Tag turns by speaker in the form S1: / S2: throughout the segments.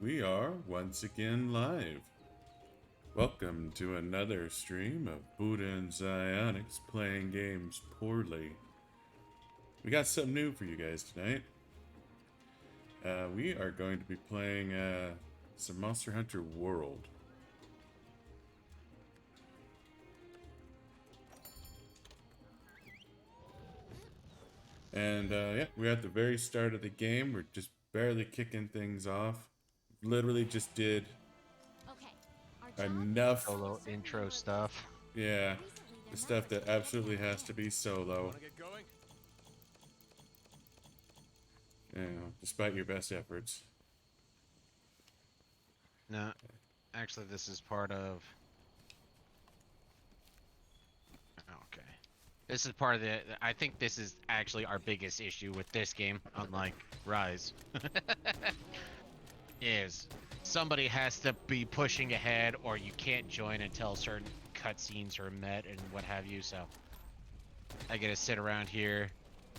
S1: We are once again live. Welcome to another stream of Buddha and Zionics playing games poorly. We got something new for you guys tonight. We are going to be playing some Monster Hunter World. And yeah, we're at the very start of the game. We're just barely kicking things off. Literally just did enough
S2: Solo intro stuff.
S1: Yeah, the stuff that absolutely has to be solo.
S3: Want to get going?
S1: You know, despite your best efforts.
S2: No, actually, this is part of. Okay. This is part of the. I think this is actually our biggest issue with this game, unlike Rise. Is somebody has to be pushing ahead, or you can't join until certain cutscenes are met and what have you. So I get to sit around here.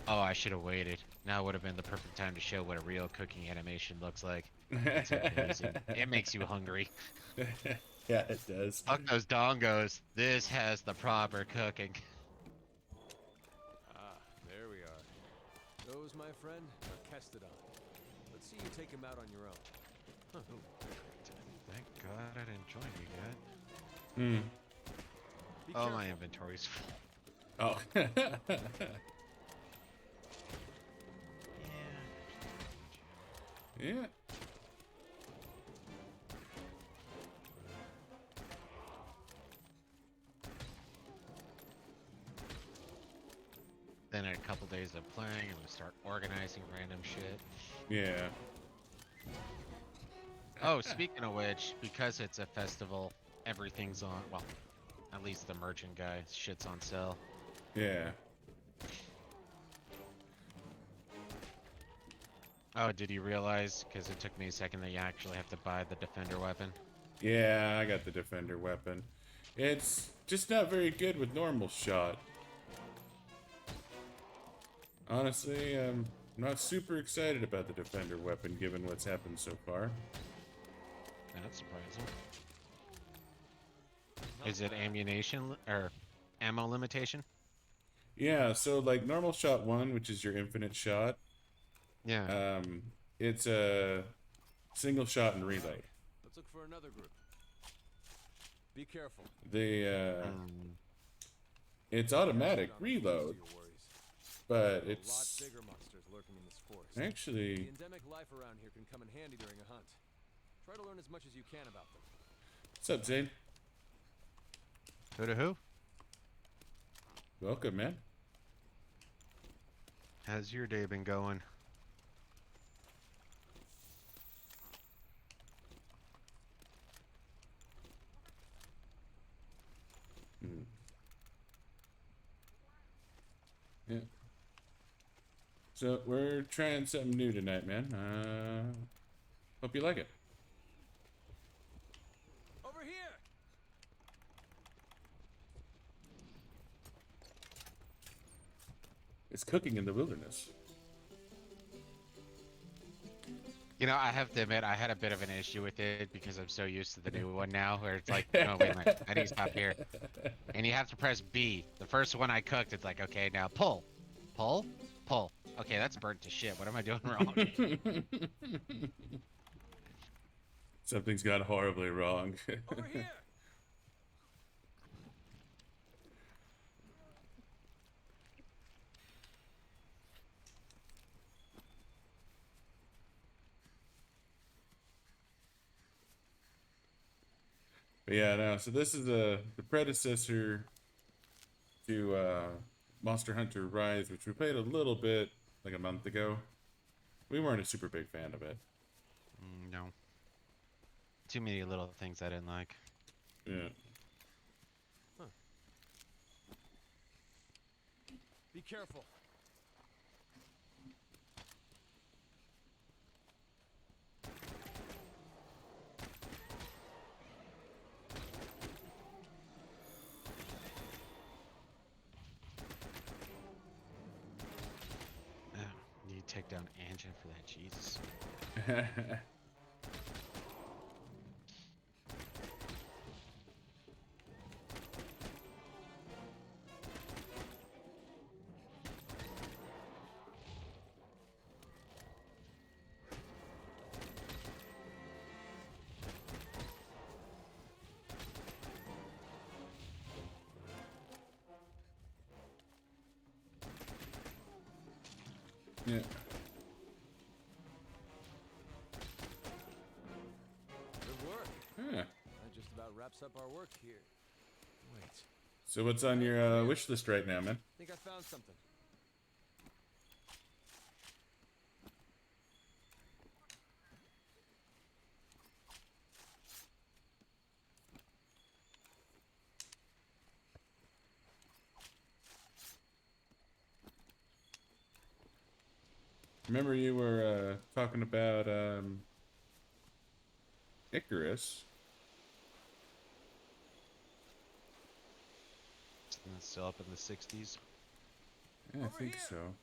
S2: Oh, I should have waited. Now would have been the perfect time to show what a real cooking animation looks like. It's amazing. It makes you hungry.
S1: Yeah, it does.
S2: Fuck those dongos. This has the proper cooking.
S3: Ah, there we are. Those, my friend, are Kestodon. Let's see you take him out on your own. Huh.
S2: Thank God I didn't join you yet.
S1: Hmm.
S2: Oh, my inventory's full.
S1: Oh. Yeah.
S2: Then a couple days of playing, and we start organizing random shit.
S1: Yeah.
S2: Oh, speaking of which, because it's a festival, everything's on. Well, at least the merchant guy shit's on sale.
S1: Yeah.
S2: Oh, did you realize? Because it took me a second that you actually have to buy the defender weapon.
S1: Yeah, I got the defender weapon. It's just not very good with normal shot. Honestly, I'm not super excited about the defender weapon given what's happened so far.
S2: That's surprising. Is it ammunition or ammo limitation?
S1: Yeah, so like normal shot 1, which is your infinite shot,
S2: Yeah.
S1: it's a single shot and reload.
S3: Let's look for another group. Be careful.
S1: It's automatic reload, but
S3: A lot
S1: it's
S3: bigger monsters lurking in this forest.
S1: actually.
S3: The endemic life around here can come in handy during a hunt. Try to learn as much as you can about them.
S1: What's up, Zane?
S2: Who to who?
S1: Welcome, man.
S2: How's your day been going?
S1: Yeah. So we're trying something new tonight, man. Hope you like it.
S3: Over here!
S1: It's cooking in the wilderness.
S2: You know, I have to admit, I had a bit of an issue with it because I'm so used to the new one now, where it's like, no, wait a minute, I need to stop here. And you have to press B. The first one I cooked, it's like, okay, now pull. Pull? Pull. Okay, that's burnt to shit. What am I doing wrong?
S1: Something's gone horribly wrong.
S3: Over here!
S1: But yeah, no. So this is the predecessor to Monster Hunter Rise, which we played a little bit like a month ago. We weren't a super big fan of it.
S2: No. Too many little things I didn't like.
S1: Yeah.
S3: Huh. Be careful.
S2: Oh, you take down engine for that, Jesus.
S1: Yeah.
S3: Good work.
S1: Yeah.
S3: That just about wraps up our work here. Wait.
S1: So what's on your wish list right now, man?
S3: I think I found something.
S1: Remember you were talking about Icarus.
S2: And it's still up in the 60s.
S1: Yeah, I
S3: Over
S1: think
S3: here.
S1: so.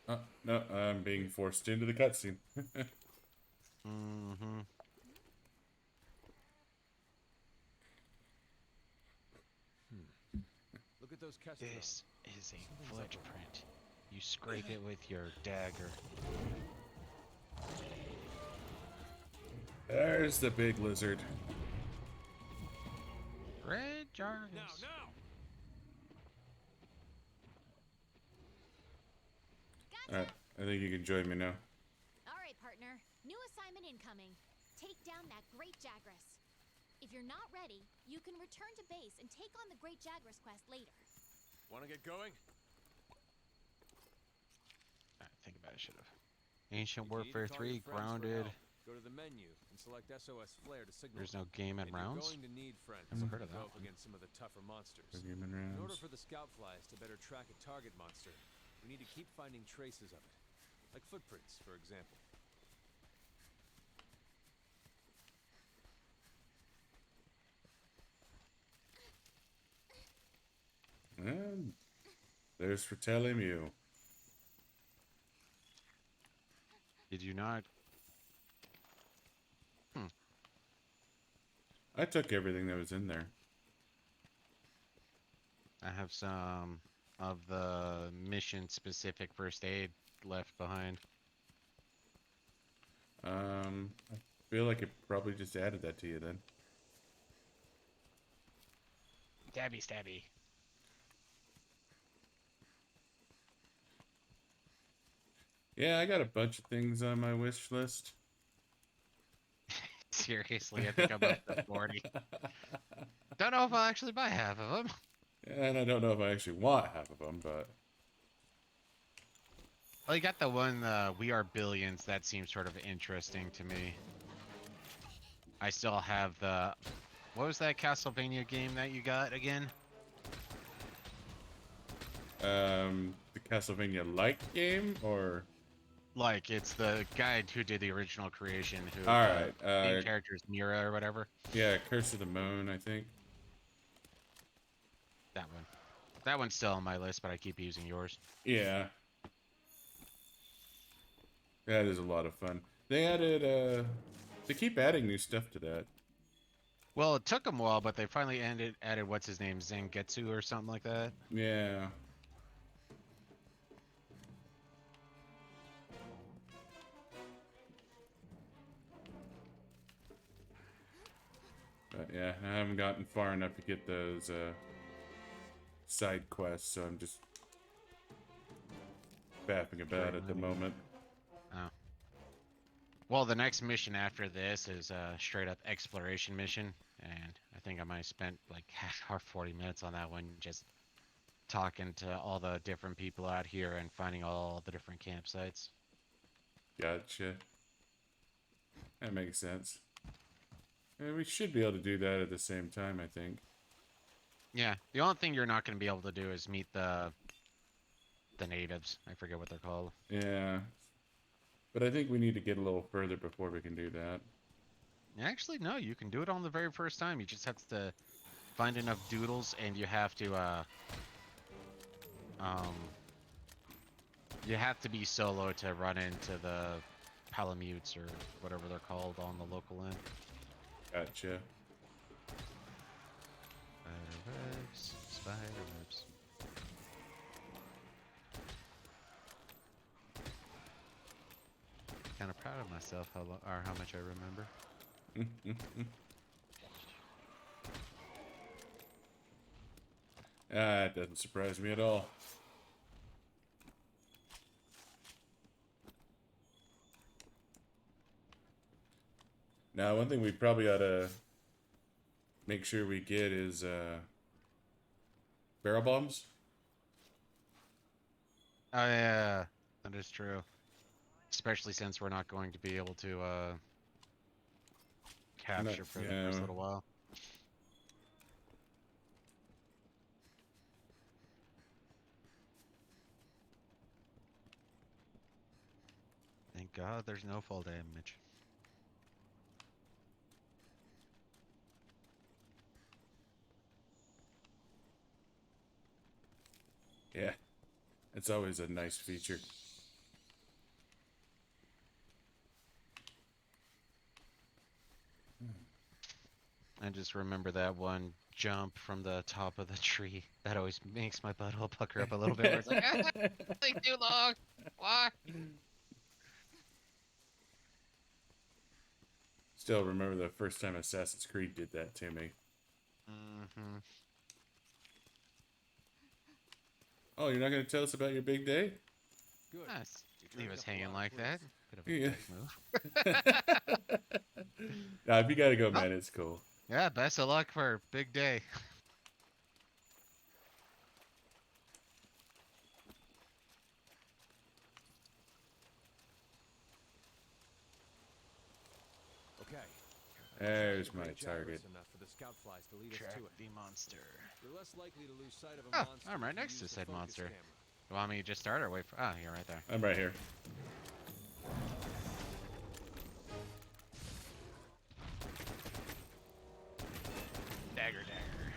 S1: Oh, no, I'm being forced into the cutscene.
S2: Mm-hmm.
S3: Look at those Kestodon.
S2: This is a footprint. You scrape it with your dagger.
S1: There's the big lizard.
S2: Red Jarvis.
S3: Now!
S1: Alright, I think you can join me now.
S4: All right, partner. New assignment incoming. Take down that Great Jagras. If you're not ready, you can return to base and take on the Great Jagras quest later.
S3: Want to get going?
S2: I think about it, should have. Ancient
S3: If you need to
S2: Warfare
S3: call your
S2: 3,
S3: friends for
S2: grounded.
S3: help, go to the menu and select SOS Flare to signal.
S2: There's no game and
S3: You're
S2: rounds.
S3: going to need friends
S2: Never
S3: to
S2: heard of
S3: go
S2: that
S3: up
S2: one.
S3: against some of the tougher monsters.
S1: Human
S3: In order
S1: rounds.
S3: for the scout flies to better track a target monster, we need to keep finding traces of it. Like footprints, for example.
S1: And there's for telling you.
S2: Did you not?
S1: I took everything that was in there.
S2: I have some of the mission-specific first aid left behind.
S1: I feel like it probably just added that to you then.
S2: Stabby, stabby.
S1: Yeah, I got a bunch of things on my wish list.
S2: Seriously, I think I'm up to 40. Don't know if I'll actually buy half of them.
S1: And I don't know if I actually want half of them, but...
S2: Well, you got the one, We Are Billions. That seems sort of interesting to me. I still have the... What was that Castlevania game that you got again?
S1: The Castlevania-like game, or...
S2: Like, it's the guy who did the original creation, who...
S1: Alright,
S2: main character is Mira or whatever.
S1: yeah, Curse of the Moon, I think.
S2: That one. That one's still on my list, but I keep using yours.
S1: Yeah. That is a lot of fun. They added, they keep adding new stuff to that.
S2: Well, it took them a while, but they finally added what's his name, Zangetsu or something like that.
S1: Yeah. But yeah, I haven't gotten far enough to get those, side quests, so I'm just fapping about at the moment.
S2: Oh. Well, the next mission after this is a straight up exploration mission, and I think I might have spent like half or 40 minutes on that one, just talking to all the different people out here and finding all the different campsites.
S1: Gotcha. That makes sense. And we should be able to do that at the same time, I think.
S2: Yeah, the only thing you're not going to be able to do is meet the natives. I forget what they're called.
S1: Yeah. But I think we need to get a little further before we can do that.
S2: Actually, no, you can do it on the very first time. You just have to find enough doodles, and you have to be solo to run into the Palamutes or whatever they're called on the local end.
S1: Gotcha.
S2: Spiderwebs, spiderwebs. Kind of proud of myself how much I remember.
S1: Ah, it doesn't surprise me at all. Now, one thing we probably ought to make sure we get is barrel bombs.
S2: Oh yeah, that is true. Especially since we're not going to be able to capture for the first little while. Thank God there's no fall damage.
S1: Yeah, it's always a nice feature.
S2: I just remember that one jump from the top of the tree. That always makes my butthole pucker up a little bit. Where it's like, like too long. Why?
S1: Still remember the first time Assassin's Creed did that to me.
S2: Mm-hmm.
S1: Oh, you're not going to tell us about your big day?
S3: Good.
S2: Nice.
S3: You're
S2: Leave us
S3: turning
S2: hanging
S3: up a lot
S2: like
S3: of
S2: that.
S1: Yeah.
S2: Bit of a dick move.
S1: Nah, if you got to go, man, it's cool.
S2: Yeah, best of luck for big day.
S3: Okay.
S1: There's
S3: The
S1: my
S3: great
S1: target.
S3: Jaguar's enough for the scout flies to lead us
S2: Track
S3: to it.
S2: the monster.
S3: You're less likely to lose sight of a
S2: Oh,
S3: monster
S2: I'm right
S3: if you
S2: next to
S3: use
S2: said
S3: the focus
S2: monster.
S3: camera.
S2: You want me to just start or wait for... Ah, you're right there.
S1: I'm right here.
S2: Dagger, dagger.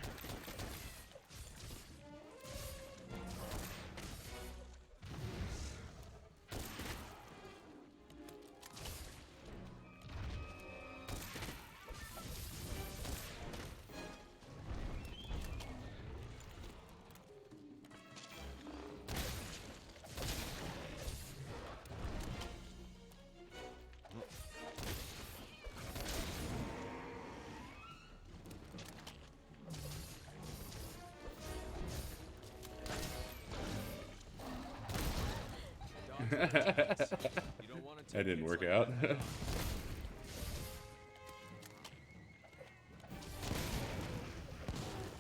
S3: You don't want to
S1: That
S3: take
S1: didn't
S3: hits
S1: work
S3: like
S1: out.
S3: that.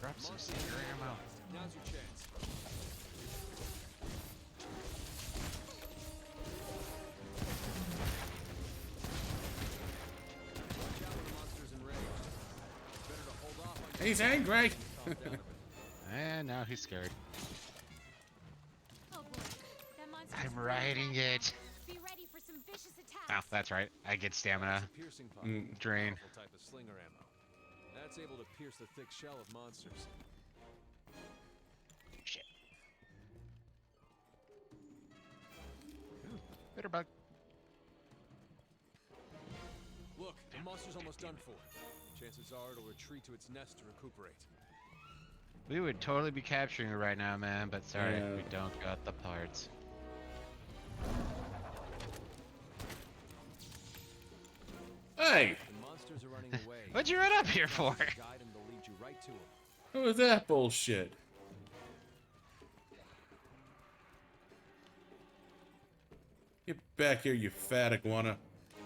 S2: Drop some
S3: Monster
S2: stinger ammo.
S3: Now's your chance. Watch out when the monster's enraged. Better to hold off on your
S1: He's angry.
S3: calm down a bit.
S2: And now he's scared.
S4: Oh boy, that monster.
S2: I'm riding it.
S4: Be ready for some vicious attacks.
S2: Oh, that's right. I get stamina.
S3: It's a piercing pod,
S2: Drain.
S3: powerful type of slinger ammo. That's able to pierce the thick shell of monsters.
S2: Shit. Ooh, bitter bug.
S3: Look, the monster's almost done for. Chances are it'll retreat to its nest to recuperate.
S2: We would totally be capturing it right now, man, but sorry,
S1: Yeah.
S2: we don't got the parts.
S1: Hey,
S3: The monsters are running away.
S2: What'd you run up here for?
S3: Guide them to lead you right to them.
S1: what was that bullshit? Get back here, you fat iguana.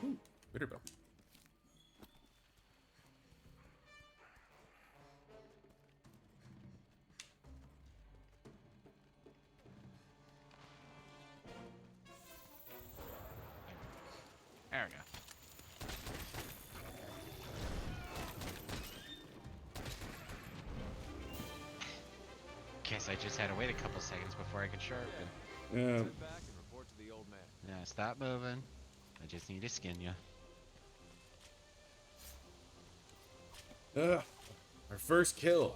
S1: Ooh, bitter bell.
S2: There we go. Guess I just had to wait a couple seconds before I could sharpen.
S1: Yeah.
S3: Sit back and report to the old man.
S2: Yeah, stop moving. I just need to skin you.
S1: Our first kill.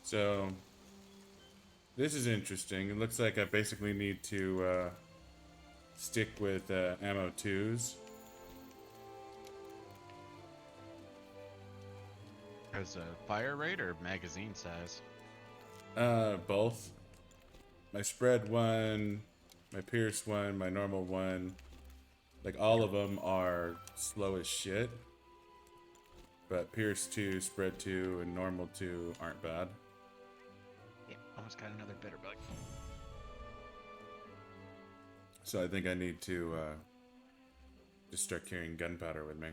S1: So, this is interesting. It looks like I basically need to stick with ammo 2s.
S2: As a fire rate or magazine size?
S1: Both. My spread one, my pierce one, my normal one. Like, all of them are slow as shit. But Pierce 2, Spread 2, and Normal 2 aren't bad.
S2: Yep, almost got another bitter bug.
S1: So I think I need to just start carrying gunpowder with me.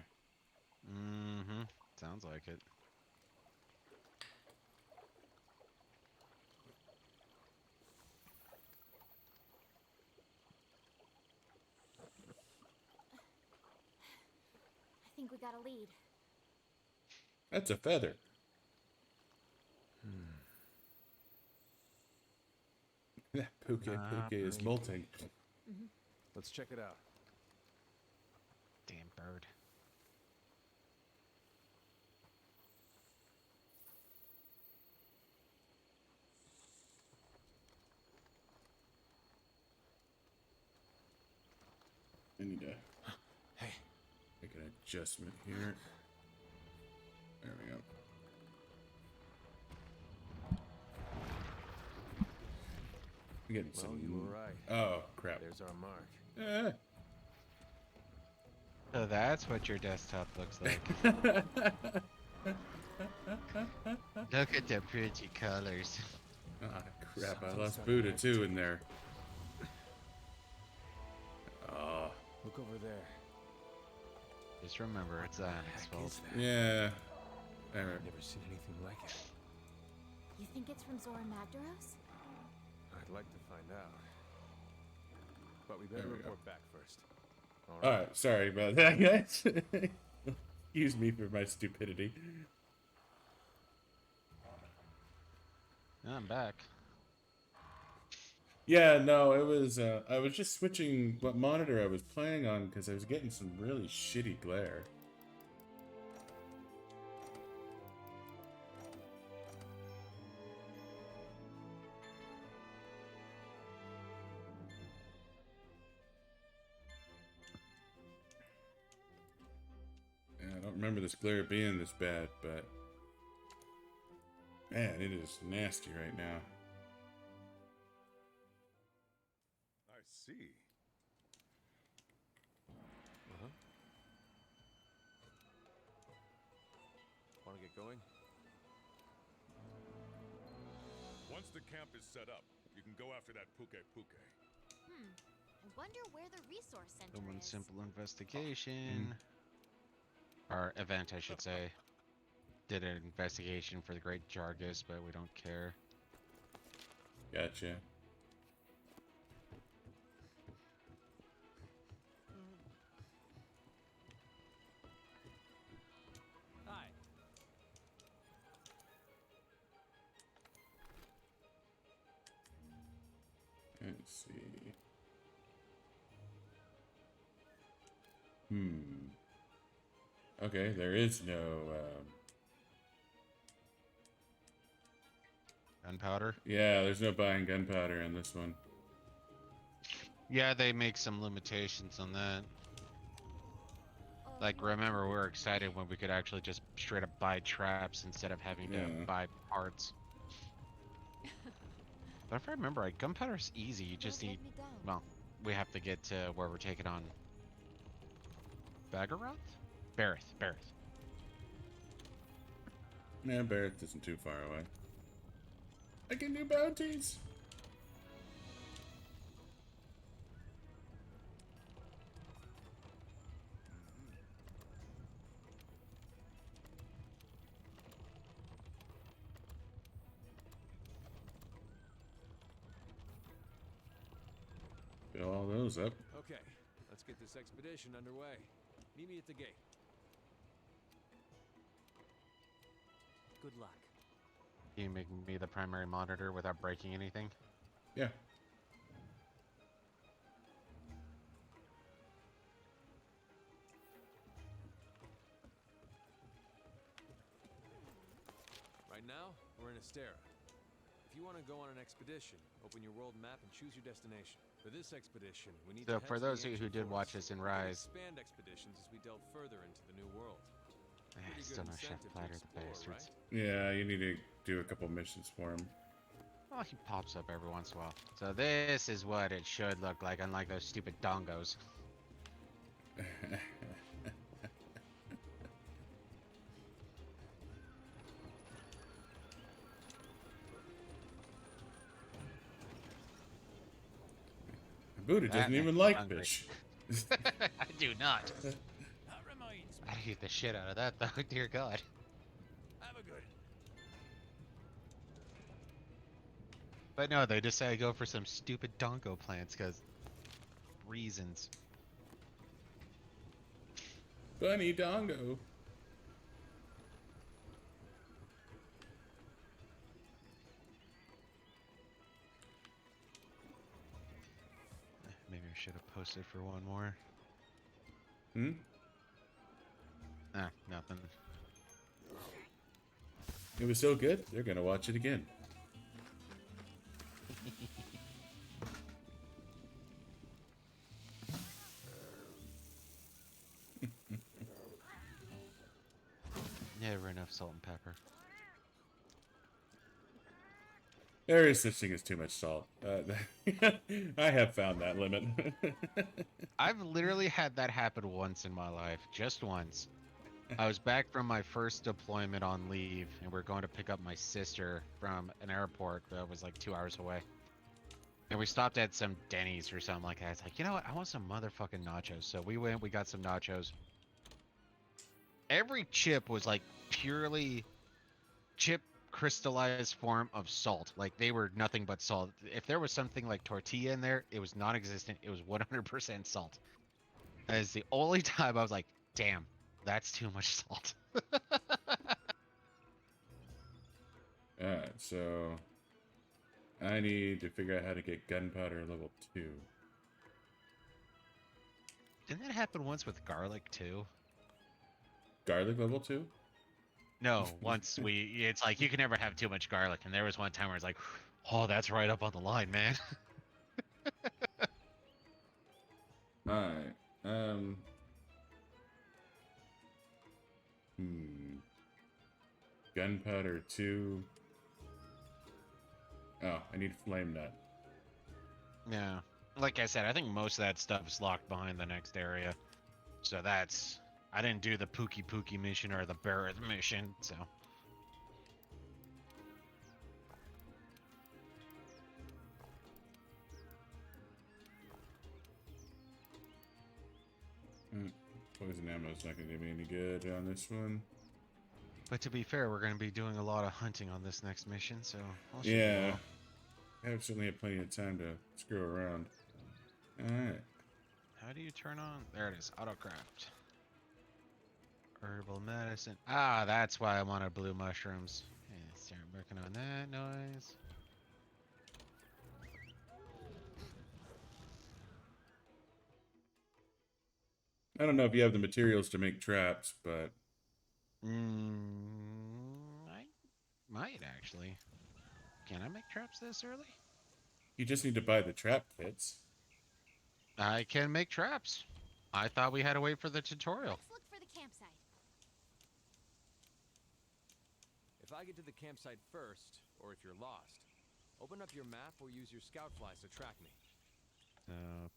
S2: Mm-hmm. Sounds like it.
S4: I think we got a lead.
S1: That's a feather. That puke is molting.
S3: Let's check it out.
S2: Damn bird.
S1: I need to
S3: Hey.
S1: make an adjustment here. There we go. I'm getting
S3: Well,
S1: some.
S3: you were right.
S1: Oh crap!
S3: There's our mark.
S1: Eh.
S2: So that's what your desktop looks like. Look at the pretty colors.
S1: Ah crap! I lost Buddha too in there. Oh
S3: Look over there.
S2: Just remember, it's Onyx
S3: Heck
S2: fault.
S3: is that?
S1: yeah. There.
S3: I've never seen anything like it.
S4: You think it's from Zora Magdaros?
S3: I'd like to find out. But we better
S1: There we go.
S3: report back first.
S1: All right, sorry about that, guys. Excuse me for my stupidity.
S2: I'm back.
S1: Yeah, no, it was. I was just switching what monitor I was playing on because I was getting some really shitty glare. Yeah, I don't remember this glare being this bad, but man, it is nasty right now.
S5: I see.
S3: Want to get going?
S5: Once the camp is set up, you can go after that puke.
S4: I wonder where the resource center
S2: The one
S4: is.
S2: simple investigation. Or event, I should say. Did an investigation for the Great Jargus, but we don't care.
S1: Gotcha.
S3: Hi.
S1: Let's see. Okay, there is no.
S2: Gunpowder?
S1: Yeah, there's no buying gunpowder in this one.
S2: Yeah, they make some limitations on that. Like, remember, we were excited when we could actually just straight up buy traps instead of having to
S1: Yeah.
S2: buy parts. But if I remember right, gunpowder's easy. You just
S4: Don't
S2: need.
S4: let me down.
S2: Well, we have to get to where we're taking on. Baggeroth? Barrett.
S1: Nah, Barrett isn't too far away. I can do bounties! Fill all those up.
S3: Okay, let's get this expedition underway. Meet me at the gate. Good luck.
S2: Can you make me the primary monitor without breaking anything?
S1: Yeah.
S3: Right now, we're in Astera. If you want to go on an expedition, open your world map and choose your destination. For this expedition, we need
S2: So
S3: to head
S2: for
S3: to the
S2: those of you who
S3: ancient
S2: did watch
S3: forests.
S2: us in
S3: We can
S2: Rise-
S3: expand expeditions as we delve further into the new world.
S2: I
S3: Pretty good
S2: still no Chef
S3: incentive to
S2: Platter the
S3: explore,
S2: bastards.
S3: right?
S1: Yeah, you need to do a couple missions for him.
S2: Well, he pops up every once in a while. So this is what it should look like, unlike those stupid dongos.
S1: Buddha
S2: That
S1: doesn't
S2: makes
S1: even
S2: me
S1: like
S2: hungry.
S1: fish.
S2: I do not.
S3: That reminds me.
S2: I eat the shit out of that though, dear God.
S3: Have a good.
S2: But no, they decided to go for some stupid donko plants because reasons.
S1: Bunny Dongo.
S2: Maybe I should have posted for one more.
S1: Hmm?
S2: Ah, nothing.
S1: It was so good, they're gonna watch it again.
S2: Never enough salt and pepper.
S1: There is such thing as too much salt. I have found that limit.
S2: I've literally had that happen once in my life, just once. I was back from my first deployment on leave, and we are going to pick up my sister from an airport that was like 2 hours away. And we stopped at some Denny's or something like that. It's like, you know what? I want some motherfucking nachos. So we went, we got some nachos. Every chip was like purely chip crystallized form of salt. Like they were nothing but salt. If there was something like tortilla in there, it was non-existent. It was 100% salt. That is the only time I was like, damn, that's too much salt.
S1: Alright, so I need to figure out how to get gunpowder level 2.
S2: Didn't that happen once with garlic too?
S1: Garlic level 2?
S2: No, once it's like you can never have too much garlic, and there was one time where it's like, oh, that's right up on the line, man.
S1: Alright, Gunpowder 2. Oh, I need flame nut.
S2: Yeah, like I said, I think most of that stuff is locked behind the next area. So that's, I didn't do the Pookie mission or the Barrett mission, so.
S1: Poison ammo's not gonna do me any good on this one.
S2: But to be fair, we're going to be doing a lot of hunting on this next mission, so. I'll show you
S1: Yeah.
S2: all.
S1: I have certainly had plenty of time to screw around. Alright.
S2: How do you turn on? There it is, autocraft. Herbal medicine. Ah, that's why I wanted blue mushrooms. Yeah, start working on that noise.
S1: I don't know if you have the materials to make traps, but
S2: I might actually. Can I make traps this early?
S1: you just need to buy the trap kits.
S2: I can make traps. I thought we had to wait for the tutorial.
S4: Let's look for the campsite.
S3: If I get to the campsite first, or if you're lost, open up your map or use your scout flies to track me.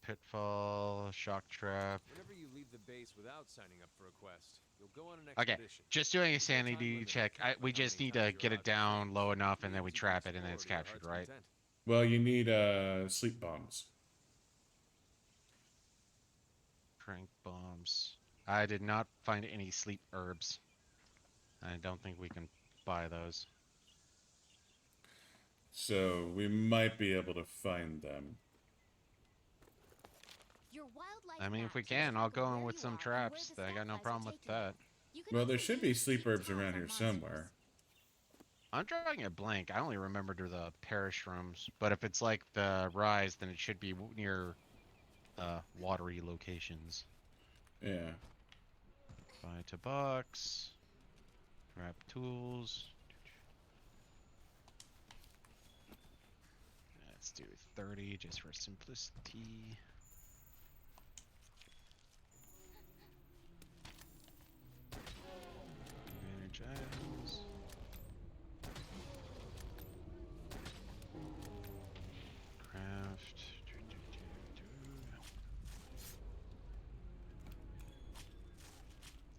S2: Pitfall, shock trap.
S3: Whenever you leave the base without signing up for a quest, you'll go on an
S2: Okay,
S3: expedition.
S2: just doing a
S3: There's no time
S2: sanity
S3: limit.
S2: check.
S3: Can't
S2: We
S3: count how
S2: just
S3: many
S2: need to
S3: times
S2: get
S3: you're
S2: it
S3: out
S2: down
S3: there.
S2: low enough, and then
S3: Means
S2: we
S3: you can
S2: trap it, and then it's
S3: explore to your
S2: captured,
S3: heart's
S2: right?
S3: content.
S1: Well, you need sleep bombs.
S2: Crank bombs. I did not find any sleep herbs. I don't think we can buy those.
S1: So we might be able to find them.
S4: Your wildlife
S2: I mean,
S4: map
S2: if we
S4: keeps
S2: can,
S4: track
S2: I'll
S4: of
S2: go in
S4: where
S2: with
S4: you
S2: some
S4: are and where
S2: traps.
S4: the
S2: I got no
S4: scout flies are
S2: problem with
S4: taking you.
S2: that.
S4: You can
S1: Well, there
S4: also
S1: should be
S4: use
S1: sleep
S4: keep
S1: herbs
S4: tabs
S1: around
S4: on
S1: here
S4: monsters.
S1: somewhere.
S2: I'm drawing a blank. I only remembered the parish rooms, but if it's like the rise, then it should be near watery locations.
S1: Yeah.
S2: Buy to box. Grab tools. Let's do 30 just for simplicity. Advantage items. Craft.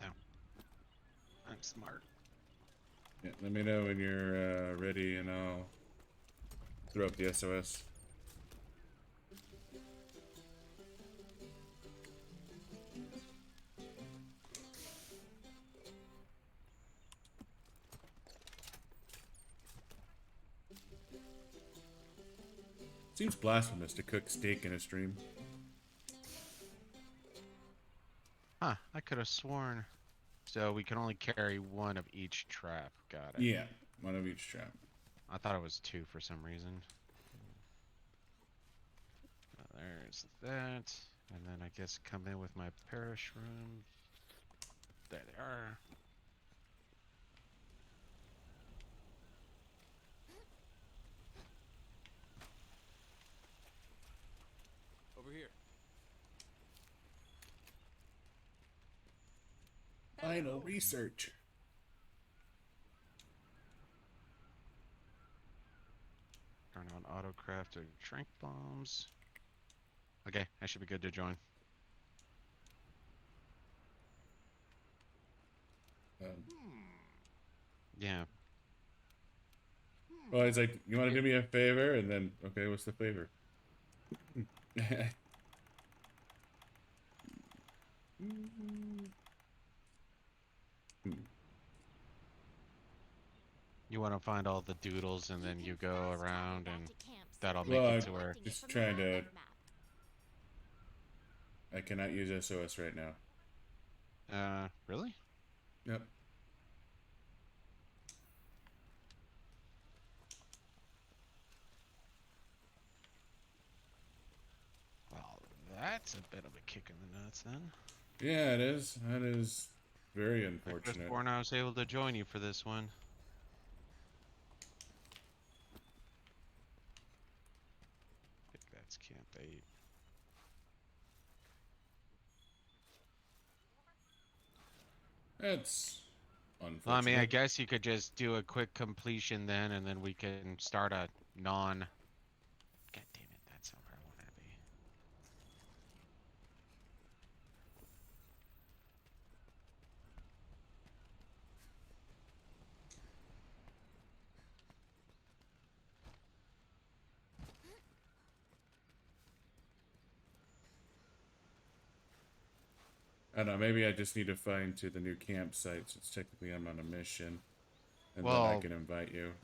S2: Oh. I'm smart.
S1: Yeah, let me know when you're ready and I'll throw up the SOS. Seems blasphemous to cook steak in a stream.
S2: Huh, I could have sworn. So we can only carry one of each trap. Got it.
S1: Yeah, one of each trap.
S2: I thought it was 2 for some reason. There's that. And then I guess come in with my parish room. There they are.
S3: Over here.
S1: Final research.
S2: Turn on auto-crafted trank bombs. Okay, I should be good to join. Yeah.
S1: Well, he's like, you want to do me a favor? And then, okay, what's the favor?
S2: You want to find all the doodles and then you go around and that'll make
S1: Well,
S2: it to where...
S1: just trying to... I cannot use SOS right now.
S2: Really?
S1: Yep.
S2: Well, that's a bit of a kick in the nuts then.
S1: Yeah, it is. That is very
S2: I
S1: unfortunate.
S2: sworn I was able to join you for this one. I think that's Camp 8.
S1: That's unfortunate.
S2: Well, I mean, I guess you could just do a quick completion then, and then we can start a non... God damn it, that's not where I want to be.
S1: I don't know, maybe I just need to find to the new campsite, since technically I'm on a mission. And then I
S2: Well-
S1: can invite you.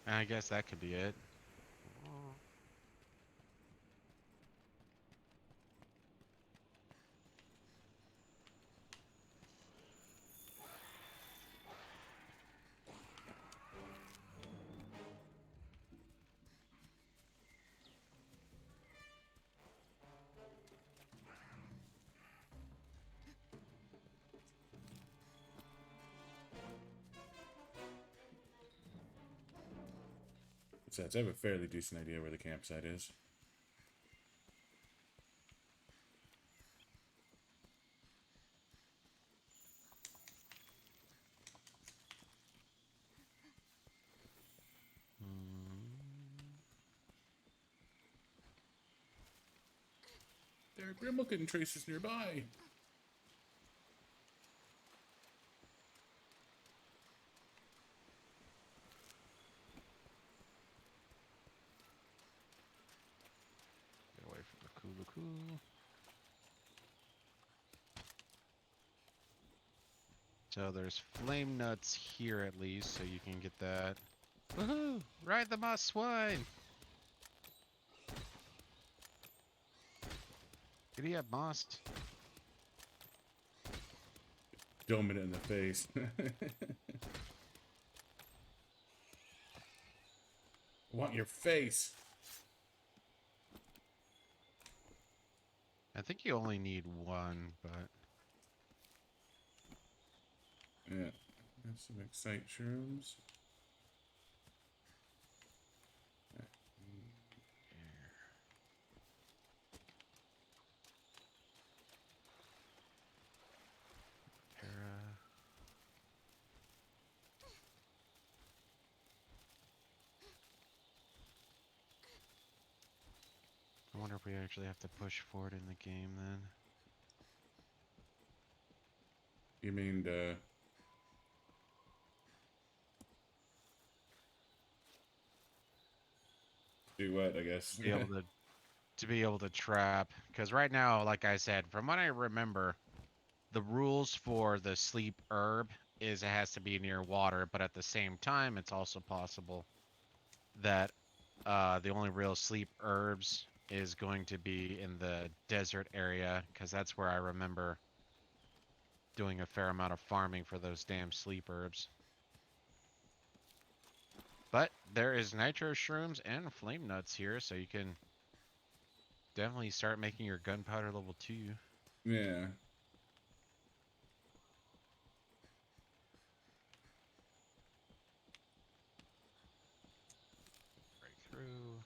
S2: I guess that could be it.
S1: Besides, I have a fairly decent idea where the campsite is. There are Grimmelkin traces nearby.
S2: Get away from the Kulu. So there's flame nuts here at least, so you can get that. Woohoo! Ride the moss swine! Did he have moss?
S1: Doming it in the face. I want your face.
S2: I think you only need one, but...
S1: Yeah. Have some excite shrooms.
S2: I wonder if we actually have to push forward in the game then.
S1: You mean do what, I guess?
S2: Be able to trap, because right now, like I said, from what I remember, the rules for the sleep herb is it has to be near water, but at the same time, it's also possible that the only real sleep herbs is going to be in the desert area, because that's where I remember doing a fair amount of farming for those damn sleep herbs. But there is nitro shrooms and flame nuts here, so you can definitely start making your gunpowder level 2.
S1: Yeah.
S2: Break through.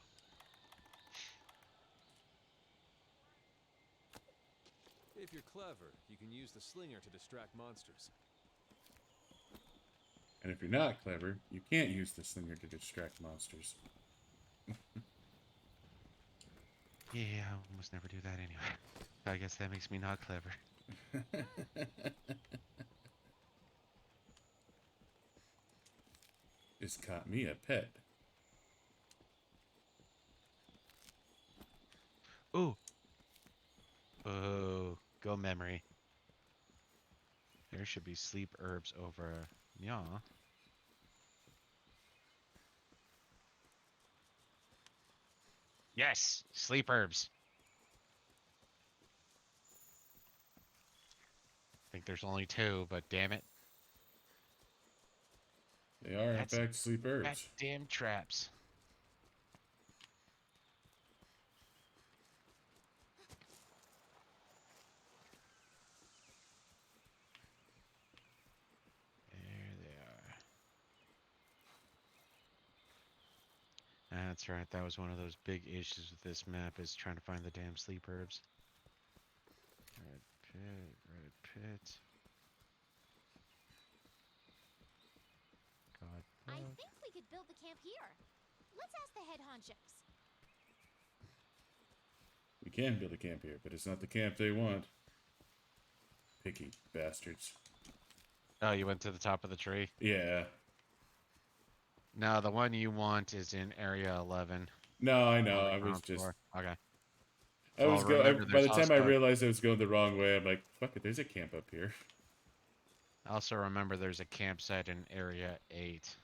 S3: If you're clever, you can use the slinger to distract monsters.
S1: And if you're not clever, you can't use the slinger to distract monsters.
S2: Yeah, I almost never do that anyway. I guess that makes me not clever.
S1: Just caught me a pet.
S2: Ooh. Oh, go memory. There should be sleep herbs over. Yeah. Yes, sleep herbs. I think there's only 2, but damn it.
S1: They are, in
S2: That's
S1: fact, sleep herbs.
S2: damn traps. There they are. That's right. That was one of those big issues with this map, is trying to find the damn sleep herbs. Red pit. God.
S4: I think we could build the camp here. Let's ask the head honchos.
S1: We can build a camp here, but it's not the camp they want. Picky bastards.
S2: Oh, you went to the top of the tree?
S1: Yeah.
S2: No, the one you want is in area 11.
S1: No, I know.
S2: on the
S1: I was
S2: ground
S1: just.
S2: floor. Okay.
S1: I was
S2: Well, remember,
S1: by the
S2: there's
S1: time I
S2: also-
S1: realized I was going the wrong way, I'm like, fuck it, there's a camp up here.
S2: Also remember there's a campsite in area 8.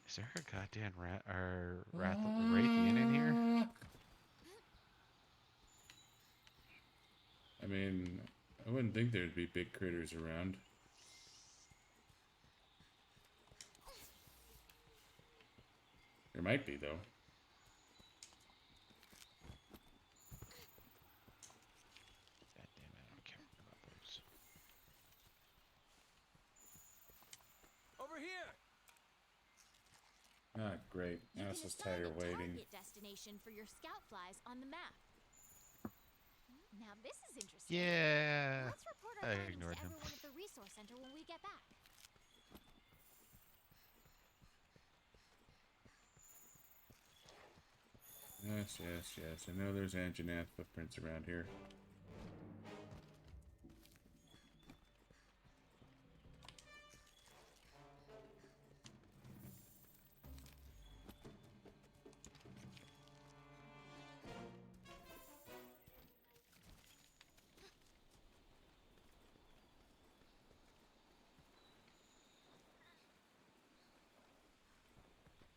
S2: Is there a goddamn Wrathian in here?
S1: I mean, I wouldn't think there'd be big critters around. There might be, though.
S2: God damn it, I don't care about those.
S3: Over here!
S1: Ah, great.
S4: You
S1: I'm
S4: can
S1: so
S4: assign
S1: tired
S4: a
S1: of waiting.
S4: target destination for your scout flies on the map. Now this is interesting.
S2: Yeah.
S4: Let's report our
S2: I
S4: findings
S2: ignored
S4: to
S2: him.
S4: everyone at the resource center when we get back.
S1: Yes. I know there's Anjanath footprints around here.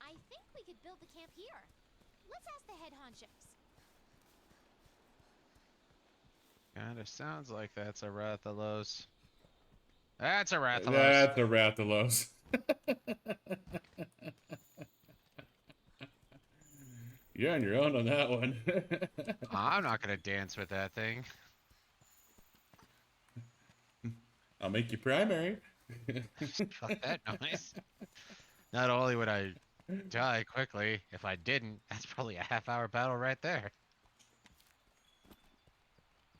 S4: I think we could build the camp here. Let's ask the head honchos.
S2: Kinda sounds like that's a Rathalos. That's a Rathalos.
S1: That's a Rathalos. You're on your own on that one.
S2: I'm not gonna dance with that thing.
S1: I'll make you primary.
S2: Fuck that noise. Not only would I die quickly, if I didn't, that's probably a half-hour battle right there.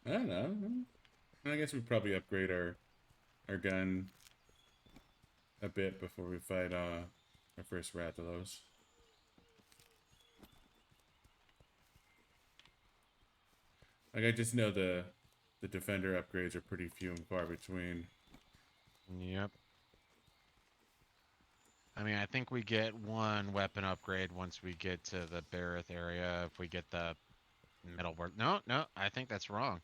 S1: I don't know. I guess we probably upgrade our gun a bit before we fight our first Rathalos. Like, I just know the defender upgrades are pretty few and far between.
S2: Yep. I mean, I think we get one weapon upgrade once we get to the Barrett area. If we get the Metal World. No, no, I think that's wrong.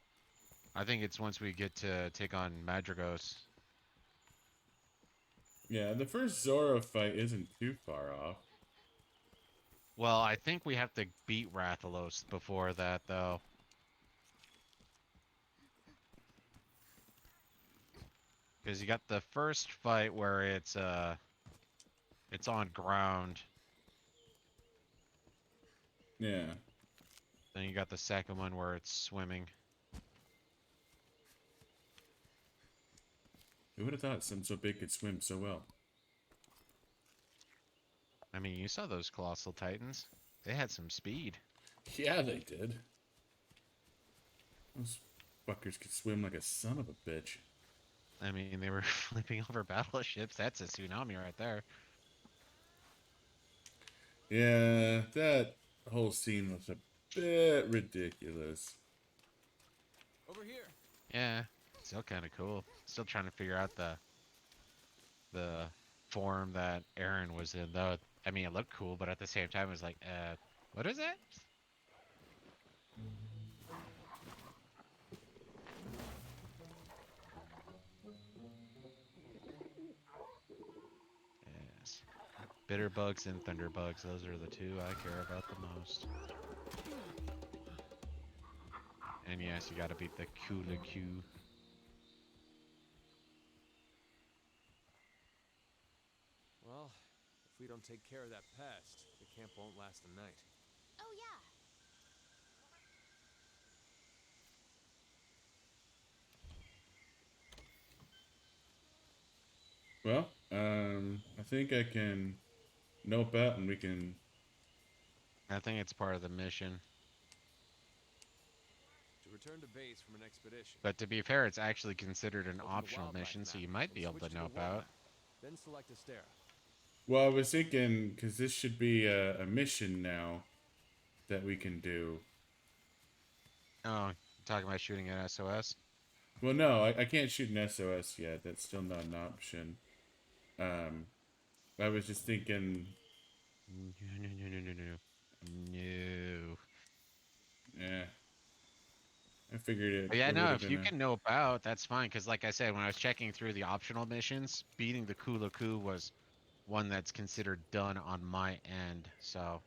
S2: I think it's once we get to take on Madrigos.
S1: Yeah, the first Zora fight isn't too far off.
S2: Well, I think we have to beat Rathalos before that, though. Because you got the first fight where it's on ground.
S1: Yeah.
S2: Then you got the second one where it's swimming.
S1: Who would have thought something so big could swim so well?
S2: I mean, you saw those colossal titans. They had some speed.
S1: Yeah, they did. Those fuckers could swim like a son of a bitch.
S2: I mean, they were flipping over battleships. That's a tsunami right there.
S1: Yeah, that whole scene was a bit ridiculous.
S3: Over here.
S2: Yeah, still kind of cool. Still trying to figure out the form that Aaron was in, though. I mean, it looked cool, but at the same time, it was like, what is it? Yes. Bitterbugs and Thunderbugs, those are the two I care about the most. And yes, you gotta beat the Kula Q.
S3: Well, if we don't take care of that pest, the camp won't last the night.
S4: Oh, yeah.
S1: Well, I think I can nope out and we can...
S2: I think it's part of the mission.
S3: To return to base from an expedition.
S2: But to be fair, it's actually considered an
S3: Open the
S2: optional
S3: wildlife
S2: mission, so
S3: map
S2: you might
S3: and
S2: be able
S3: switch
S2: to
S3: the
S2: nope
S3: world
S2: out.
S3: map. Then select Astera.
S1: Well, I was thinking, because this should be a mission now that we can do.
S2: Oh, you're talking about shooting an SOS?
S1: Well, no, I can't shoot an SOS yet. That's still not an option. I was just thinking,
S2: No.
S1: yeah, I figured
S2: But yeah,
S1: it would
S2: no,
S1: have
S2: if
S1: been
S2: you
S1: a...
S2: can nope out, that's fine. Because like I said, when I was checking through the optional missions, beating the Kula Ku was one that's considered done on my end. So,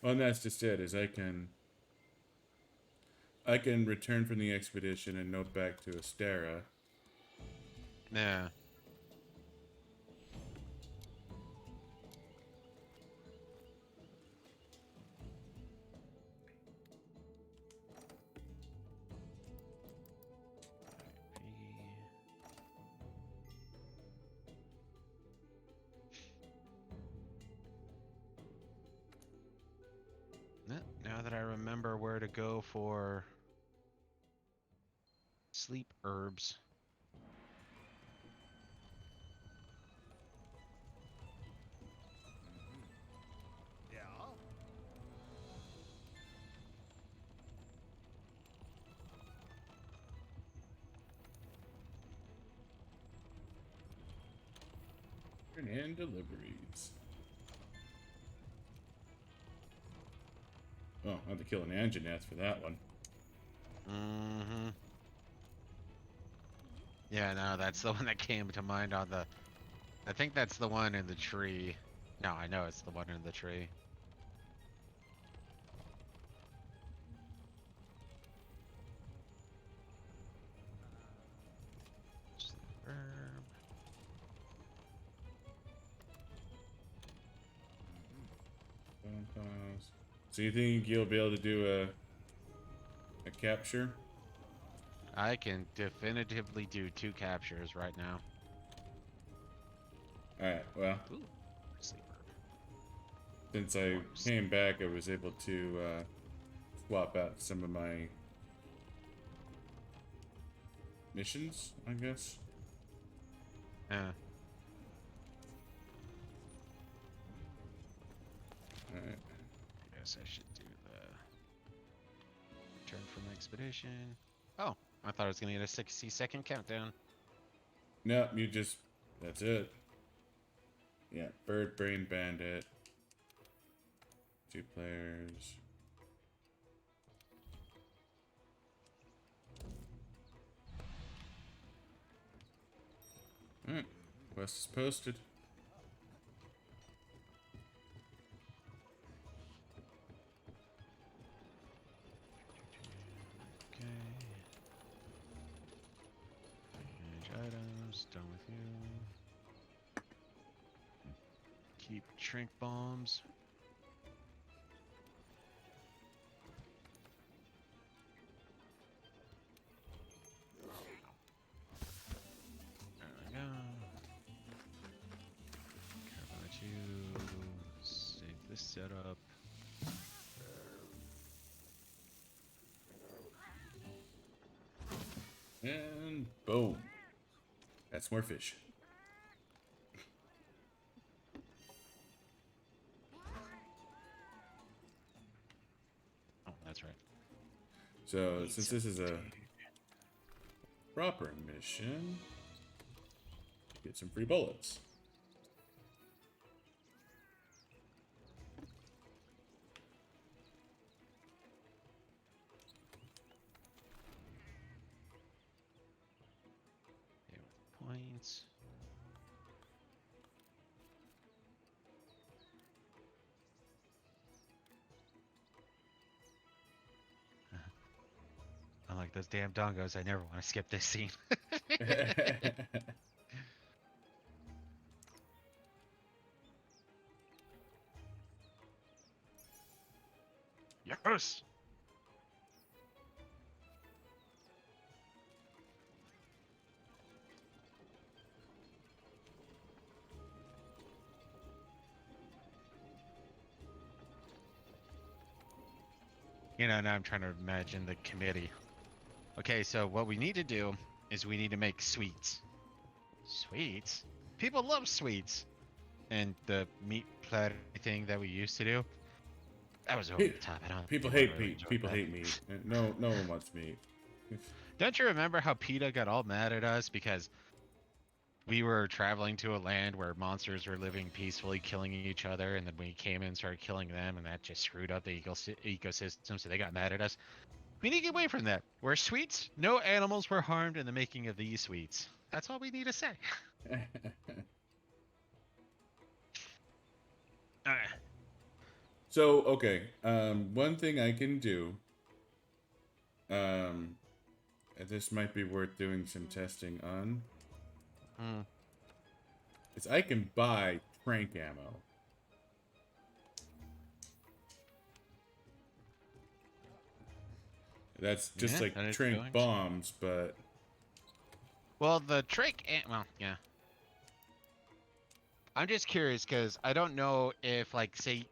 S1: Well, and that's just it, is I can return from the expedition and note back to Astera.
S2: yeah. Now that I remember where to go for sleep herbs.
S3: Yeah.
S1: And deliveries. Oh, I had to kill an Anjanath for that one.
S2: Mm-hmm. Yeah, no, that's the one that came to mind on the... I think that's the one in the tree. No, I know it's the one in the tree. Sleep herb.
S1: So you think you'll be able to do a capture?
S2: I can definitively do 2 captures right now.
S1: Alright, well,
S2: Ooh, sleep herb.
S1: since I came back, I was able to swap out some of my missions, I guess.
S2: Yeah.
S1: Alright.
S2: Guess I should do the return from expedition. Oh, I thought I was gonna get a 60-second countdown.
S1: No, you just... That's it. Yeah, Bird Brain Bandit. 2 players. Quest is posted.
S2: Okay. Manage items. Done with you. Keep shrink bombs. There we go. Care about you. Save this setup.
S1: And boom. That's more fish.
S2: Oh, that's right.
S1: So, since this is a proper mission, get some free bullets.
S2: Okay, with points. Unlike those damn dongos, I never want to skip this scene. Yes! You know, now I'm trying to imagine the committee. Okay, so what we need to do is we need to make sweets. Sweets? People love sweets. And the meat platter thing that we used to do, that was over the top. I don't
S1: People
S2: think I
S1: hate
S2: really
S1: meat.
S2: enjoyed
S1: People
S2: that.
S1: hate meat. No one wants meat.
S2: Don't you remember how PETA got all mad at us because we were traveling to a land where monsters were living peacefully, killing each other, and then we came in and started killing them, and that just screwed up the ecosystem, so they got mad at us. We need to get away from that. We're sweets, no animals were harmed in the making of these sweets. That's all we need to say. Alright.
S1: So, okay, one thing I can do, this might be worth doing some testing on, is I can buy trank ammo. That's just
S2: Yeah,
S1: like
S2: that is
S1: trank
S2: going.
S1: bombs, but...
S2: Well, the trick, well, yeah. I'm just curious because I don't know if, like, say,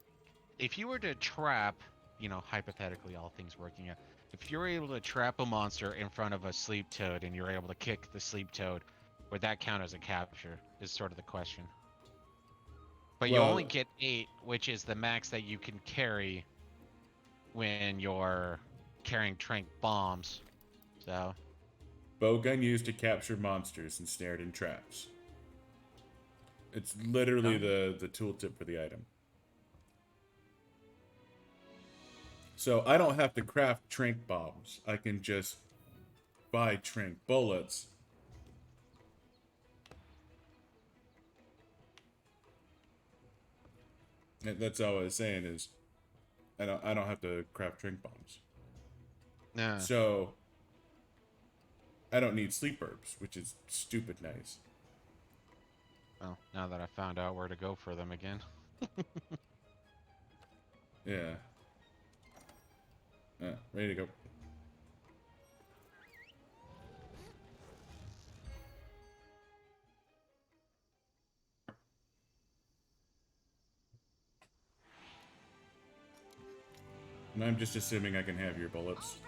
S2: if you were to trap, you know, hypothetically, all things working out, if you were able to trap a monster in front of a sleep toad and you're able to kick the sleep toad, would that count as a capture? Is sort of the question. But you only
S1: Well,
S2: get 8, which is the max that you can carry when you're carrying trank bombs. So,
S1: bowgun used to capture monsters and snared in traps. It's literally the tooltip for the item. So I don't have to craft trank bombs. I can just buy trank bullets. That's all I was saying is I don't have to craft trank bombs.
S2: no.
S1: So I don't need sleep herbs, which is stupid nice.
S2: Well, now that I found out where to go for them again.
S1: Yeah. Ready to go. And I'm just assuming I can have your bullets.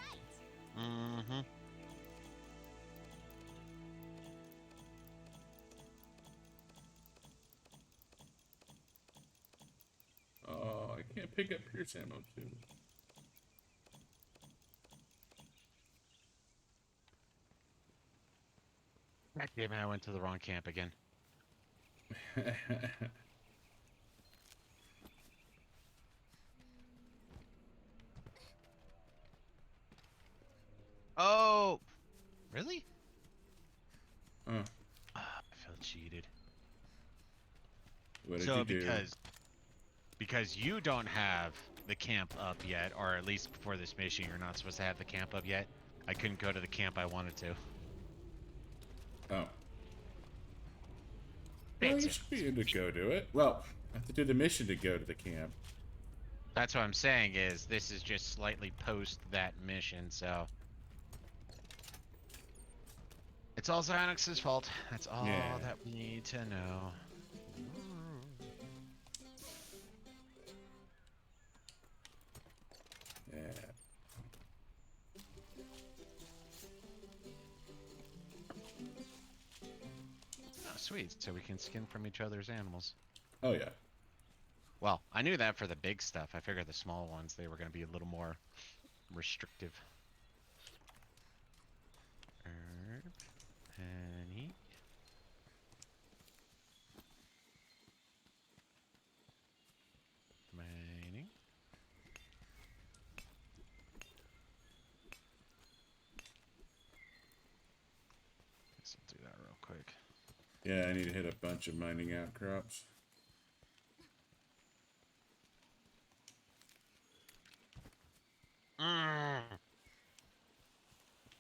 S2: Mm-hmm.
S1: Oh, I can't pick up Pierce ammo too.
S2: God damn it, I went to the wrong camp again. Oh! Really?
S1: Oh.
S2: I felt cheated.
S1: What did
S2: So
S1: you do?
S2: because you don't have the camp up yet, or at least before this mission, you're not supposed to have the camp up yet. I couldn't go to the camp I wanted to.
S1: Oh. Well, you
S2: Bitch.
S1: should be able to go to it. Well, I have to do the mission to go to the camp.
S2: That's what I'm saying is this is just slightly post that mission, so it's all Xynox's fault. That's all
S1: Yeah.
S2: that we need to know.
S1: Yeah.
S2: Oh, sweet. So we can skin from each other's animals.
S1: Oh, yeah.
S2: Well, I knew that for the big stuff. I figured the small ones, they were going to be a little more restrictive. Herb, honey. Mining. Guess I'll do that real quick.
S1: Yeah, I need to hit a bunch of mining outcrops.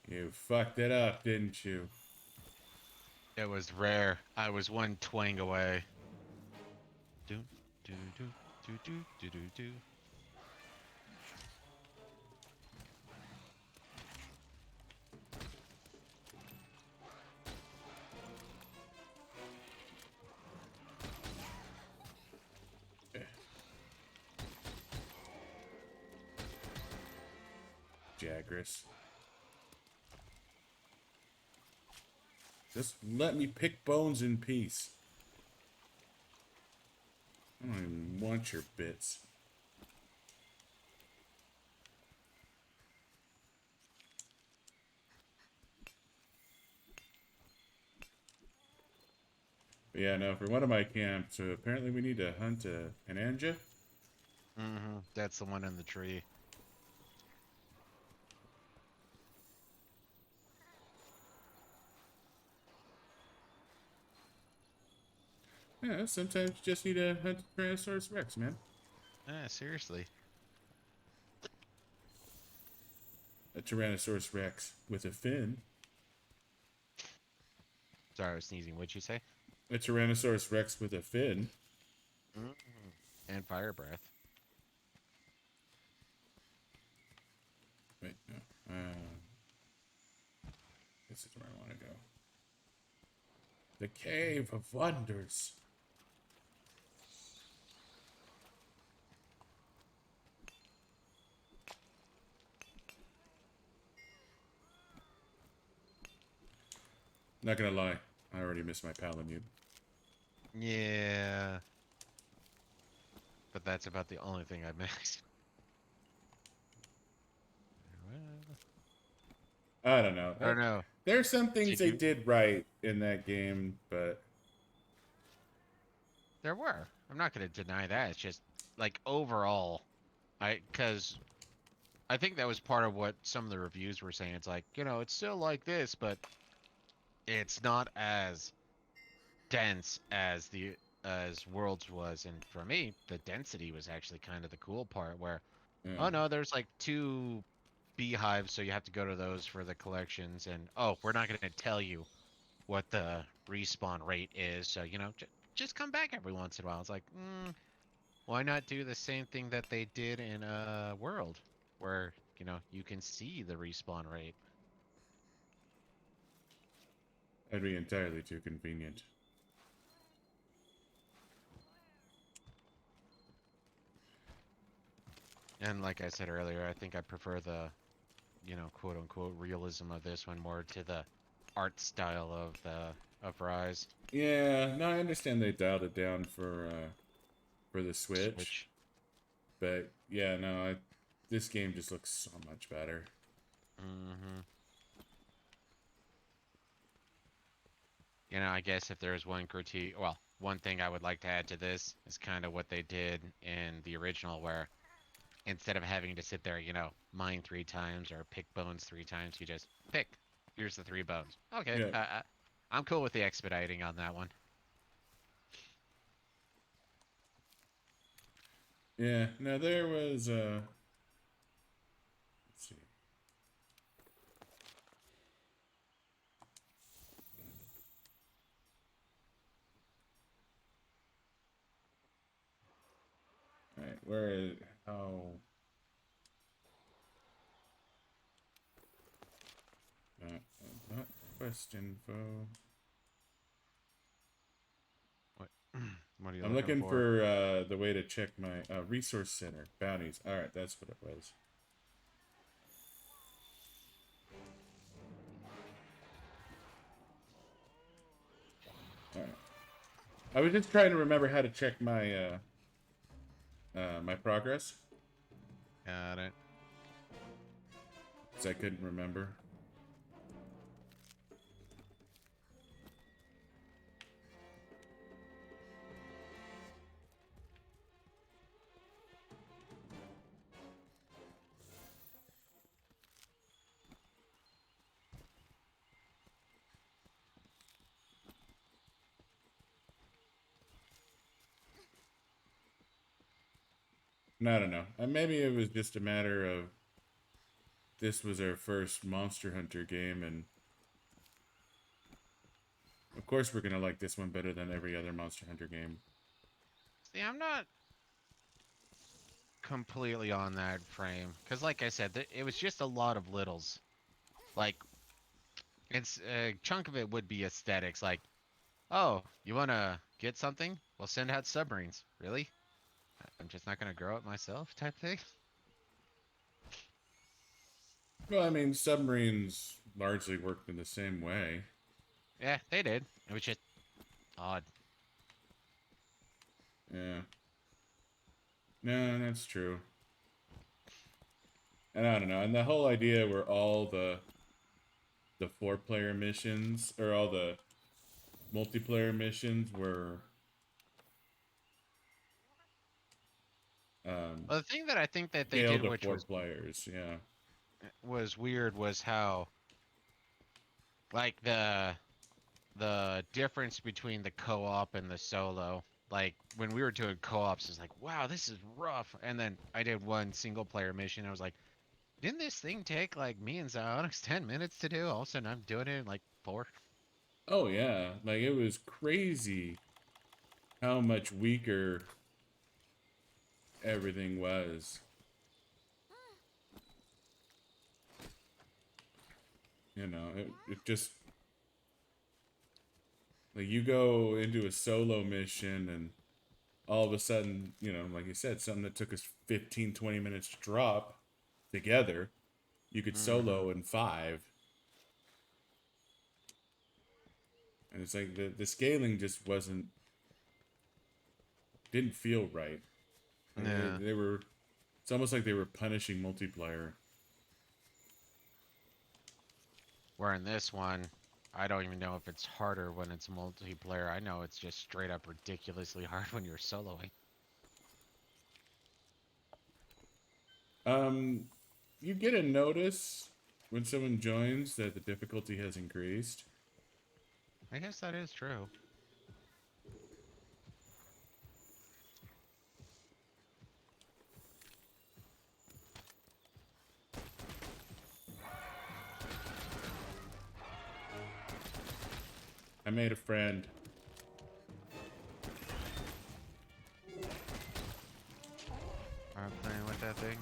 S1: You fucked it up, didn't you?
S2: It was rare. I was one twang away. Do do do do do do do do.
S1: Yeah. Jagras. Just let me pick bones in peace. I don't even want your bits. But yeah, no, for one of my camps, so apparently we need to hunt an Anja.
S2: Mm-hmm. That's the one in the tree.
S1: Yeah, sometimes you just need to hunt a Tyrannosaurus Rex, man.
S2: Seriously.
S1: A Tyrannosaurus Rex with a fin.
S2: Sorry, I was sneezing. What'd you say?
S1: A Tyrannosaurus Rex with a fin.
S2: And fire breath.
S1: Wait, no. This is where I want to go. The Cave of Wonders. Not gonna lie, I already missed my Palamute.
S2: Yeah. But that's about the only thing I missed.
S1: I don't know.
S2: I don't know.
S1: There's some things
S2: Did
S1: they
S2: you-
S1: did right in that game, but
S2: There were. I'm not going to deny that. It's just, like, overall, because I think that was part of what some of the reviews were saying. It's like, it's still like this, but it's not as dense as Worlds was. And for me, the density was actually kind of the cool part where,
S1: yeah.
S2: oh no, there's like 2 beehives, so you have to go to those for the collections. And, oh, we're not going to tell you what the respawn rate is. So, just come back every once in a while. It's like, why not do the same thing that they did in World, where you can see the respawn rate.
S1: That'd be entirely too convenient.
S2: And like I said earlier, I think I prefer the, quote unquote realism of this one more to the art style of Rise.
S1: Yeah, no, I understand they dialed it down for the Switch. But yeah, no, this game just looks so much better.
S2: I guess if there's one critique, well, one thing I would like to add to this is kind of what they did in the original, where instead of having to sit there, mine 3 times or pick bones 3 times, you just pick. Here's the 3 bones. Okay,
S1: Yeah.
S2: I'm cool with the expediting on that one.
S1: Yeah, no, there was, let's see. Alright, where is, oh. Not quest info.
S2: What? What are you
S1: I'm
S2: looking
S1: looking
S2: for?
S1: for the way to check my resource center bounties. All right, that's what it was. All right. I was just trying to remember how to check my my progress,
S2: Got it.
S1: because I couldn't remember. No, I don't know. Maybe it was just a matter of this was our first Monster Hunter game, and of course we're gonna like this one better than every other Monster Hunter game.
S2: See, I'm not completely on that frame because, like I said, it was just a lot of littles. Like, it's a chunk of it would be aesthetics. Like, oh, you want to get something? Well, send out submarines. Really? I'm just not gonna grow it myself, type thing.
S1: Well, I mean, submarines largely worked in the same way.
S2: Yeah, they did. It was just odd.
S1: Yeah. No, that's true. And I don't know. And the whole idea where all the 4-player missions or all the multiplayer missions were
S2: Well, the thing that I think that they
S1: scaled
S2: did,
S1: to
S2: which
S1: 4 players. Yeah.
S2: was weird, was how like the difference between the co-op and the solo. Like when we were doing co-ops, it's like, wow, this is rough. And then I did one single player mission. I was like, didn't this thing take like me and Zionix 10 minutes to do? All of a sudden I'm doing it in like 4.
S1: Oh yeah. Like it was crazy how much weaker everything was. You know, it just like you go into a solo mission and all of a sudden, you know, like you said, something that took us 15, 20 minutes to drop together, you could
S2: Mm-hmm.
S1: solo in 5. And it's like the scaling just didn't feel right. Like
S2: Yeah.
S1: they were, it's almost like they were punishing multiplayer.
S2: Where in this one, I don't even know if it's harder when it's multiplayer. I know it's just straight up ridiculously hard when you're soloing.
S1: Um, you get a notice when someone joins that the difficulty has increased.
S2: I guess that is true.
S1: I made a friend.
S2: I'm playing with that thing.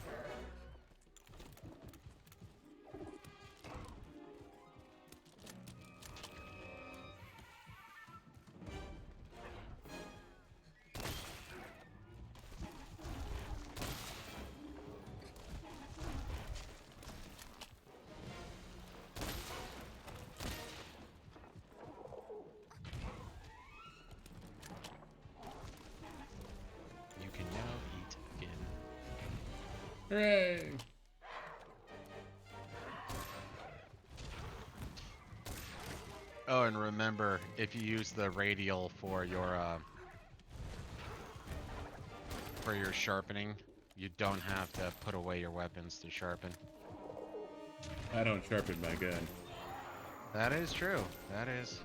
S2: You can now eat again.
S1: Hooray!
S2: Oh, and remember, if you use the radial for your sharpening, you don't have to put away your weapons to sharpen.
S1: I don't sharpen my gun.
S2: That is true. That is.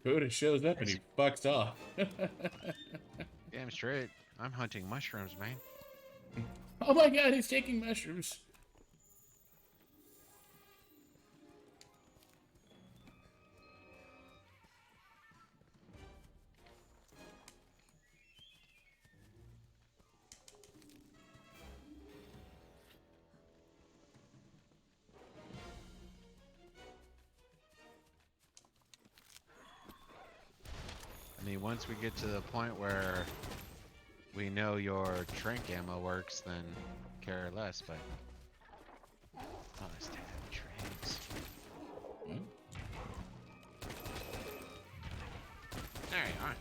S1: Buddha shows up and he fucks off.
S2: Damn straight. I'm hunting mushrooms, man.
S1: Oh my god, he's taking mushrooms.
S2: I mean, once we get to the point where we know your trank ammo works, then care less, but... Oh, let's take out tranks.
S1: What?
S2: There you are.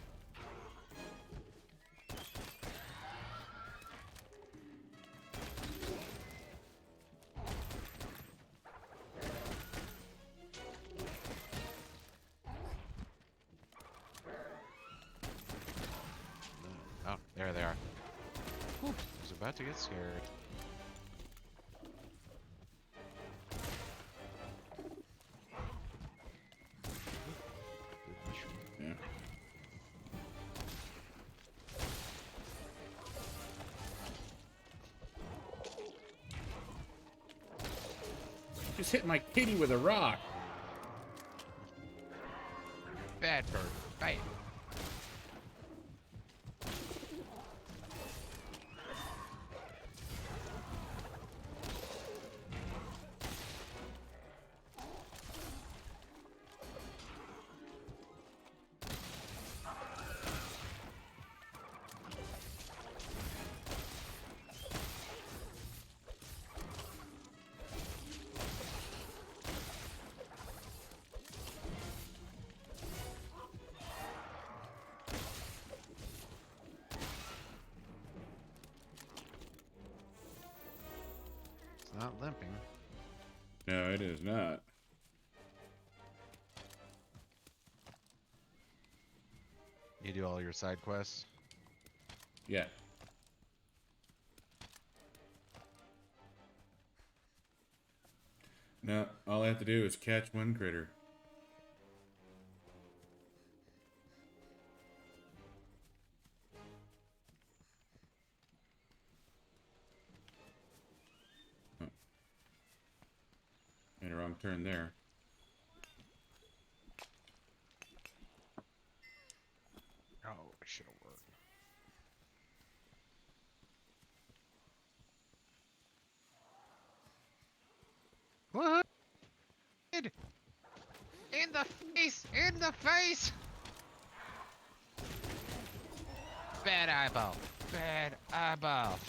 S2: Oh, there they are. Whew, I was about to get scared.
S1: Yeah. Just hit my kitty with a rock.
S2: Bad bird. Bite. Not limping.
S1: No, it is not.
S2: You do all your side quests?
S1: Yeah. No, all I have to do is catch one critter. Oh. Made a wrong turn there.
S2: Oh, it should have worked. What? In the face! In the face! Bad eyeball. Bad eyeball.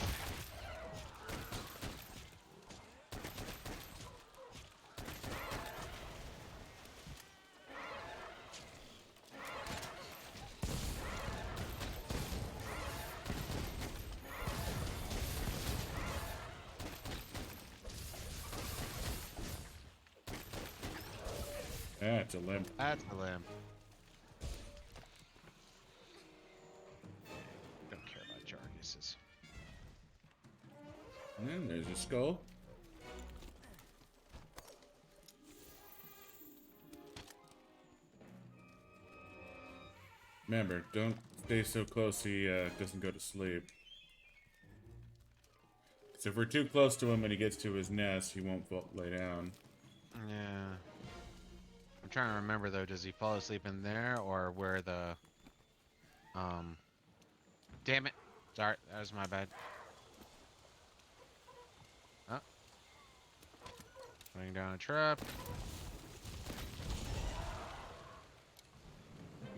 S1: That's a limp.
S2: That's the limb. Don't care about Jarguses.
S1: And then there's a skull. Remember, don't stay so close he doesn't go to sleep. So if we're too close to him and he gets to his nest, he won't lay down.
S2: Yeah. I'm trying to remember though, does he fall asleep in there or where the damn it. Sorry, that was my bad. Oh. Putting down a trap.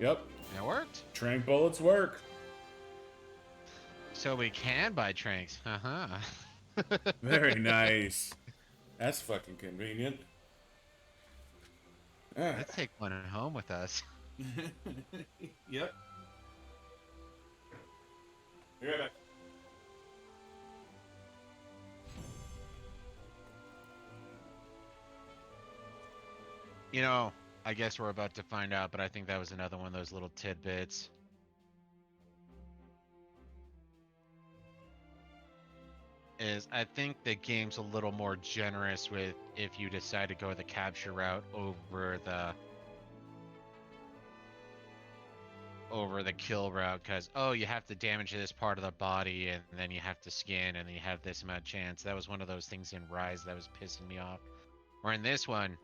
S1: Yep,
S2: It worked.
S1: trank bullets work.
S2: So we can buy tranks. Uh-huh.
S1: Very nice. That's fucking convenient. Ah.
S2: Let's take one home with us.
S1: Yep. Be right back.
S2: You know, I guess we're about to find out, but I think that was another one of those little tidbits. Is I think the game's a little more generous with if you decide to go the capture route over the over the kill route because, oh, you have to damage this part of the body and then you have to skin and then you have this amount of chance. That was one of those things in Rise that was pissing me off. Or in this one,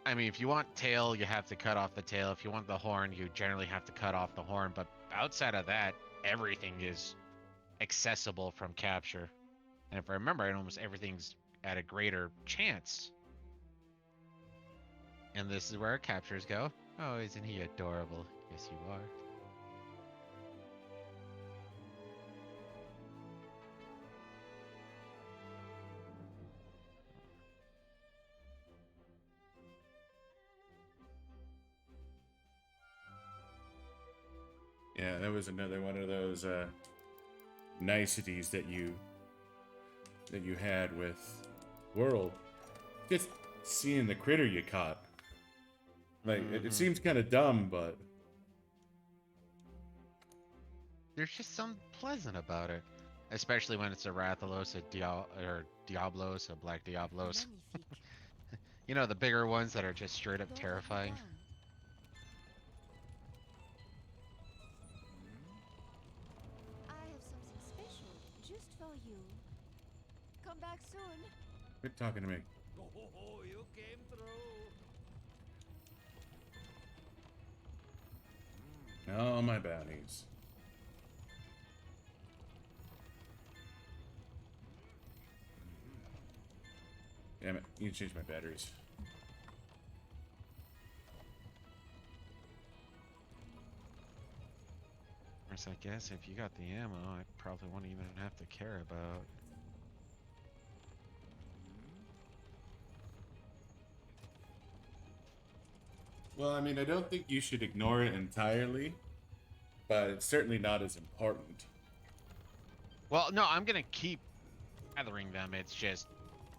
S2: I mean, if you want tail, you have to cut off the tail. If you want the horn, you generally have to cut off the horn. But outside of that, everything is accessible from capture. And if I remember, almost everything's at a greater chance. And this is where our captures go. Oh, isn't he adorable? Yes, you are.
S1: Yeah, that was another one of those niceties that you had with World. Just seeing the critter you caught. Like, it seems kind of dumb, but
S2: There's just something pleasant about it. Especially when it's a Rathalos, or Diablos, a Black Diablos.
S4: Magnifique.
S2: You know, the bigger ones that are just straight up
S4: Go
S2: terrifying.
S4: down. I have something special just for you. Come back soon.
S1: quit talking to me.
S3: Oh, you came through.
S1: Oh, my bounties. Damn it, you changed my batteries.
S2: Of course, I guess if you got the ammo, I probably won't even have to care about.
S1: Well, I mean, I don't think you should ignore it entirely, but it's certainly not as important.
S2: Well, no, I'm gonna keep gathering them. It's just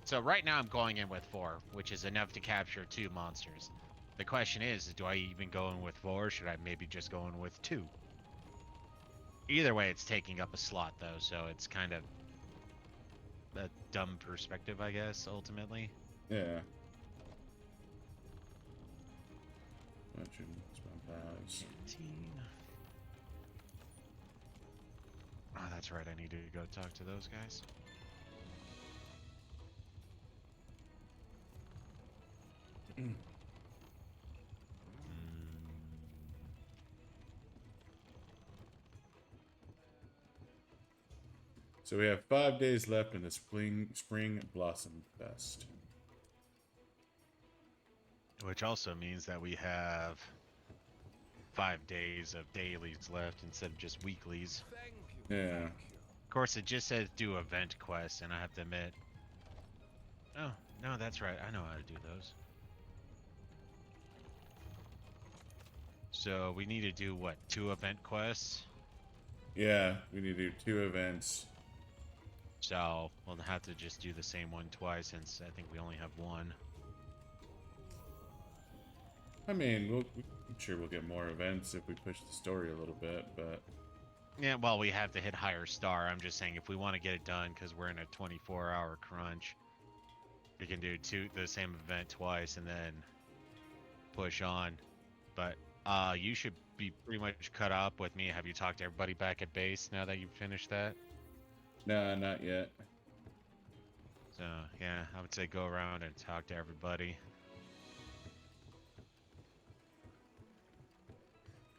S2: so right now I'm going in with 4, which is enough to capture 2 monsters. The question is, do I even go in with 4? Or should I maybe just go in with 2? Either way, it's taking up a slot though, so it's kind of a dumb perspective, I guess. Ultimately,
S1: Yeah. Spies.
S2: 15. Oh, that's right. I need to go talk to those guys.
S1: So we have 5 days left in the spring Blossom Fest.
S2: Which also means that we have 5 days of dailies left instead of just weeklies.
S3: Thank you.
S1: Yeah.
S3: Thank you.
S2: Of course, it just says do event quests, and I have to admit. Oh, no, that's right. I know how to do those. So we need to do what? 2 event quests?
S1: Yeah, we need to do 2 events.
S2: So we'll have to just do the same one twice since I think we only have 1.
S1: I mean, I'm sure we'll get more events if we push the story a little bit, but
S2: Yeah, well, we have to hit higher star. I'm just saying if we want to get it done because we're in a 24-hour crunch, we can do the same event twice and then push on. But you should be pretty much cut up with me. Have you talked to everybody back at base now that you've finished that?
S1: nah, not yet.
S2: So yeah, I would say go around and talk to everybody.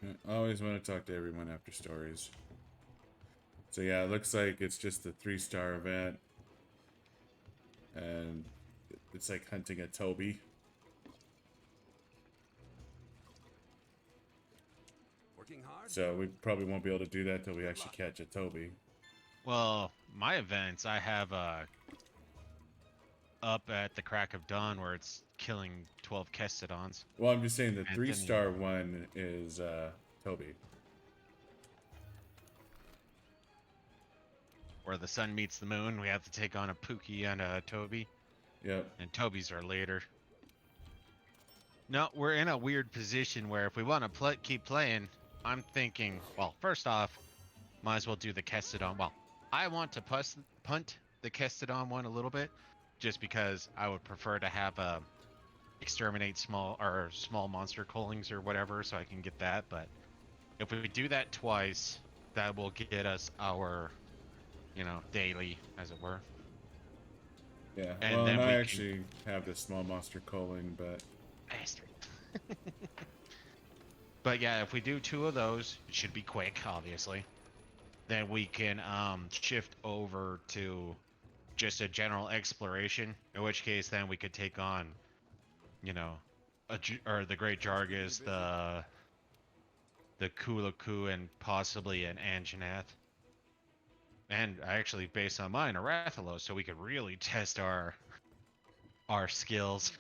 S1: I always want to talk to everyone after stories. So yeah, it looks like it's just a 3-star event. And it's like hunting a Toby.
S3: Working hard?
S1: So we probably won't be able to do that till we actually catch a Toby.
S2: Well, my events I have up at the crack of dawn where it's killing 12 Kestodons.
S1: Well, I'm just saying the
S2: Anthony.
S1: 3-star one is Toby.
S2: Where the sun meets the moon, we have to take on a Pookie and a Toby.
S1: Yep.
S2: And Tobies are later. No, we're in a weird position where if we want to keep playing, I'm thinking, well, first off, might as well do the Kestodon. Well, I want to punt the Kestodon one a little bit, just because I would prefer to have exterminate small monster cullings or whatever, so I can get that. But If we do that twice, that will get us our, daily, as it were.
S1: Yeah,
S2: And
S1: well,
S2: then
S1: and I
S2: we can
S1: actually have the small monster culling, but
S2: bastard. But yeah, if we do 2 of those, it should be quick, obviously. Then we can shift over to just a general exploration. In which case, then we could take on, or the Great Jargus, the Kulaku, and possibly an Anjanath. And actually, based on mine, a Rathalos, so we could really test our skills.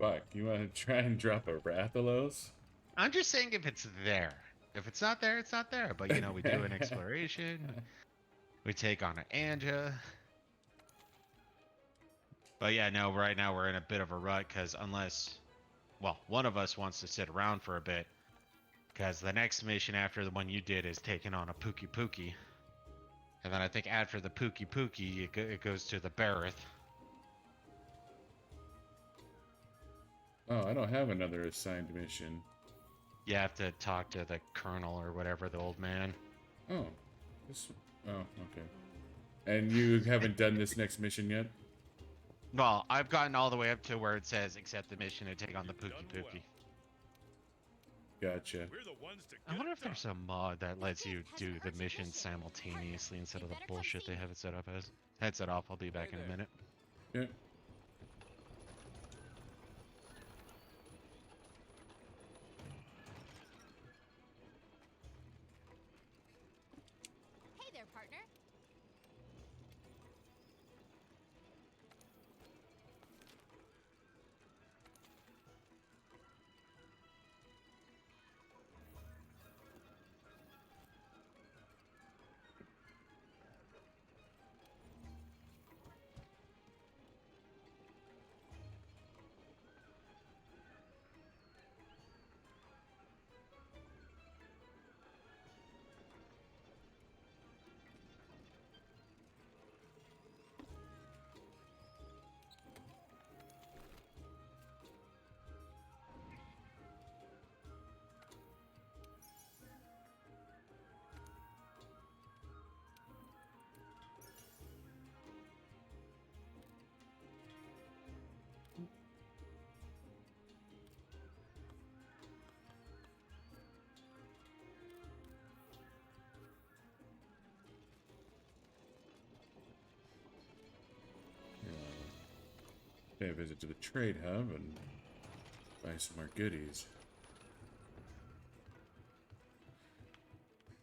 S1: fuck, you want to try and drop a Rathalos?
S2: I'm just saying if it's there. If it's not there, it's not there. But we do an exploration. We take on an Anja. But yeah, no, right now we're in a bit of a rut because one of us wants to sit around for a bit. Because the next mission after the one you did is taking on a Pookie Pookie. And then I think after the Pookie Pookie, it goes to the Barith.
S1: Oh, I don't have another assigned mission.
S2: You have to talk to the Colonel or whatever, the old man.
S1: Oh, okay. And you haven't done this next mission yet?
S2: Well, I've gotten all the way up to where it says accept the mission to take on the Pookie Pookie.
S1: Gotcha.
S5: We're the ones to
S2: I
S5: get
S2: wonder
S5: it
S2: if there's a mod that lets you do the missions simultaneously instead of the bullshit they have it set up as. Headset off, I'll be back in a minute.
S1: Yeah.
S4: Hey there, partner.
S1: Pay a visit to the trade hub and buy some more goodies.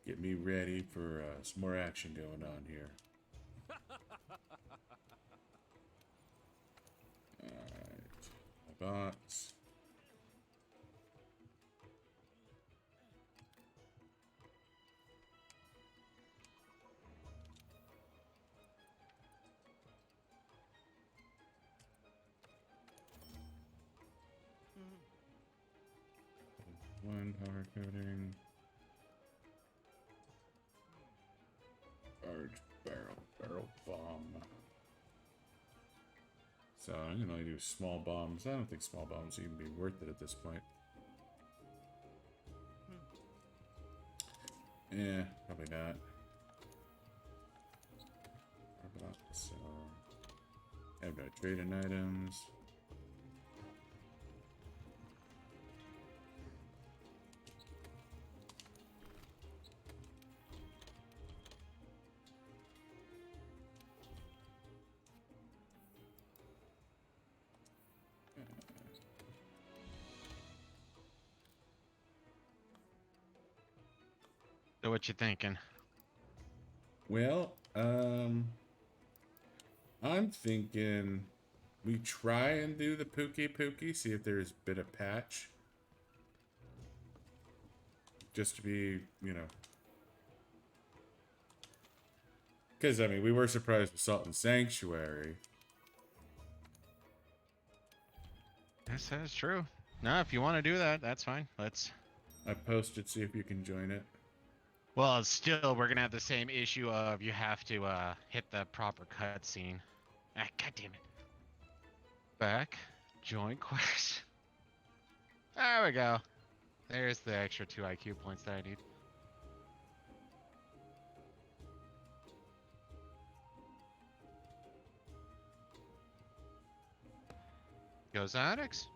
S1: Get me ready for some more action going on here. Alright, my bots. One power coating. Large barrel bomb. So I'm gonna only do small bombs. I don't think small bombs even be worth it at this point. Yeah, probably not. So I have no trading items.
S2: So what you thinking?
S1: Well, I'm thinking we try and do the Pookie Pookie, see if there's a bit of patch. Just to be, because, I mean, we were surprised with Salt and Sanctuary.
S2: Yes, that's true. No, if you want to do that, that's fine.
S1: I posted, see if you can join it.
S2: Well, still, we're gonna have the same issue of you have to hit the proper cutscene. Ah, God damn it. Back. Join quest. There we go. There's the extra 2 IQ points that I need. Goes Onyx.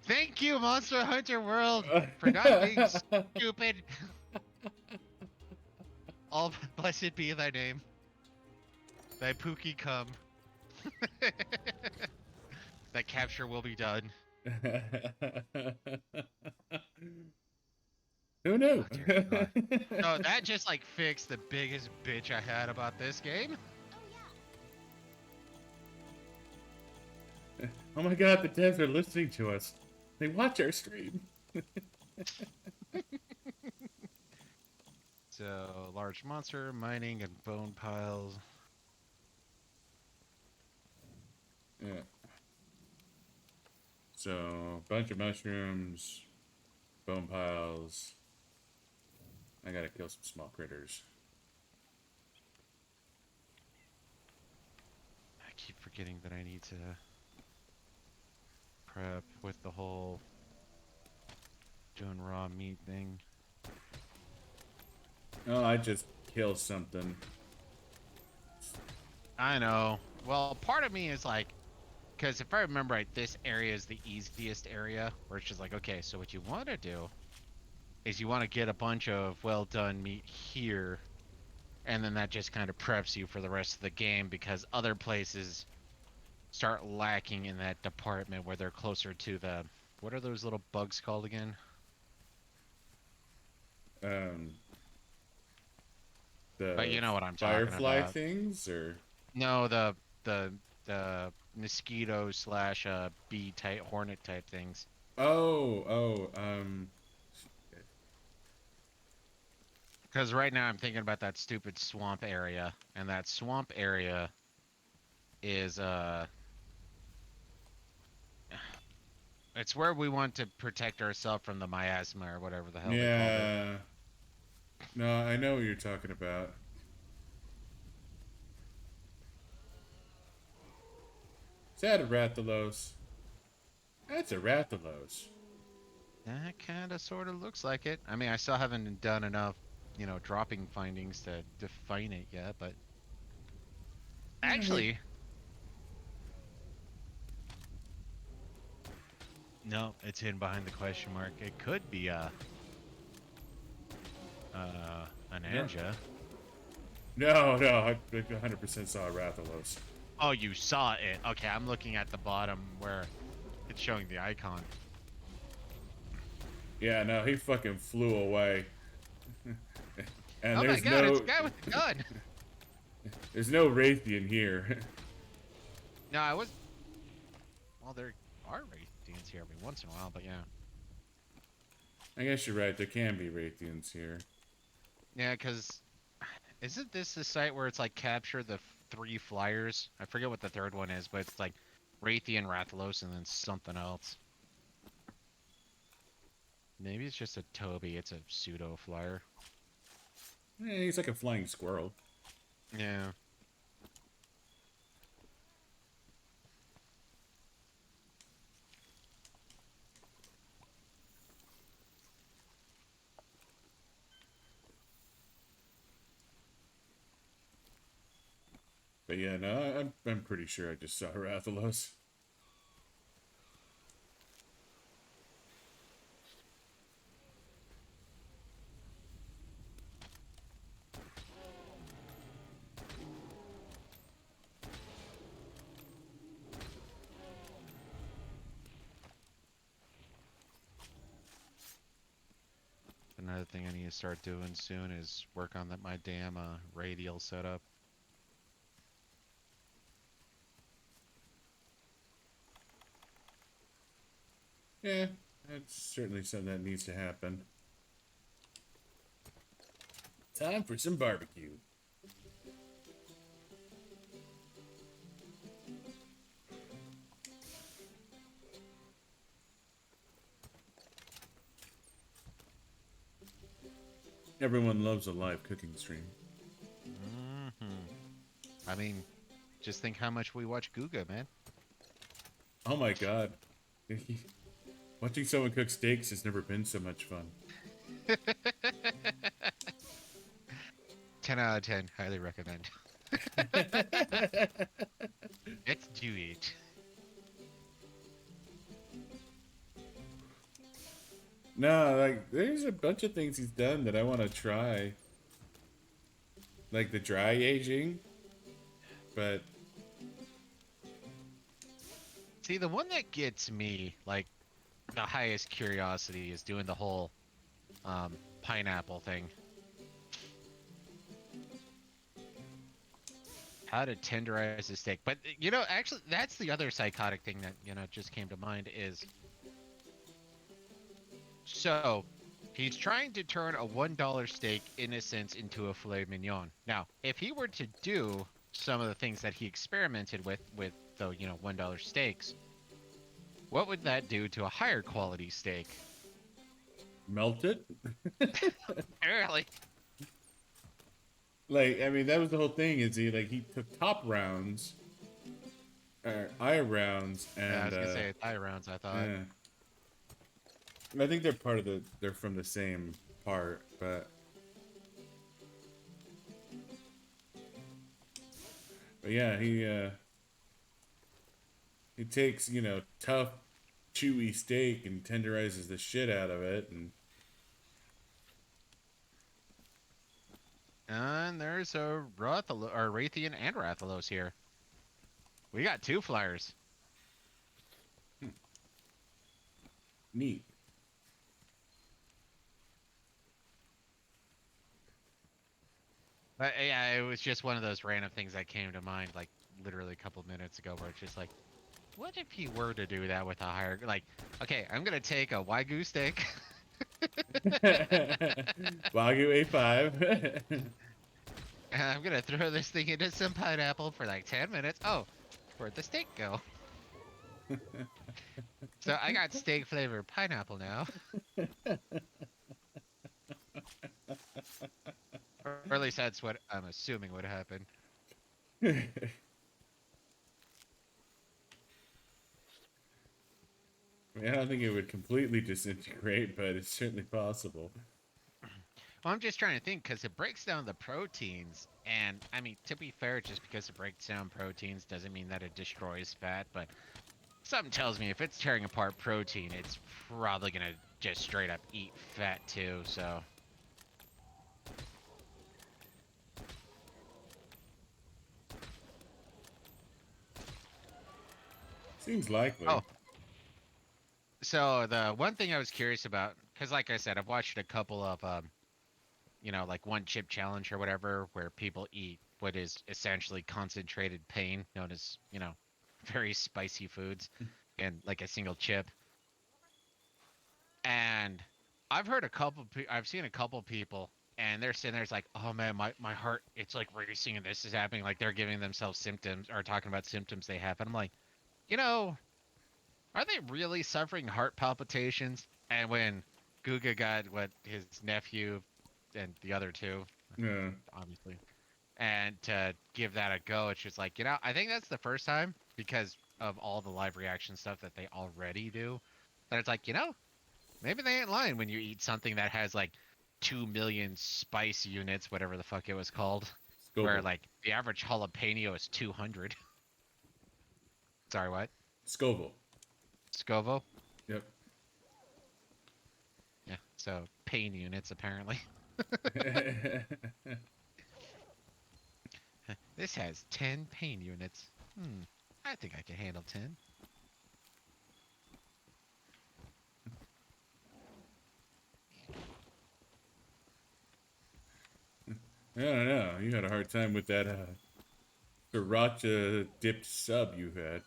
S2: Thank you, Monster Hunter World, for not being stupid. All blessed be thy name. Thy Pookie come. That capture will be done.
S1: Who knew?
S2: Oh, dear God. No, that just like fixed the biggest bitch I had about this game.
S4: Oh yeah.
S1: Oh my god, the devs are listening to us. They watch our stream.
S2: So, large monster, mining, and bone piles.
S1: Yeah. So, bunch of mushrooms, bone piles. I gotta kill some small critters.
S2: I keep forgetting that I need to prep with the whole doing raw meat thing.
S1: Oh, I just killed something.
S2: I know. Well, part of me is like, because if I remember right, this area is the easiest area where it's just like, okay, so what you want to do is you want to get a bunch of well done meat here, and then that just kind of preps you for the rest of the game, because other places start lacking in that department where they're closer to the, what are those little bugs called again?
S1: The
S2: But you know what I'm talking
S1: firefly
S2: about.
S1: things, or
S2: No, the mosquito slash bee type hornet type things.
S1: oh,
S2: Because right now I'm thinking about that stupid swamp area, and that swamp area is it's where we want to protect ourselves from the miasma or whatever the hell they called it.
S1: yeah. No, I know what you're talking about. Is that a Rathalos? That's a Rathalos.
S2: That kind of sort of looks like it. I mean, I still haven't done enough, you know, dropping findings to define it yet, but actually, no, it's hidden behind the question mark. It could be an Anja.
S1: No, I 100% saw a Rathalos.
S2: Oh, you saw it. Okay, I'm looking at the bottom where it's showing the icon.
S1: Yeah, no, he fucking flew away. And
S2: Oh my
S1: there's
S2: god,
S1: no,
S2: it's a guy with a gun!
S1: there's no Raytheon here.
S2: No, I was... Well, there are Raytheons here every once in a while, but yeah.
S1: I guess you're right, there can be Raytheons here.
S2: Yeah, because... Isn't this the site where it's like capture the 3 flyers? I forget what the third one is, but it's like Raytheon, Rathalos, and then something else. Maybe it's just a Toby, it's a pseudo flyer.
S1: Yeah, he's like a flying squirrel.
S2: Yeah.
S1: But yeah, no, I'm pretty sure I just saw Rathalos.
S2: Another thing I need to start doing soon is work on my damn radial setup.
S1: Yeah, that's certainly something that needs to happen. Time for some barbecue. Everyone loves a live cooking stream.
S2: I mean, just think how much we watch Guga, man.
S1: Oh my god. Watching someone cook steaks has never been so much fun.
S2: 10 out of 10. Highly recommend. Let's do it.
S1: No, like there's a bunch of things he's done that I want to try. Like the dry aging. But
S2: See, the one that gets me, like, the highest curiosity is doing the whole pineapple thing. How to tenderize a steak. But, you know, actually, that's the other psychotic thing that, you know, just came to mind is... So, he's trying to turn a $1 steak, in a sense, into a filet mignon. Now, if he were to do some of the things that he experimented with the, you know, $1 steaks, what would that do to a higher quality steak?
S1: melt it.
S2: Apparently.
S1: Like, I mean, that was the whole thing. Is he took top rounds, or eye rounds, and
S2: Yeah, I was gonna say thigh rounds, I thought.
S1: yeah. I think they're from the same part, but yeah, he takes, you know, tough, chewy steak and tenderizes the shit out of it,
S2: And there's a Raytheon and Rathalos here. We got 2 flyers.
S1: neat.
S2: But yeah, it was just one of those random things that came to mind, like, literally a couple minutes ago, where it's just like, what if he were to do that with a higher, like, okay, I'm gonna take a Wagyu steak.
S1: Wagyu A5.
S2: And I'm gonna throw this thing into some pineapple for like 10 minutes. Oh, where'd the steak go? So I got steak flavored pineapple now. Or at least that's what I'm assuming would happen.
S1: I mean, I don't think it would completely disintegrate, but it's certainly possible.
S2: Well, I'm just trying to think, because it breaks down the proteins, and I mean, to be fair, just because it breaks down proteins doesn't mean that it destroys fat, but something tells me if it's tearing apart protein, it's probably gonna just straight up eat fat too, so...
S1: Seems likely.
S2: Oh. So the one thing I was curious about, because like I said, I've watched a couple of, you know, like one chip challenge or whatever, where people eat what is essentially concentrated pain, known as, you know, very spicy foods, and like a single chip. And I've heard I've seen a couple people, and they're sitting there, it's like, oh man, my heart, it's like racing, and this is happening. Like they're giving themselves symptoms or talking about symptoms they have. And I'm like, you know, are they really suffering heart palpitations? And when Guga got what his nephew and the other 2,
S1: Yeah.
S2: obviously, and to give that a go, it's just like, you know, I think that's the first time, because of all the live reaction stuff that they already do, that it's like, you know, maybe they ain't lying when you eat something that has like 2 million spice units, whatever the fuck it was called,
S1: Scoville.
S2: where like the average jalapeno is 200. Sorry, what?
S1: Scoville.
S2: Scoville?
S1: Yep.
S2: Yeah, so pain units apparently. This has 10 pain units. I think I can handle 10.
S1: I don't know. You had a hard time with that sriracha dipped sub you had.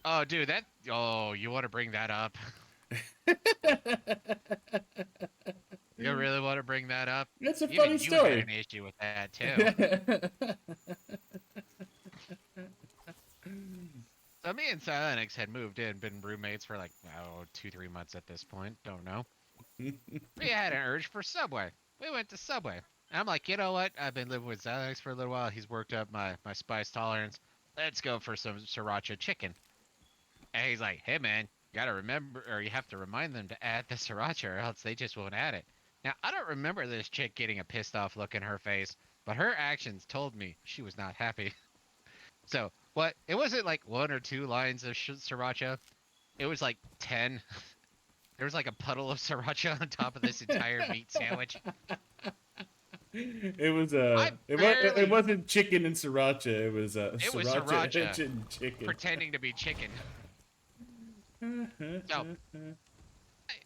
S2: Oh, dude, that... Oh, you want to bring that up? You really want to bring that up?
S1: That's a
S2: Even
S1: funny
S2: you
S1: story.
S2: had an issue with that, too. So me and Silentix had moved in, been roommates for like, 2-3 months at this point. Don't know. We had an urge for Subway. We went to Subway. And I'm like, you know what? I've been living with Silentix for a little while. He's worked up my spice tolerance. Let's go for some sriracha chicken. And he's like, hey, man, Gotta remember, or you have to remind them to add the sriracha, or else they just won't add it. Now, I don't remember this chick getting a pissed off look in her face, but her actions told me she was not happy. So, what? It wasn't like one or two lines of sriracha. It was like 10. There was like a puddle of sriracha on top of this entire meat sandwich.
S1: It was
S2: I
S1: it
S2: barely.
S1: wasn't chicken and sriracha. It was
S2: It was
S1: sriracha
S2: sriracha
S1: and chicken.
S2: pretending to be chicken. So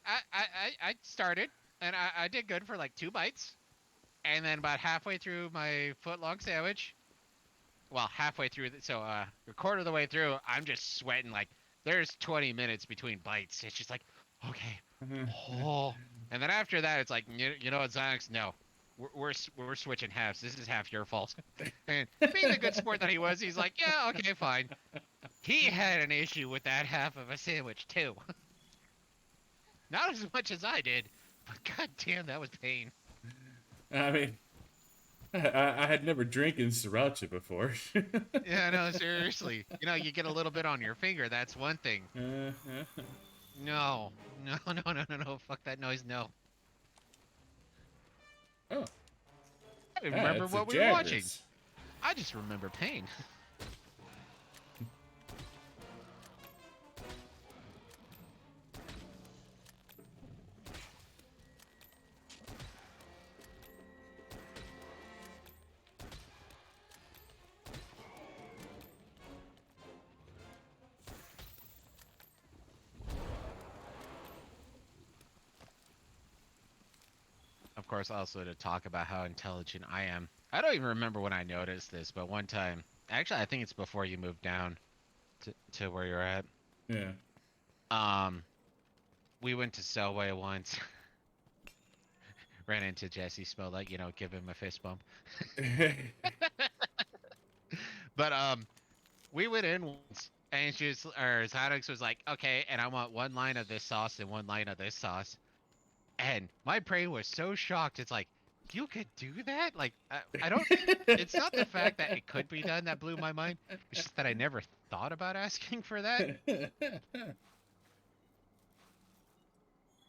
S2: I started and I did good for like 2 bites, and then about halfway through my foot-long sandwich, well, halfway through, so a quarter of the way through, I'm just sweating like there's 20 minutes between bites. It's just like, okay, oh, and then after that, it's like, you know what, Xanax? No, we're switching halves. This is half your fault. And being the good sport that he was, he's like, yeah, okay, fine. He had an issue with that half of a sandwich too. Not as much as I did, but goddamn, that was pain.
S1: I mean, I had never drinking sriracha before.
S2: Yeah, no, seriously. You know, you get a little bit on your finger. That's one thing. No, no. Fuck that noise. No.
S1: Oh,
S2: I don't remember
S1: it's a
S2: what we were watching.
S1: Jaggers.
S2: I just remember pain. Of course, also to talk about how intelligent I am. I don't even remember when I noticed this, but one time, actually, I think it's before you moved down to where you're at.
S1: Yeah.
S2: We went to Selway once. Ran into Jesse, smelled like, give him a fist bump. But we went in once, and Zydex was like, okay, and I want one line of this sauce and one line of this sauce. And my brain was so shocked. It's like, you could do that? Like, I don't. It's not the fact that it could be done that blew my mind. It's just that I never thought about asking for that.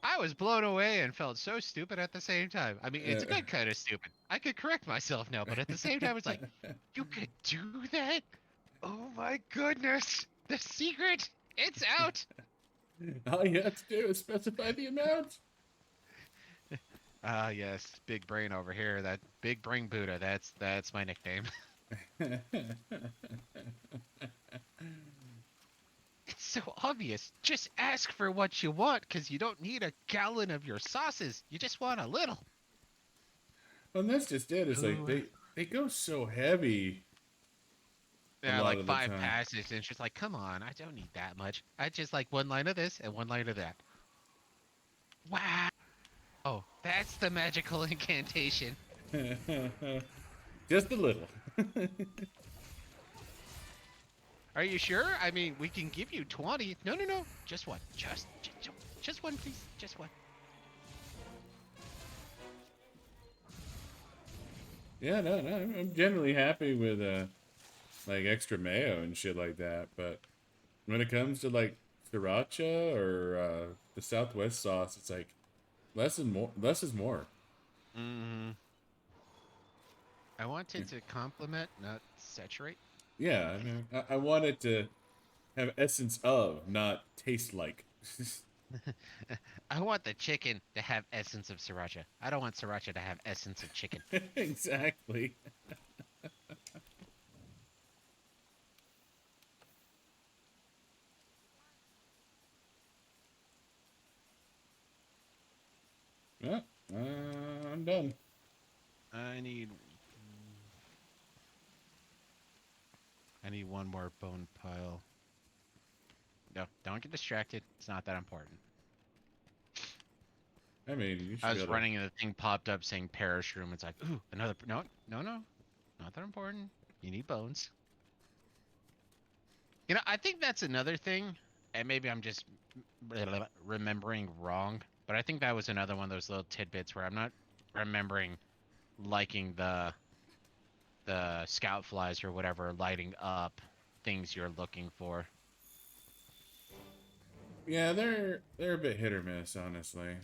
S2: I was blown away and felt so stupid at the same time. I mean, it's a good kind of stupid. I could correct myself now, but at the same time, it's like, you could do that? Oh my goodness! The secret! It's out!
S1: All you have to do is specify the amount.
S2: Ah, yes, big brain over here. That big brain Buddha. That's my nickname. It's so obvious. Just ask for what you want, because you don't need a gallon of your sauces. You just want a little.
S1: Well, and that's just it. It's like they go so heavy.
S2: Yeah,
S1: lot
S2: like
S1: of the
S2: 5
S1: time.
S2: passes, and it's just like, come on, I don't need that much. I just like one line of this and one line of that. Wow. Oh, that's the magical incantation.
S1: Just a little.
S2: Are you sure? I mean, we can give you 20. No. Just one. Just one, please. Just one.
S1: Yeah, no. I'm generally happy with like extra mayo and shit like that. But when it comes to like sriracha or the Southwest sauce, it's like less is more.
S2: Mm-hmm. I want it to complement, not saturate.
S1: Yeah, I mean, I want it to have essence of, not taste like.
S2: I want the chicken to have essence of sriracha. I don't want sriracha to have essence of chicken.
S1: Exactly. Yeah, I'm done.
S2: I need one more bone pile. No, don't get distracted. It's not that important.
S1: I mean, you should
S2: I
S1: be
S2: was
S1: able to-
S2: running and the thing popped up saying perish room. It's like, ooh, another. No. Not that important. You need bones. I think that's another thing, and maybe I'm just remembering wrong, but I think that was another one of those little tidbits where I'm not remembering liking the scout flies or whatever lighting up things you're looking for.
S1: Yeah, they're a bit hit or miss, honestly.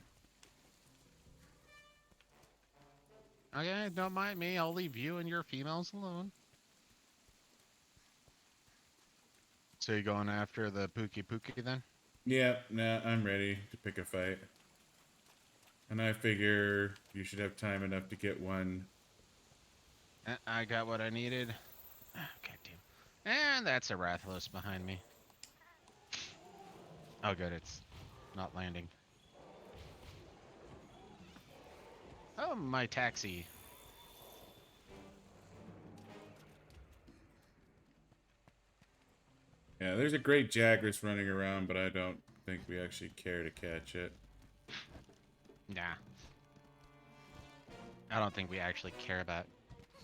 S2: Okay, don't mind me. I'll leave you and your females alone. So you going after the Pookie Pookie then?
S1: Yeah, nah, I'm ready to pick a fight. And I figure you should have time enough to get one.
S2: I got what I needed. Ah, God damn. And that's a Rathalos behind me. Oh, good. It's not landing. Oh, my taxi.
S1: Yeah, there's a great Jagras running around, but I don't think we actually care to catch it.
S2: Nah. I don't think we actually care about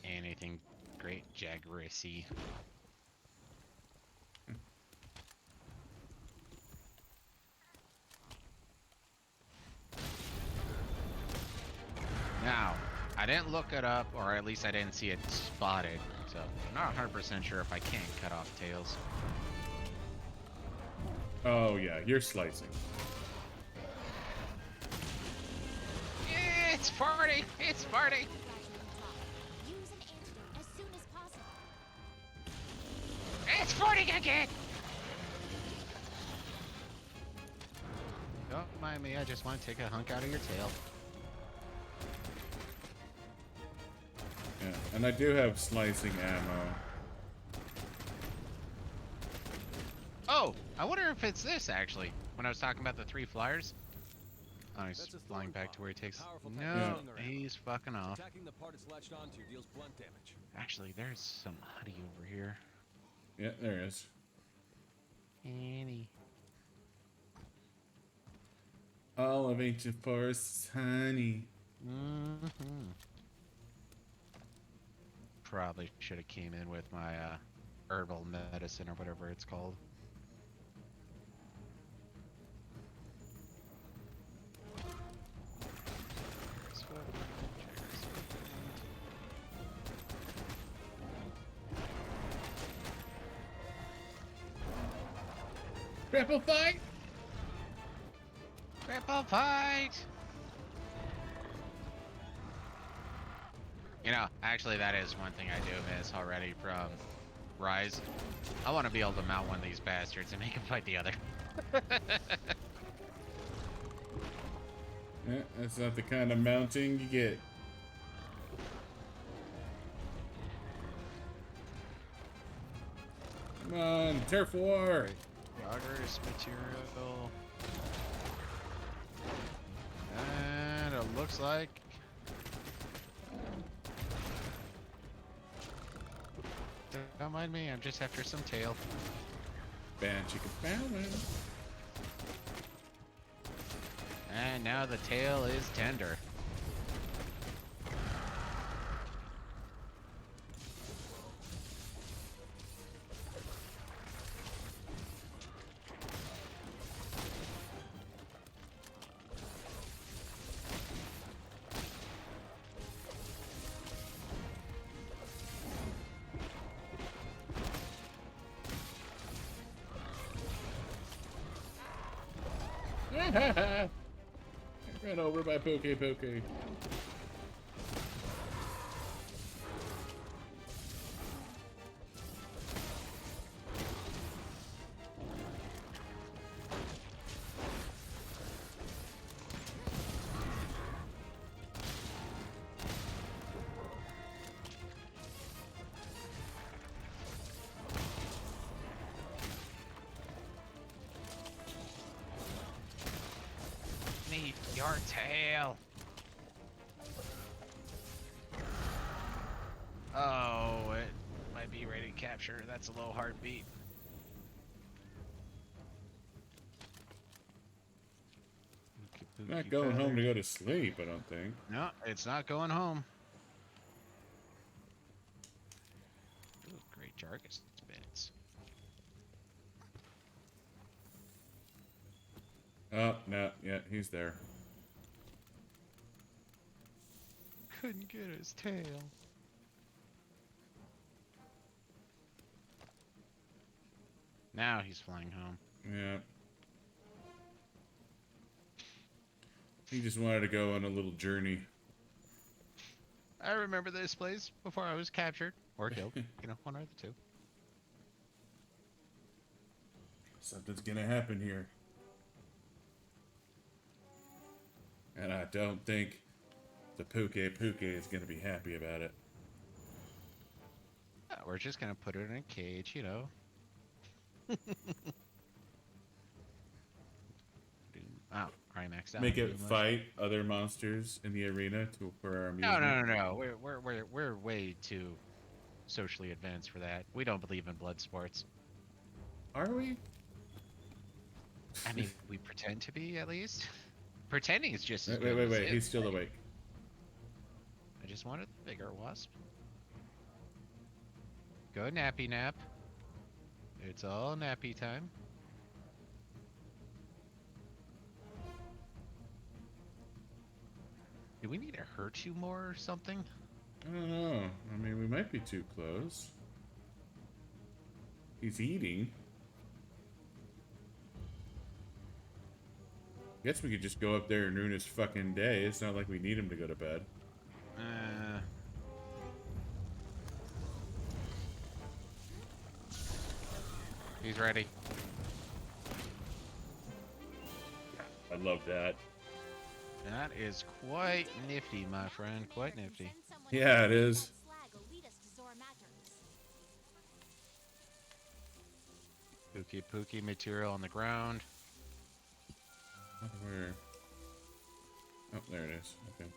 S2: anything great Jaggery. Now, I didn't look it up, or at least I didn't see it spotted, so I'm not 100% sure if I can cut off tails.
S1: Oh yeah, you're slicing.
S2: It's farting! It's farting!
S4: Use an antidote as soon as possible.
S2: It's farting again! Don't mind me, I just want to take a hunk out of your tail.
S1: Yeah, and I do have slicing ammo.
S2: Oh, I wonder if it's this actually. When I was talking about the 3 flyers. Oh, he's
S3: That's a
S2: flying
S3: thorn
S2: back to
S3: bomb,
S2: where he
S3: a
S2: takes.
S3: powerful
S2: No,
S3: type of sting
S2: he's fucking off.
S3: Attacking the part it's latched onto deals blunt damage.
S2: Actually, there's some honey over here.
S1: Yeah, there is.
S2: Annie.
S1: All of ancient forests, honey.
S2: Mm-hmm. Probably should have came in with my herbal medicine or whatever it's called.
S1: Grapple fight!
S2: Grapple fight! You know, actually that is one thing I do miss already from Rise. I want to be able to mount one of these bastards and make him fight the other.
S1: Yeah, that's not the kind of mounting you get. Come on, turf war!
S2: Progress material. And it looks like... Don't mind me, I'm just after some tail.
S1: Banshee Bowman.
S2: And now the tail is tender.
S1: Ran over by Pookie Pookie.
S2: Need your tail. Oh, it might be ready to capture. That's a low heartbeat.
S1: Not going home to go to sleep, I don't think.
S2: No, it's not going home. Ooh, great Jargus bits.
S1: Oh, no, yeah, he's there.
S2: Couldn't get his tail. Now he's flying home.
S1: Yeah. He just wanted to go on a little journey.
S2: I remember this place before I was captured or killed. You know, one or the two.
S1: Something's gonna happen here. And I don't think the Puke is gonna be happy about it.
S2: We're just gonna put it in a cage, you know. Oh, already maxed out.
S1: Make it fight other monsters in the arena for our amusement.
S2: No. We're way too socially advanced for that. We don't believe in blood sports.
S1: Are we?
S2: I mean, we pretend to be at least. Pretending is just as
S1: Wait,
S2: good as
S1: wait.
S2: it.
S1: He's still awake.
S2: I just wanted the bigger wasp. Go nappy nap. It's all nappy time. Do we need to hurt you more or something?
S1: I don't know. I mean, we might be too close. He's eating. Guess we could just go up there and ruin his fucking day. It's not like we need him to go to bed.
S2: He's ready.
S1: I love that.
S2: That is quite nifty, my friend. Quite nifty.
S1: Yeah, it is.
S2: Pookie material on the ground.
S1: Where? Oh, there it is. Okay.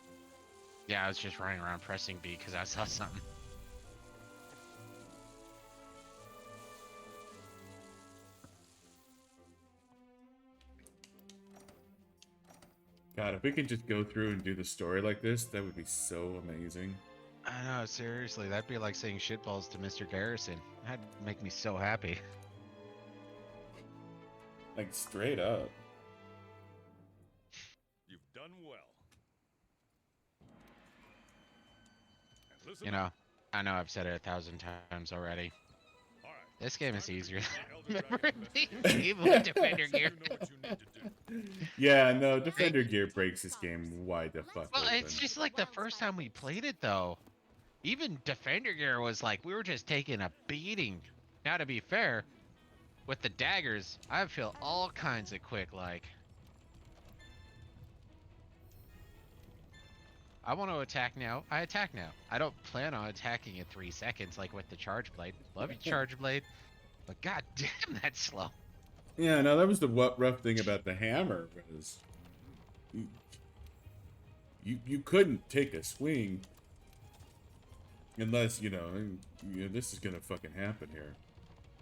S2: Yeah, I was just running around pressing B because I saw something.
S1: God, if we could just go through and do the story like this, that would be so amazing.
S2: I know, seriously. That'd be like saying shitballs to Mr. Garrison. That'd make me so happy.
S1: Like, straight up.
S5: You've done well. And listen
S2: You know, I know I've said it 1,000 times already.
S5: All right.
S2: This game is
S5: Time to
S2: easier
S5: use
S2: than
S5: the Elder
S2: being
S5: Dragon
S2: able with Defender
S5: method.
S2: gear.
S5: You know what you need to do.
S1: Yeah, no, Defender Gear breaks this game wide the fuck
S2: Well,
S1: open.
S2: it's just like the first time we played it, though. Even Defender gear was like, we were just taking a beating. Now, to be fair, with the daggers, I feel all kinds of quick, like. I want to attack now. I attack now. I don't plan on attacking in 3 seconds like with the Charge Blade. Love you, Charge Blade. But god damn, that's slow.
S1: Yeah, no, that was the rough thing about the hammer was you couldn't take a swing unless, you know, this is gonna fucking happen here.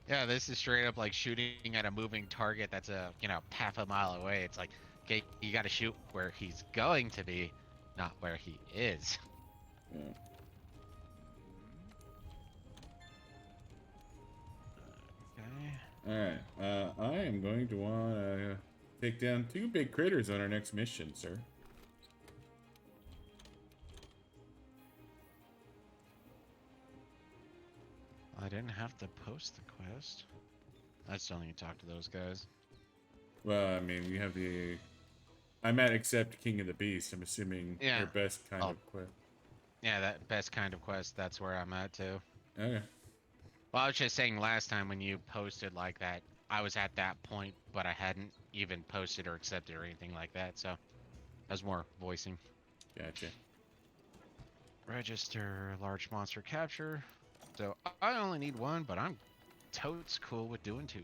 S2: Yeah, this is straight up like shooting at a moving target that's a, you know, half a mile away. It's like, okay, you gotta shoot where he's going to be, not where he is.
S1: Yeah.
S2: Okay.
S1: Alright, I am going to want to take down 2 big critters on our next mission, sir.
S2: I didn't have to post the quest. I still need to talk to those guys.
S1: Well, I mean, we have the... I'm at Accept King of the Beast. I'm assuming
S2: Yeah.
S1: their best kind of quest.
S2: Yeah, that best kind of quest, that's where I'm at too.
S1: Okay.
S2: Well, I was just saying last time when you posted like that, I was at that point, but I hadn't even posted or accepted or anything like that, so I was more voicing.
S1: Gotcha.
S2: Register large monster capture. So I only need 1, but I'm totes cool with doing 2.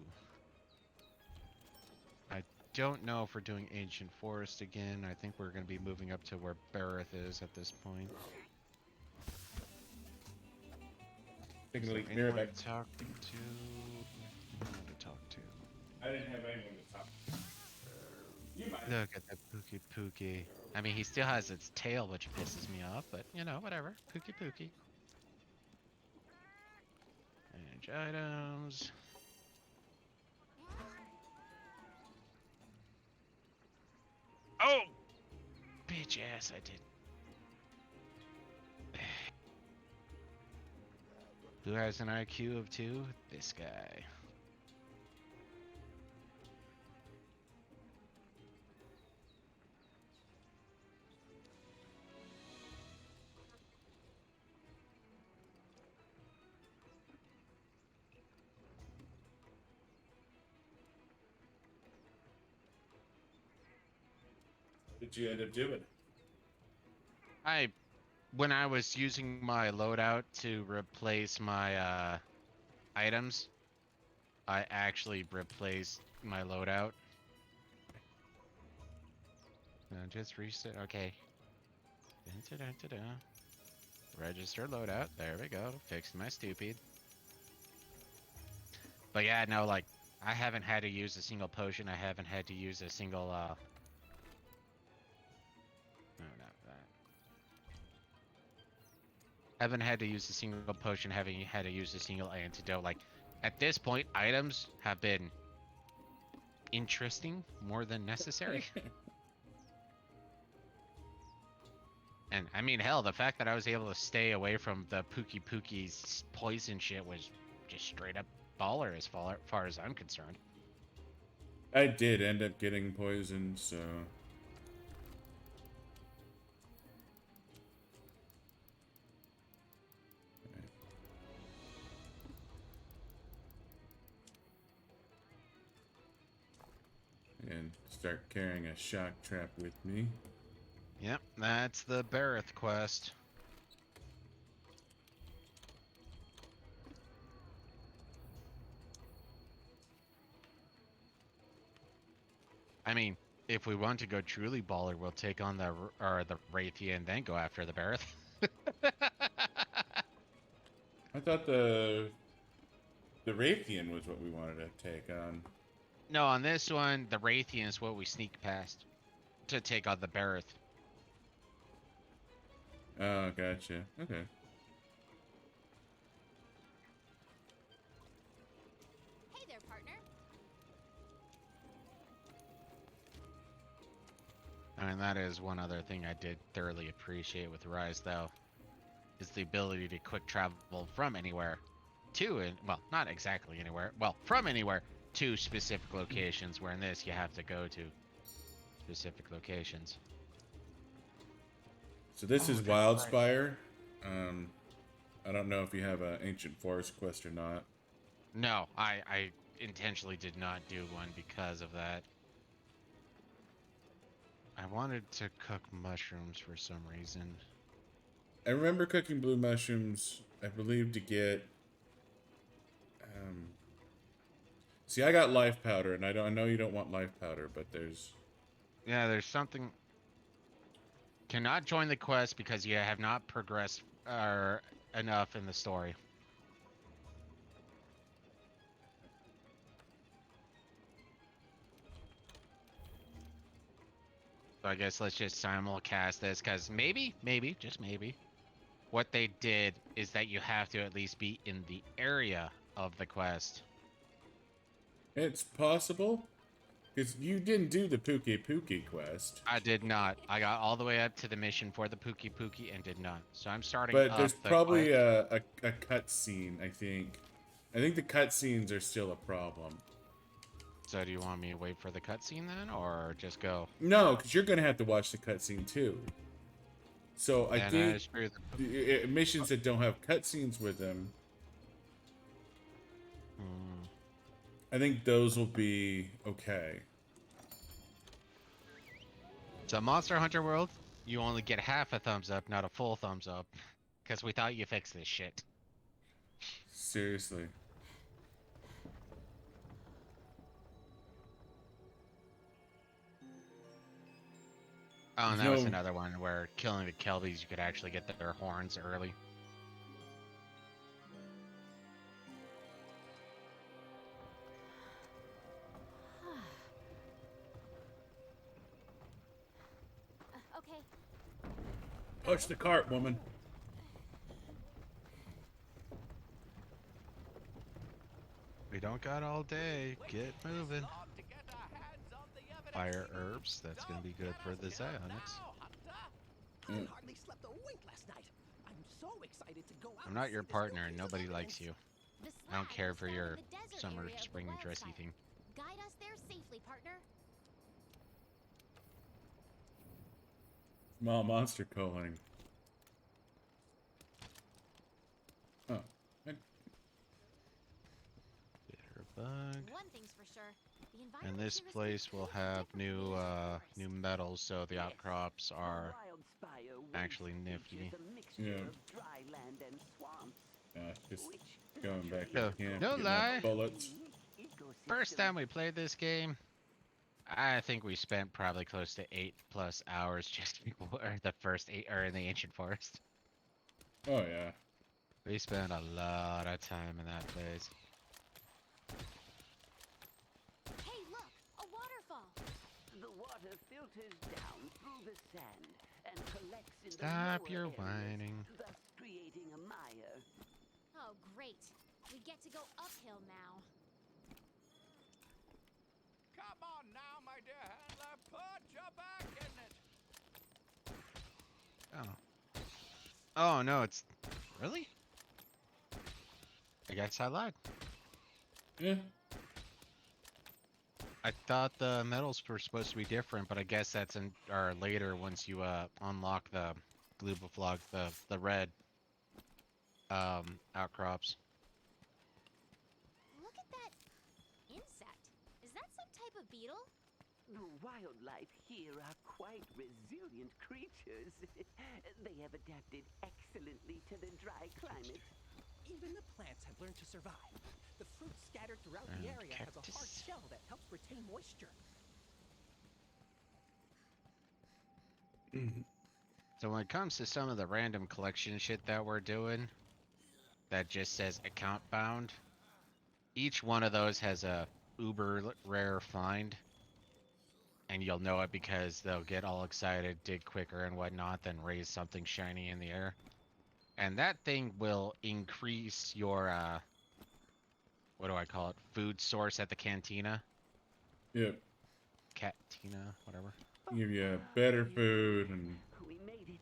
S2: I don't know if we're doing Ancient Forest again. I think we're going to be moving up to where Bareth is at this point.
S1: Taking a
S2: So
S1: leak
S2: anyone
S1: mirror back.
S2: to talk to? Anyone to talk to?
S1: I didn't have anyone to talk to. You might.
S2: Look at that Pookie. I mean, he still has its tail, which pisses me off, but, you know, whatever. Pookie. Manage items. Oh! Bitch ass, I did. Who has an IQ of 2? This guy.
S1: What did you end up doing?
S2: When I was using my loadout to replace my items, I actually replaced my loadout. Just reset. Okay. Dun-dun-dun-dun-dun. Register loadout. There we go. Fixed my stupid. But yeah, no, like, I haven't had to use a single potion. I haven't had to use a single, no, not that. Haven't had to use a single potion, haven't had to use a single antidote. Like, at this point, items have been interesting more than necessary. And, I mean, hell, the fact that I was able to stay away from the Pookie's poison shit was just straight up baller as far as I'm concerned.
S1: I did end up getting poisoned, so... And start carrying a shock trap with me.
S2: Yep, that's the Barrett quest. I mean, if we want to go truly baller, we'll take on the Wraithia and then go after the Barrett.
S1: I thought the Raytheon was what we wanted to take on.
S2: No, on this one, the Wraithian is what we sneak past to take on the Barrett.
S1: Oh, gotcha. Okay.
S4: Hey there, partner.
S2: I mean, that is one other thing I did thoroughly appreciate with Rise, though, is the ability to quick travel from anywhere to, well, not exactly anywhere, well, from anywhere to specific locations, where in this you have to go to specific locations.
S1: So this is Wildspire. I don't know if you have an Ancient Forest quest or not.
S2: No, I intentionally did not do one because of that. I wanted to cook mushrooms for some reason.
S1: I remember cooking blue mushrooms, I believe, to get... See, I got life powder, and I know you don't want life powder, but there's...
S2: Yeah, there's something... Cannot join the quest because you have not progressed enough in the story. So I guess let's just simulcast this, because maybe, just maybe, what they did is that you have to at least be in the area of the quest.
S1: It's possible. Because you didn't do the Pookie quest.
S2: I did not. I got all the way up to the mission for the Pookie and did not. So I'm starting
S1: But there's
S2: the
S1: probably
S2: quest.
S1: a cutscene, I think. I think the cutscenes are still a problem.
S2: So do you want me to wait for the cutscene then, or just go?
S1: No, because you're going to have to watch the cutscene too. So I
S2: And
S1: think missions that don't have cutscenes with them, I think those will be okay.
S2: So Monster Hunter World, you only get half a thumbs up, not a full thumbs up. Because we thought you fixed this shit.
S1: Seriously.
S2: Oh, and that was another one where killing the Kelbies, you could actually get their horns early.
S4: Okay.
S1: Push the cart, woman.
S2: We don't got all day. Get moving. Fire herbs. That's gonna be good for the Zionics.
S6: I hardly slept a wink last night. I'm so excited to go out.
S2: I'm not your
S6: and see this
S2: partner,
S6: world
S2: and
S6: famous
S2: nobody
S6: evidence.
S2: likes you.
S4: The
S2: I don't
S4: slide
S2: care
S4: is
S2: for
S4: down
S2: your
S4: in the desert
S2: summer,
S4: area of the
S2: spring, dressy
S4: wildfire.
S2: thing.
S4: Guide us there safely, partner.
S1: Small monster calling. Oh.
S2: Bitter bug.
S4: One thing's for sure. The
S2: And
S4: environment
S2: this
S4: here is
S2: place will
S4: completely
S2: have
S4: different from
S2: new
S4: the ancient forest.
S2: new metals, so the outcrops are
S6: Wildspire
S2: actually
S6: waste
S2: nifty.
S6: features a mixture
S1: Yeah.
S6: of dry land and swamps,
S1: Just
S6: which
S1: going back
S2: No,
S1: to camp
S2: no
S1: to get my
S2: lie.
S1: bullets.
S2: First time we played this game, I think we spent probably close to 8+ hours just before the first 8 or in the ancient forest.
S1: Oh yeah.
S2: We spent a lot of time in that place.
S4: Hey, look! A waterfall!
S6: The water filters down through the sand and collects in
S2: Stop
S6: the
S2: your
S6: lower areas,
S2: whining.
S6: thus creating a mire.
S4: Oh, great. We get to go uphill now.
S3: Come on now, my dear handler. Put your back in it.
S2: Oh. Oh no, it's really? I guess I lied.
S1: Yeah.
S2: I thought the metals were supposed to be different, but I guess that's in or later once you unlock the gluboflog, the red outcrops.
S4: Look at that insect. Is that some type of beetle?
S6: The wildlife here are quite resilient creatures. They have adapted excellently to the dry climate.
S7: Even the plants have learned to survive. The fruit scattered throughout the area has a hard
S2: Cactus.
S7: shell that helps retain moisture.
S2: So when it comes to some of the random collection shit that we're doing, that just says account bound, each one of those has a uber rare find, and you'll know it because they'll get all excited, dig quicker and whatnot, then raise something shiny in the air. And that thing will increase your, what do I call it? Food source at the cantina?
S1: Yep.
S2: Catina, whatever.
S1: Give you better food and
S6: We made it.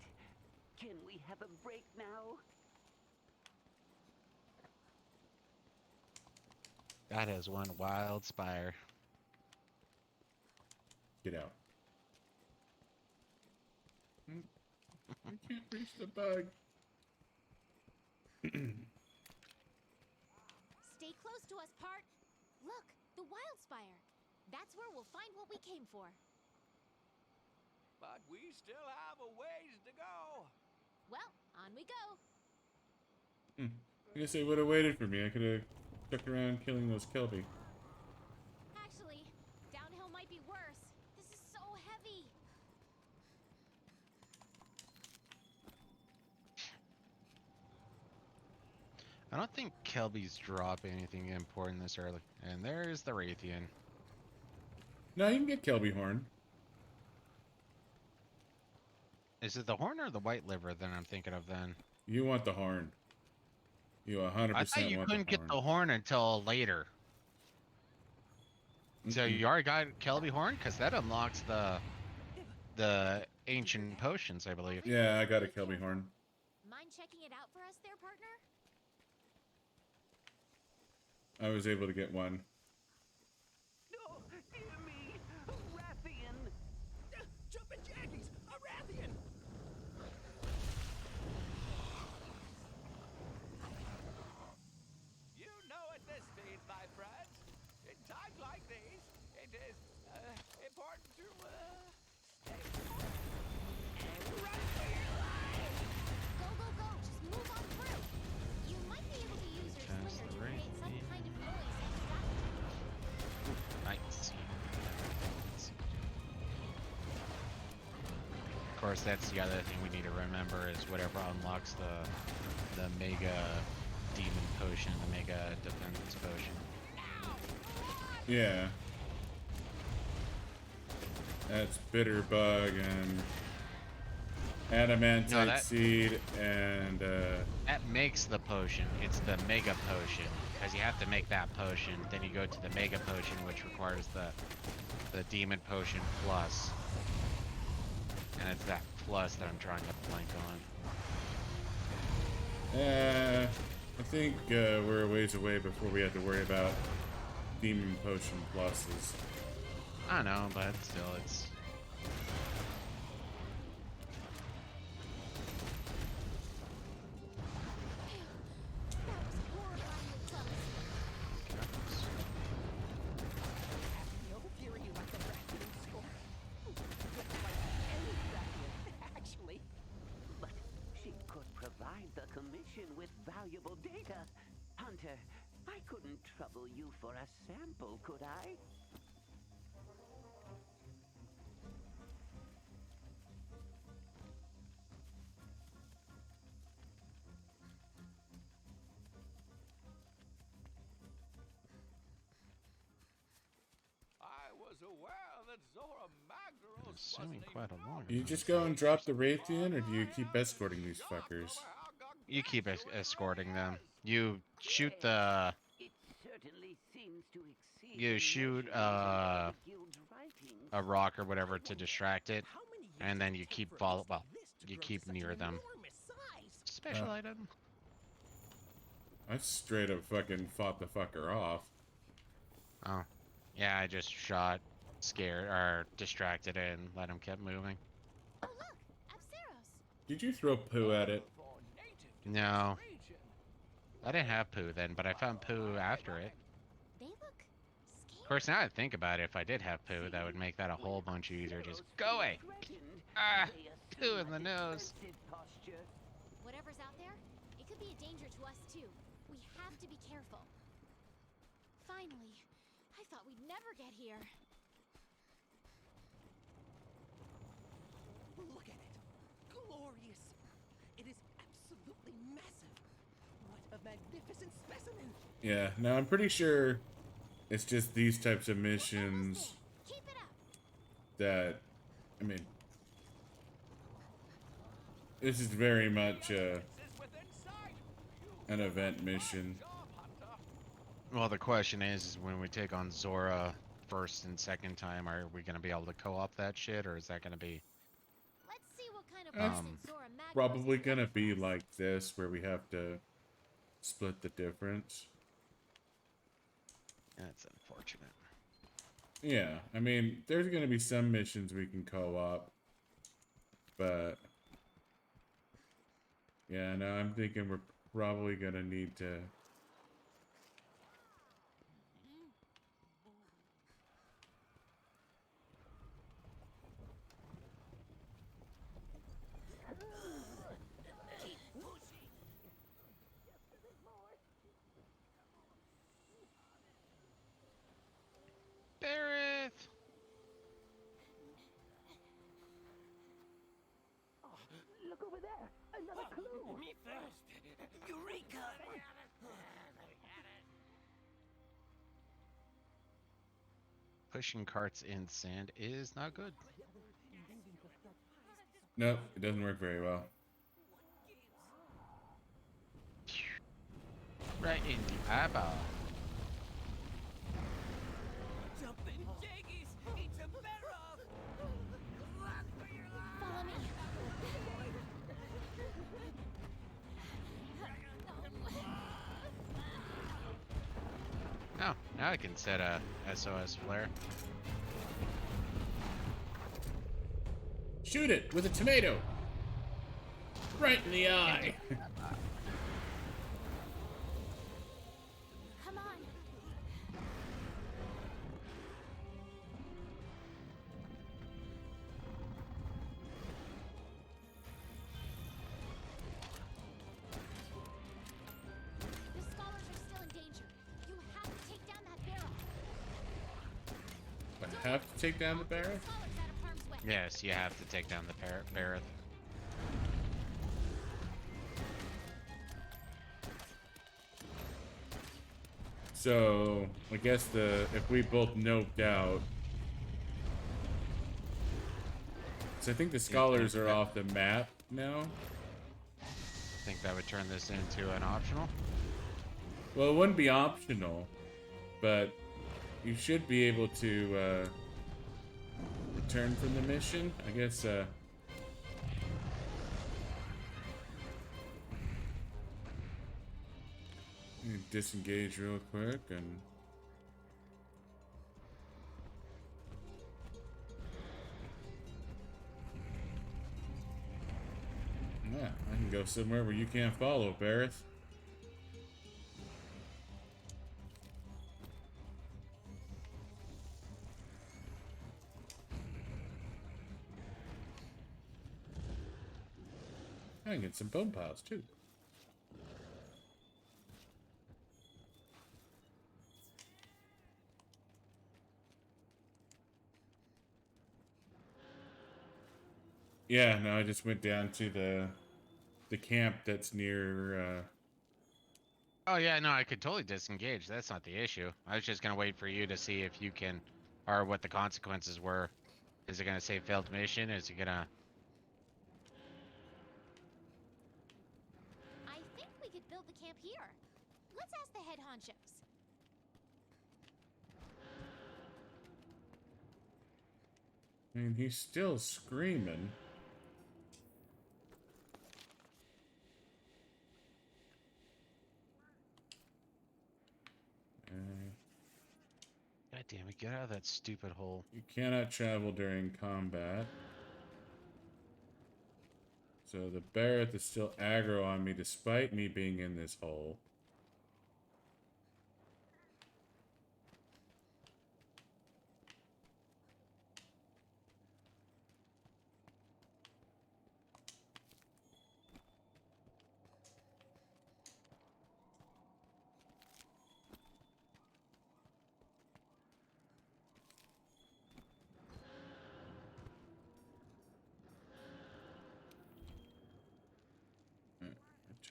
S6: Can we have a break now?
S2: That is one wild spire.
S1: get out. I can't reach the bug.
S4: Stay close to us, Part. Look, the wildspire. That's where we'll find what we came for.
S3: But we still have a ways to go.
S4: Well, on we go.
S1: I guess they would have waited for me. I could have stuck around killing those Kelby.
S4: Actually, downhill might be worse. This is so heavy.
S2: I don't think Kelby's drop anything important this early. And there's the Raytheon.
S1: No, you can get Kelby horn.
S2: Is it the horn or the white liver that I'm thinking of then?
S1: You want the horn. You 100%
S2: I thought you
S1: want
S2: couldn't
S1: the
S2: get
S1: horn.
S2: the horn until later. So you already got Kelby horn? Because that unlocks the ancient potions, I believe.
S1: Yeah, I got a Kelby horn.
S4: Mind checking it out for us there, partner?
S1: I was able to get one.
S6: Oh, dear me! A Rathian!
S7: Jumpin' Jackies! A Rathian!
S3: You know at this speed, my friends. In times like these, it is important to run for your life.
S4: Go, go, go! Just move on through. You might be able to use your
S2: That's
S4: slinger to
S2: the
S4: create some
S2: Raytheon.
S4: kind of noise and distract
S2: Nice. Of course, that's the other thing we need to remember is whatever unlocks the mega demon potion, the mega defense potion.
S1: Yeah. That's bitter bug and adamantite
S2: No, that-
S1: seed and
S2: That makes the potion. It's the mega potion. Because you have to make that potion. Then you go to the mega potion, which requires the demon potion plus. And it's that plus that I'm trying to blank on.
S1: I think we're a ways away before we have to worry about demon potion pluses.
S2: I know, but still, it's...
S4: That was horrifyingly close.
S6: mission with valuable data. Hunter, I couldn't trouble you for a sample, could I?
S3: I was aware that Zora Magdaros
S2: Assuming quite a long.
S1: You just go and drop the Raytheon, or do you keep escorting these fuckers?
S2: You keep escorting them. You shoot the.
S6: It certainly seems to exceed
S2: You
S6: the
S2: shoot
S6: measurements in the guild's writings.
S2: a rock or whatever to distract it,
S7: How many years
S2: and then
S7: did
S2: you
S7: it take
S2: keep
S7: for a
S2: follow.
S7: beast
S2: Well,
S7: like this to
S2: you
S7: grow to
S2: keep
S7: such
S2: near
S7: an
S2: them.
S7: enormous size?
S2: Special item.
S1: I straight up fucking fought the fucker off.
S2: Oh, yeah. I just shot, scared or distracted it, and let him keep moving.
S4: Oh look, Apsaros.
S1: Did you throw poo at it?
S2: No, I didn't have poo then, but I found poo after it.
S4: They look
S2: Of
S4: scary.
S2: course, now I think about it, if I did have poo, that would make that a whole bunch easier. Just go away. Ah, poo in the nose.
S4: Whatever's out there, it could be a danger to us too. We have to be careful. Finally, I thought we'd never get here.
S7: Look at it. Glorious. It is absolutely massive. What a magnificent specimen.
S1: Yeah, no, I'm pretty sure it's just these types of missions
S4: Keep it up.
S1: that, I mean, this is very much an event mission.
S2: Well, the question is when we take on Zora first and second time, are we going to be able to co-op that shit, or is that going to be...
S4: Let's see what kind of
S1: That's
S4: person Zora Magdaros
S1: Probably
S4: is.
S1: gonna be like this, where we have to split the difference.
S2: That's unfortunate.
S1: Yeah, I mean, there's gonna be some missions we can co-op, but yeah, no, I'm thinking we're probably gonna need to.
S2: Barrett!
S6: Look over there! Another clue!
S7: Me first. Eureka!
S2: Pushing carts in sand is not good.
S1: Nope, it doesn't work very well.
S2: Right in the eyeball.
S7: Jumping jaggies! Eat some barrel! Run for your life!
S4: Follow me.
S2: Oh, now I can set a SOS flare.
S1: Shoot it with a tomato! Right in the eye!
S4: Come on. The scholars are still in danger. You have to take down that barrel.
S1: I have to take down the
S4: I'll keep
S1: barrel?
S4: Scholars out of harm's way.
S2: Yes, you have to take down the Barrett.
S1: So, I guess if we both noped out. So I think the scholars are off the map now.
S2: Think that would turn this into an optional?
S1: Well, it wouldn't be optional, but you should be able to return from the mission. I guess. Disengage real quick and. Yeah, I can go somewhere where you can't follow, Barrett. I can get some bone piles too. Yeah, no, I just went down to the camp that's near.
S2: Oh yeah, no, I could totally disengage. That's not the issue. I was just gonna wait for you to see if you can, or what the consequences were. Is it gonna say failed mission? Is it gonna?
S4: I think we could build the camp here. Let's ask the head honchos.
S1: I mean, he's still screaming.
S2: God damn it! Get out of that stupid hole.
S1: You cannot travel during combat. So the Barrett is still aggro on me despite me being in this hole.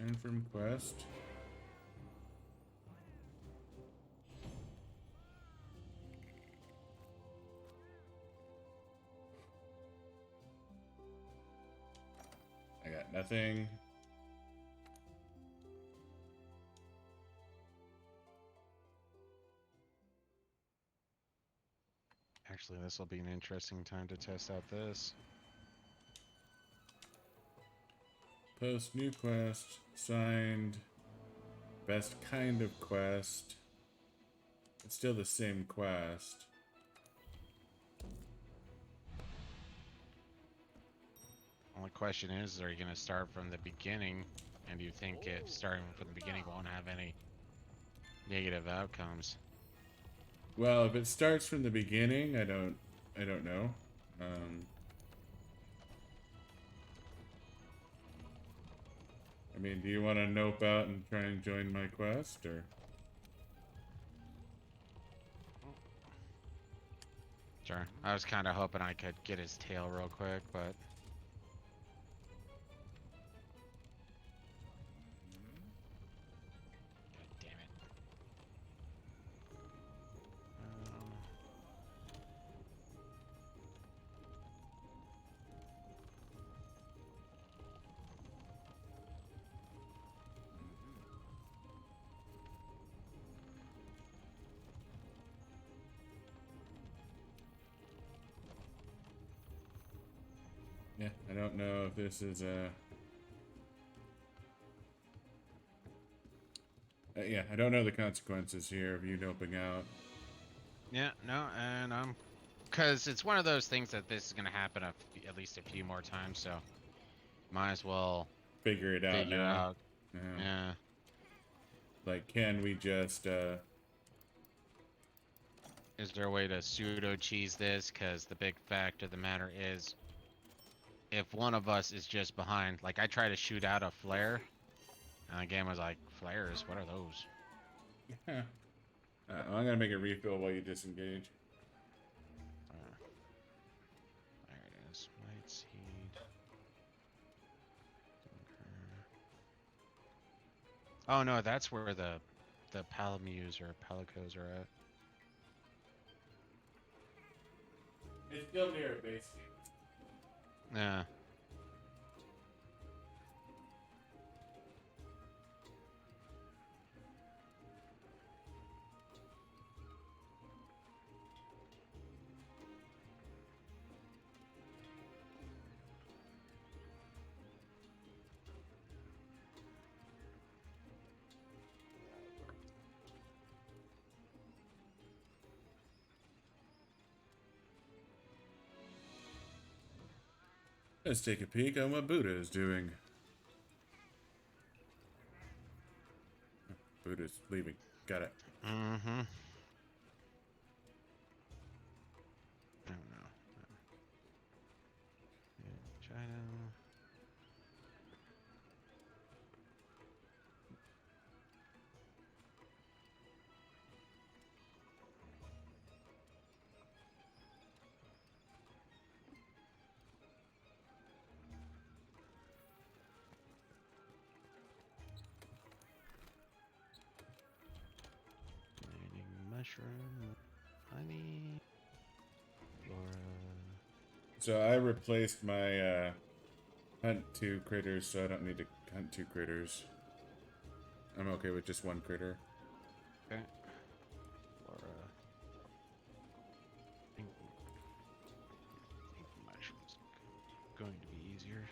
S1: Return from quest. I got nothing.
S2: Actually, this will be an interesting time to test out this.
S1: Post new quest. Signed. Best kind of quest. It's still the same quest.
S2: Only question is, are you gonna start from the beginning? And do you think if starting from the beginning won't have any negative outcomes?
S1: Well, if it starts from the beginning, I don't know. I mean, do you want to nope out and try and join my quest, or?
S2: Sure. I was kind of hoping I could get his tail real quick, but... God damn it.
S1: Yeah, I don't know if this is a... yeah, I don't know the consequences here of you noping out.
S2: Yeah, no, and because it's one of those things that this is gonna happen at least a few more times, so might as well
S1: Figure it out
S2: figure
S1: now.
S2: out.
S1: Yeah.
S2: Yeah.
S1: Like, can we just,
S2: Is there a way to pseudo cheese this? Because the big fact of the matter is, if one of us is just behind, like I try to shoot out a flare, and the game was like, flares? What are those?
S1: yeah. I'm gonna make a refill while you disengage.
S2: There it is. Light seed. Oh no, that's where the palamus or palicos are at.
S1: It's still near a base camp.
S2: Yeah.
S1: Let's take a peek on what Buddha is doing. Buddha's leaving. Got it.
S2: Mm-hmm. Oh no. China. mushroom, honey, flora.
S1: So I replaced my hunt 2 critters, so I don't need to hunt 2 critters. I'm okay with just 1 critter.
S2: Okay. Flora. I think mushrooms are going to be easier.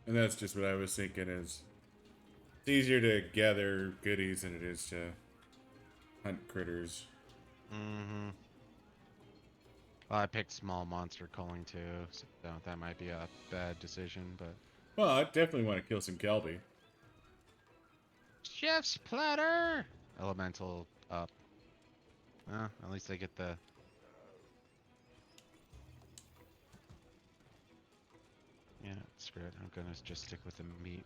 S1: And that's just what I was thinking is it's easier to gather goodies than it is to hunt critters.
S2: Mm-hmm. Well, I picked small monster culling too, so that might be a bad decision, but...
S1: Well, I definitely want to kill some Kelby.
S2: Chef's platter! Elemental up. At least I get the... Yeah, screw it. I'm gonna just stick with the meat.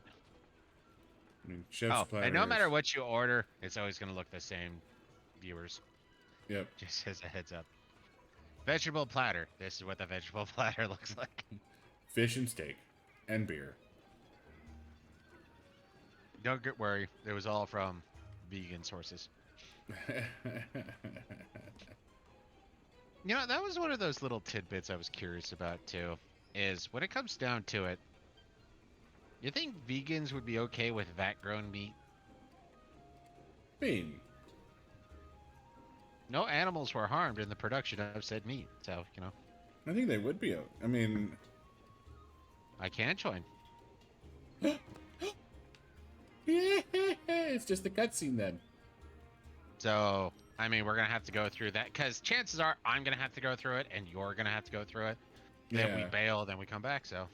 S1: I mean, chef's platter
S2: And no
S1: is-
S2: matter what you order, it's always gonna look the same, viewers.
S1: Yep.
S2: Just as a heads up. Vegetable platter. This is what the vegetable platter looks like.
S1: Fish and steak. And beer.
S2: Don't get worried. It was all from vegan sources. You know, that was one of those little tidbits I was curious about too. Is when it comes down to it, you think vegans would be okay with vat-grown meat?
S1: Bean.
S2: No animals were harmed in the production of said meat, so, you know.
S1: I think they would be. I mean...
S2: I can join.
S1: It's just a cutscene then.
S2: So, I mean, we're going to have to go through that, because chances are I'm going to have to go through it, and you're going to have to go through it. Then we
S1: Yeah.
S2: bail, then we come back, so.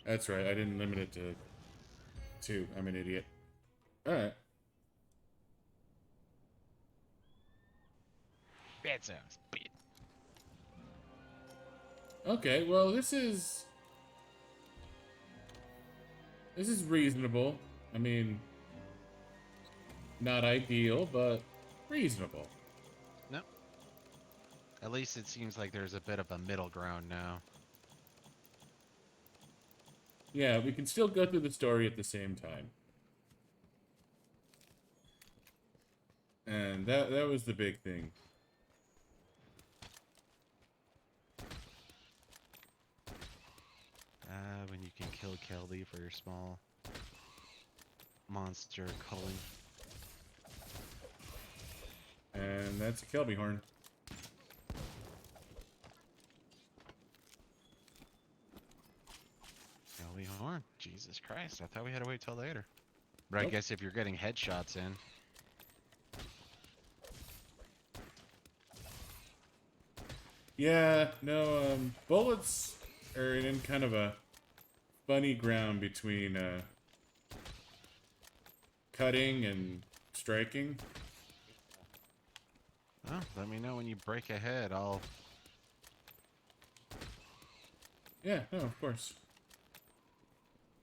S1: That's right, I didn't limit it to 2. I'm an idiot. Alright.
S2: Bad sounds. Bad.
S1: Okay, well, this is reasonable. I mean, not ideal, but reasonable.
S2: No. At least it seems like there's a bit of a middle ground now.
S1: Yeah, we can still go through the story at the same time. And that was the big thing.
S2: When you can kill Kelby for your small monster culling.
S1: And that's a Kelby horn.
S2: Kelby horn. Jesus Christ, I thought we had to wait till later. But I
S1: Nope.
S2: guess if you're getting headshots in.
S1: Yeah, no, bullets are in kind of a funny ground between cutting and striking.
S2: Oh, let me know when you break a head. I'll...
S1: Yeah, no, of course.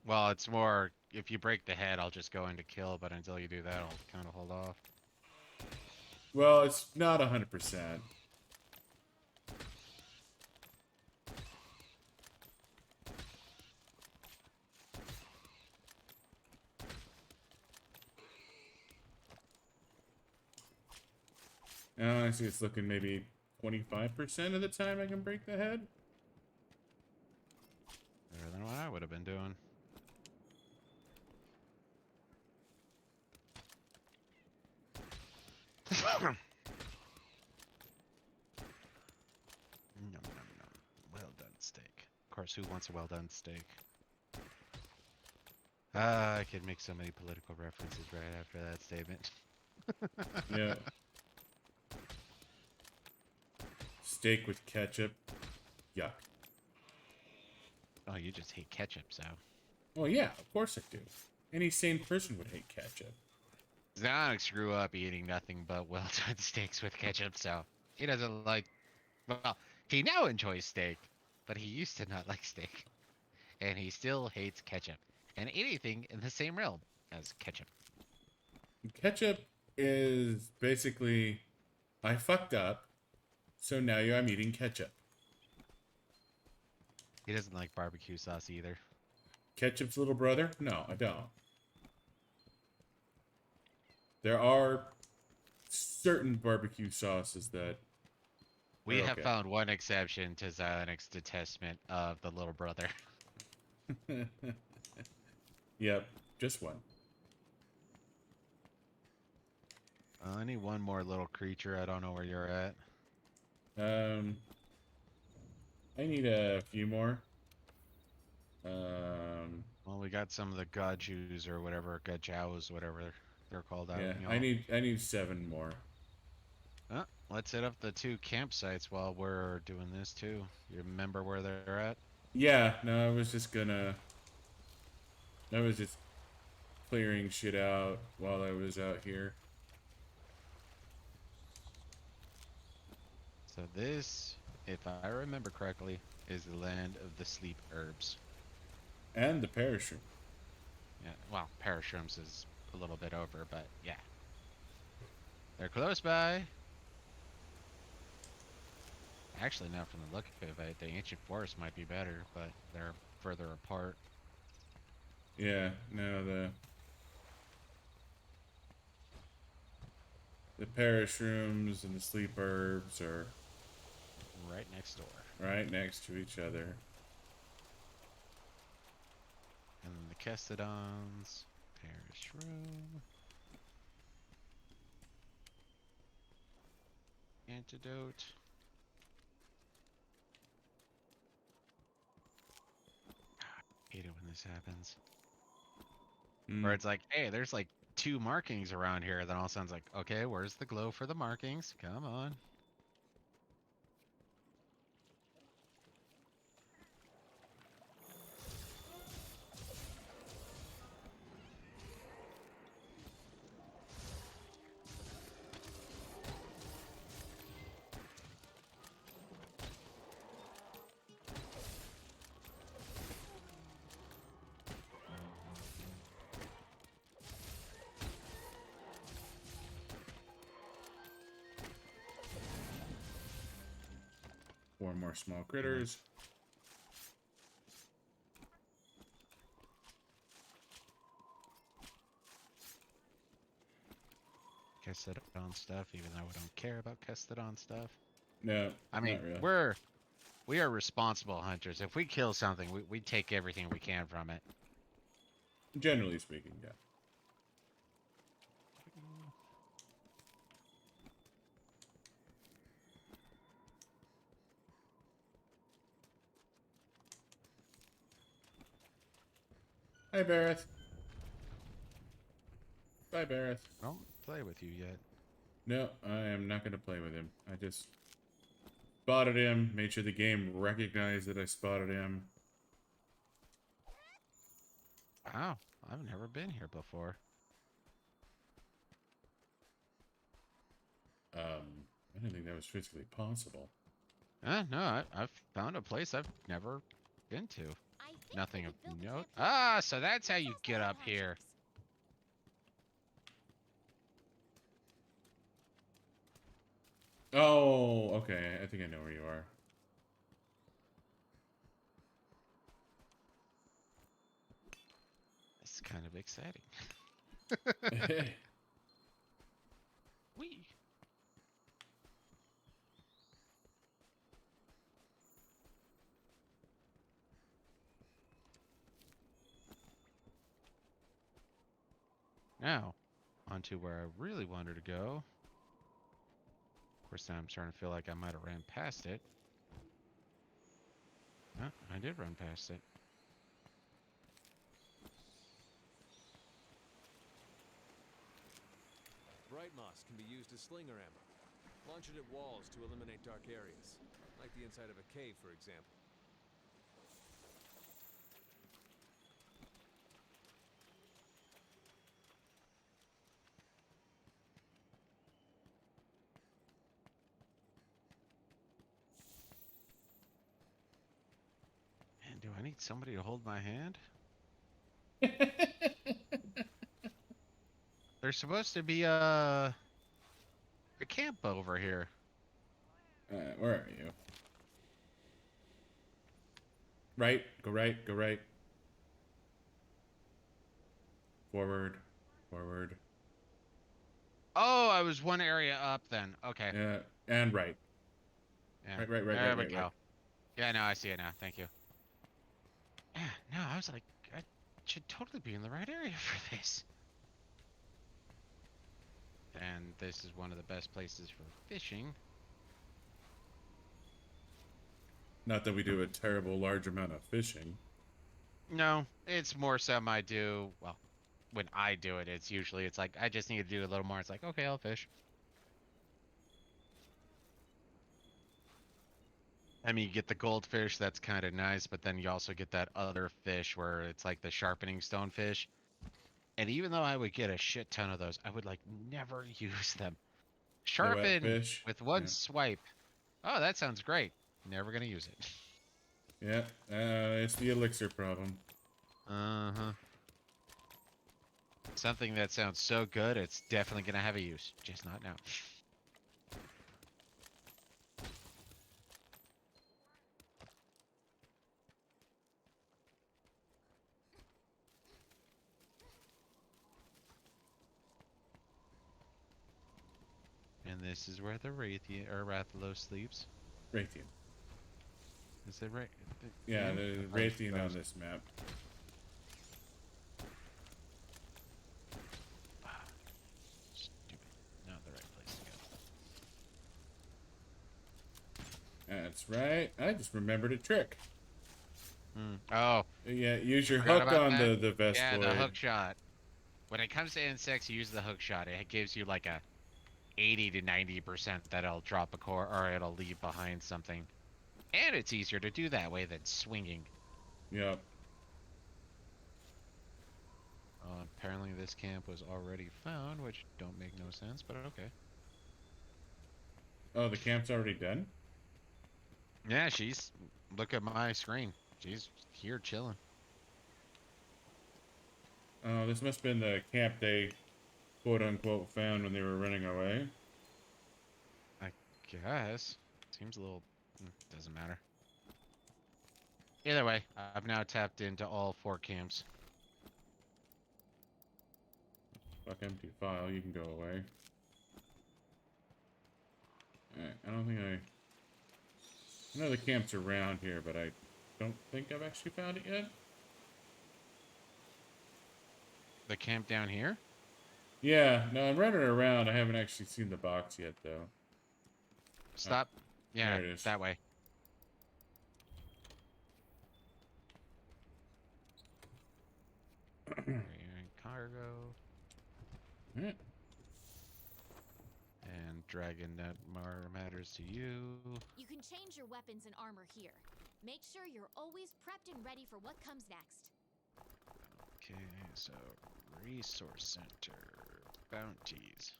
S2: Well, it's more, if you break the head, I'll just go into kill, but until you do that, I'll kind of hold off.
S1: Well, it's not 100%. I see it's looking maybe 25% of the time I can break the head.
S2: Better than what I would have been doing. Nom, nom, nom. Well done steak. Of course, who wants a well done steak? I could make so many political references right after that statement.
S1: Yeah. Steak with ketchup. Yuck.
S2: Oh, you just hate ketchup, so.
S1: Well, yeah, of course I do. Any sane person would hate ketchup.
S2: Xanax grew up eating nothing but well done steaks with ketchup, so he doesn't like. Well, he now enjoys steak, but he used to not like steak. And he still hates ketchup. And anything in the same realm as ketchup.
S1: Ketchup is basically, I fucked up, so now I'm eating ketchup.
S2: He doesn't like barbecue sauce either.
S1: Ketchup's little brother? No, I don't. There are certain barbecue sauces that
S2: We
S1: are
S2: have
S1: okay.
S2: found one exception to Xylonic's detestment of the little brother.
S1: Yep, just one.
S2: I need one more little creature. I don't know where you're at.
S1: I need a few more.
S2: Well, we got some of the Gajus or whatever, Gajows, whatever they're called out.
S1: Yeah,
S2: You know.
S1: I need 7 more.
S2: Let's hit up the 2 campsites while we're doing this too. You remember where they're at?
S1: Yeah, no, I was just clearing shit out while I was out here.
S2: So this, if I remember correctly, is the land of the sleep herbs.
S1: And the parachute.
S2: Yeah, well, parashrooms is a little bit over, but yeah. They're close by. Actually, now from the look of it, the ancient forest might be better, but they're further apart.
S1: Yeah, no, the parashrooms and the sleep herbs are
S2: Right next door.
S1: right next to each other.
S2: And then the Kestodons, parashroom, antidote. Hate it when this happens. Where it's like, hey, there's like 2 markings around here. Then all of a sudden it's like, okay, where's the glow for the markings? Come on.
S1: Four more small critters.
S2: Kestodon stuff, even though we don't care about Kestodon stuff.
S1: No,
S2: I mean,
S1: not really.
S2: we are responsible hunters. If we kill something, we take everything we can from it.
S1: Generally speaking, yeah. Hi, Bareth. Bye, Bareth.
S2: I don't play with you yet.
S1: No, I am not going to play with him. I just spotted him, made sure the game recognized that I spotted him.
S2: Wow, I've never been here before.
S1: I didn't think that was physically possible.
S2: No, I've found a place I've never been to.
S4: I think
S2: Nothing
S4: we
S2: of
S4: could build a
S2: note.
S4: camp
S2: Ah, so that's how
S4: here.
S2: you
S4: It's all
S2: get
S4: for
S2: up
S4: the
S2: here.
S4: hunters.
S1: Oh, okay. I think I know where you are.
S2: It's kind of exciting. Wee. Now, on to where I really wanted to go. Of course, now I'm starting to feel like I might have ran past it. Oh, I did run past it.
S3: Bright moss can be used as slinger ammo. Launch it at walls to eliminate dark areas, like the inside of a cave, for example.
S2: Man, do I need somebody to hold my hand? There's supposed to be a camp over here.
S1: Where are you? Right. Go right. Go right. Forward. Forward.
S2: Oh, I was one area up then. Okay.
S1: Yeah. And right.
S2: Yeah.
S1: Right, right, right,
S2: There
S1: right,
S2: we
S1: right,
S2: go.
S1: right.
S2: Yeah, no, I see it now. Thank you. Yeah, no, I was like, I should totally be in the right area for this. And this is one of the best places for fishing.
S1: Not that we do a terrible large amount of fishing.
S2: No, it's more some I do. Well, when I do it, it's usually it's like I just need to do a little more. It's like, okay, I'll fish. I mean, you get the goldfish, that's kind of nice, but then you also get that other fish where it's like the sharpening stonefish. And even though I would get a shit ton of those, I would like never use them.
S1: The wet
S2: Sharpen
S1: fish.
S2: with one
S1: Yeah.
S2: swipe. Oh, that sounds great. Never gonna use it.
S1: Yeah. It's the elixir problem.
S2: Uh-huh. Something that sounds so good, it's definitely gonna have a use. Just not now. And this is where the Rathalos sleeps.
S1: Raytheon.
S2: Is it right?
S1: Yeah, the Raytheon on this map.
S2: Stupid. Not the right place to go.
S1: That's right. I just remembered a trick.
S2: Oh,
S1: Yeah, use your
S2: forgot
S1: hook
S2: about
S1: on
S2: that.
S1: the vest
S2: Yeah, the
S1: blade.
S2: hook shot. When it comes to insects, use the hook shot. It gives you like a 80 to 90% that it'll drop a core or it'll leave behind something. And it's easier to do that way than swinging.
S1: Yep.
S2: Apparently this camp was already found, which don't make no sense, but okay.
S1: Oh, the camp's already done?
S2: Yeah, look at my screen. She's here chilling.
S1: Oh, this must have been the camp they quote-unquote found when they were running away.
S2: I guess. Seems a little... doesn't matter. Either way, I've now tapped into all 4 camps.
S1: Fuck empty file, you can go away. Alright, I don't think I know the camp's around here, but I don't think I've actually found it yet.
S2: The camp down here?
S1: Yeah, no, I'm running around. I haven't actually seen the box yet, though.
S2: Stop. Yeah,
S1: there it is.
S2: that way. Cargo.
S1: Alright.
S2: And dragon that matters to you.
S4: You can change your weapons and armor here. Make sure you're always prepped and ready for what comes next.
S2: Okay, so resource center, bounties,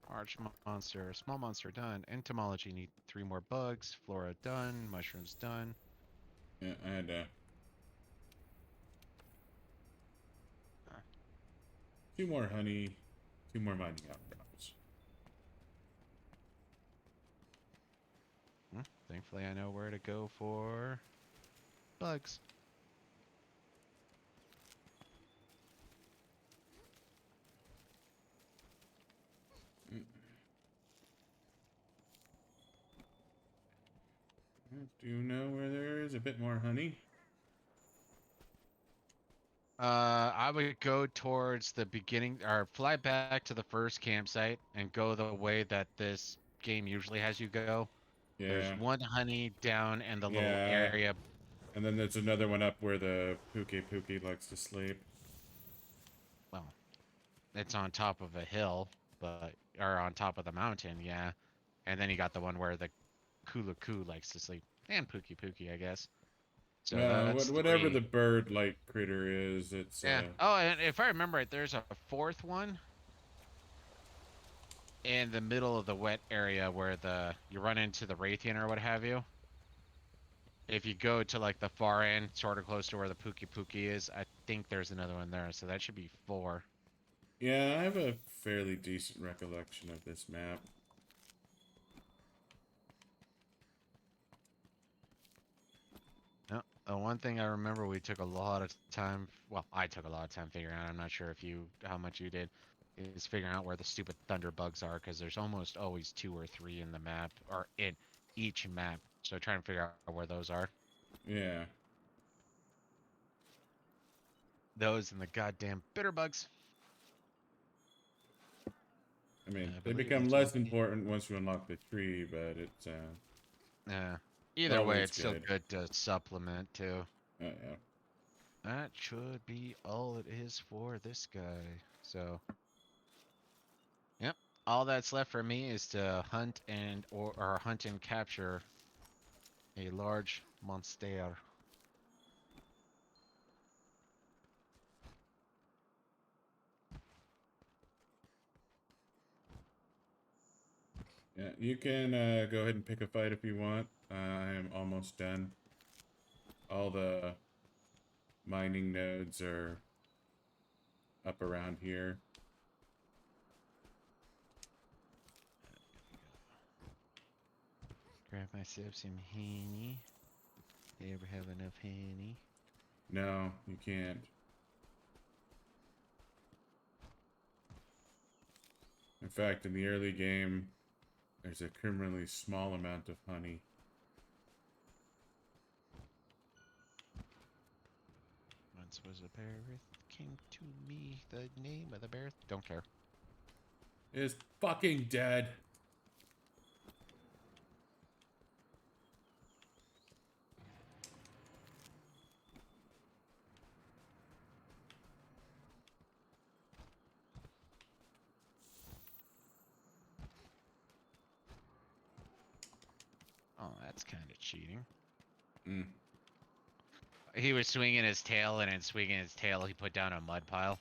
S2: arch monster, small monster done, entomology need 3 more bugs, flora done, mushrooms done.
S1: Yeah, I had 2 more honey, 2 more mining outcrops.
S2: Thankfully, I know where to go for bugs.
S1: Do you know where there is a bit more honey?
S2: I would go towards the beginning, or fly back to the first campsite and go the way that this game usually has you go.
S1: Yeah.
S2: There's 1 honey down in the little
S1: Yeah.
S2: area.
S1: And then there's another one up where the Pookie likes to sleep.
S2: Well, it's on top of a hill, or on top of the mountain, yeah. And then you got the one where the Kulu likes to sleep, and Pookie, I guess. So that's
S1: whatever
S2: 3.
S1: the bird-like critter is, it's
S2: Yeah. Oh, and if I remember right, there's a 4th one in the middle of the wet area where you run into the Raytheon or what have you. If you go to like the far end, sort of close to where the Pookie is, I think there's another one there. So that should be 4.
S1: Yeah, I have a fairly decent recollection of this map.
S2: No, One thing I remember we took a lot of time. Well, I took a lot of time figuring out. I'm not sure if how much you did, is figuring out where the stupid thunder bugs are, because there's almost always 2 or 3 in the map, or in each map. So trying to figure out where those are.
S1: Yeah.
S2: Those and the goddamn bitter bugs.
S1: I mean,
S2: I
S1: they
S2: believe
S1: become
S2: that's
S1: less
S2: all.
S1: important once you unlock the tree, but it's
S2: Either way,
S1: always
S2: it's still
S1: good.
S2: good to supplement too.
S1: Yeah.
S2: That should be all it is for this guy. So, yep. All that's left for me is to hunt or hunt and capture a large monster.
S1: Yeah, you can go ahead and pick a fight if you want. I am almost done. All the mining nodes are up around here.
S2: Grab myself some honey. You ever have enough honey?
S1: No, you can't. In fact, in the early game, there's a criminally small amount of honey.
S2: Once was a birth came to me. The name of the birth. Don't care.
S1: Is fucking dead.
S2: Oh, that's kind of cheating.
S1: Mm.
S2: He was swinging his tail, and in swinging his tail, he put down a mud pile.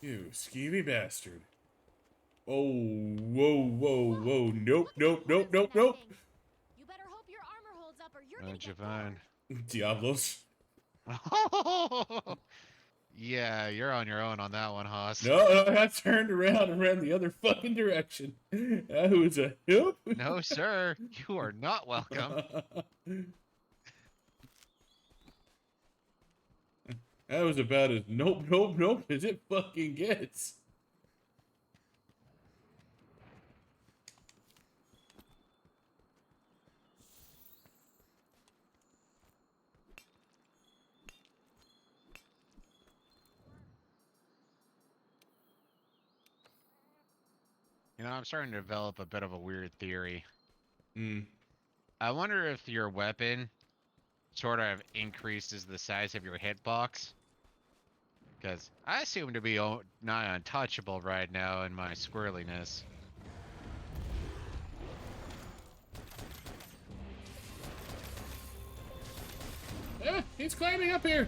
S1: You skeevy bastard. Oh, whoa. Nope.
S4: You better hope your armor holds up or you're gonna get
S2: Javon.
S1: Diablos.
S2: Yeah, you're on your own on that one, Haas.
S1: No, I turned around and ran the other fucking direction. That was a help.
S2: No, sir. You are not welcome.
S1: That was about as nope as it fucking gets.
S2: You know, I'm starting to develop a bit of a weird theory.
S1: Hmm.
S2: I wonder if your weapon sort of increases the size of your hitbox. Because I assume to be not untouchable right now in my squirreliness.
S1: He's climbing up here.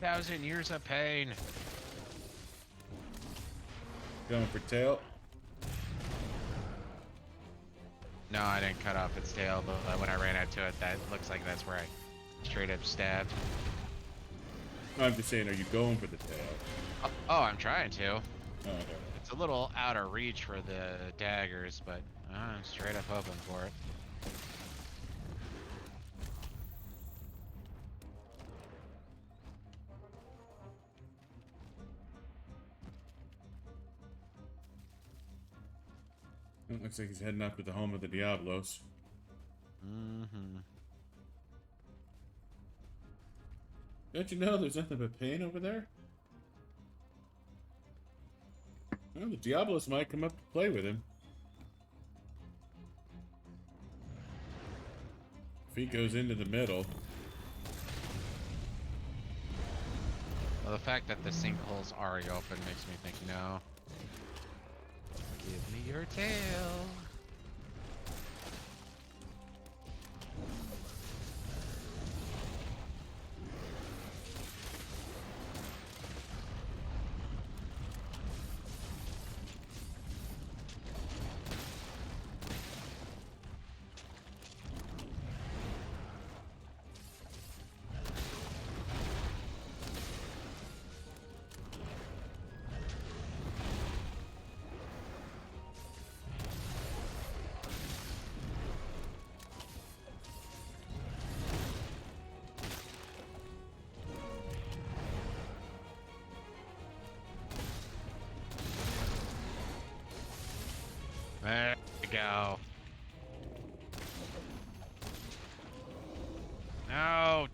S2: Thousand years of pain.
S1: Going for tail.
S2: No, I didn't cut off its tail, but when I ran up to it, that looks like that's where I straight up stabbed.
S1: I'm just saying, are you going for the tail?
S2: Oh, I'm trying to.
S1: Oh, okay.
S2: It's a little out of reach for the daggers, but I'm straight up hoping for it.
S1: It looks like he's heading up to the home of the Diablos.
S2: Mm-hmm.
S1: Don't you know there's nothing but pain over there? Well, the Diablos might come up to play with him. If he goes into the middle.
S2: Well, the fact that the sinkhole's already open makes me think no. Give me your tail. go. No.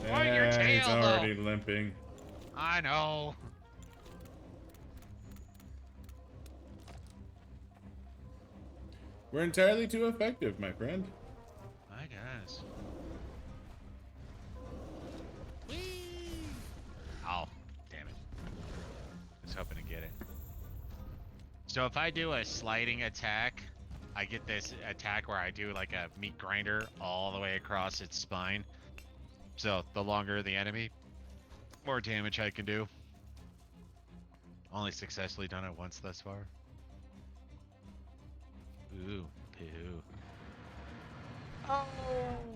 S2: Point your
S1: Yeah,
S2: tail,
S1: he's already
S2: though.
S1: limping.
S2: I know.
S1: We're entirely too effective, my friend.
S2: I guess. Whee! Oh, damn it. I was hoping to get it. So if I do a sliding attack, I get this attack where I do like a meat grinder all the way across its spine. So the longer the enemy, more damage I can do. Only successfully done it once thus far. Ooh, poo.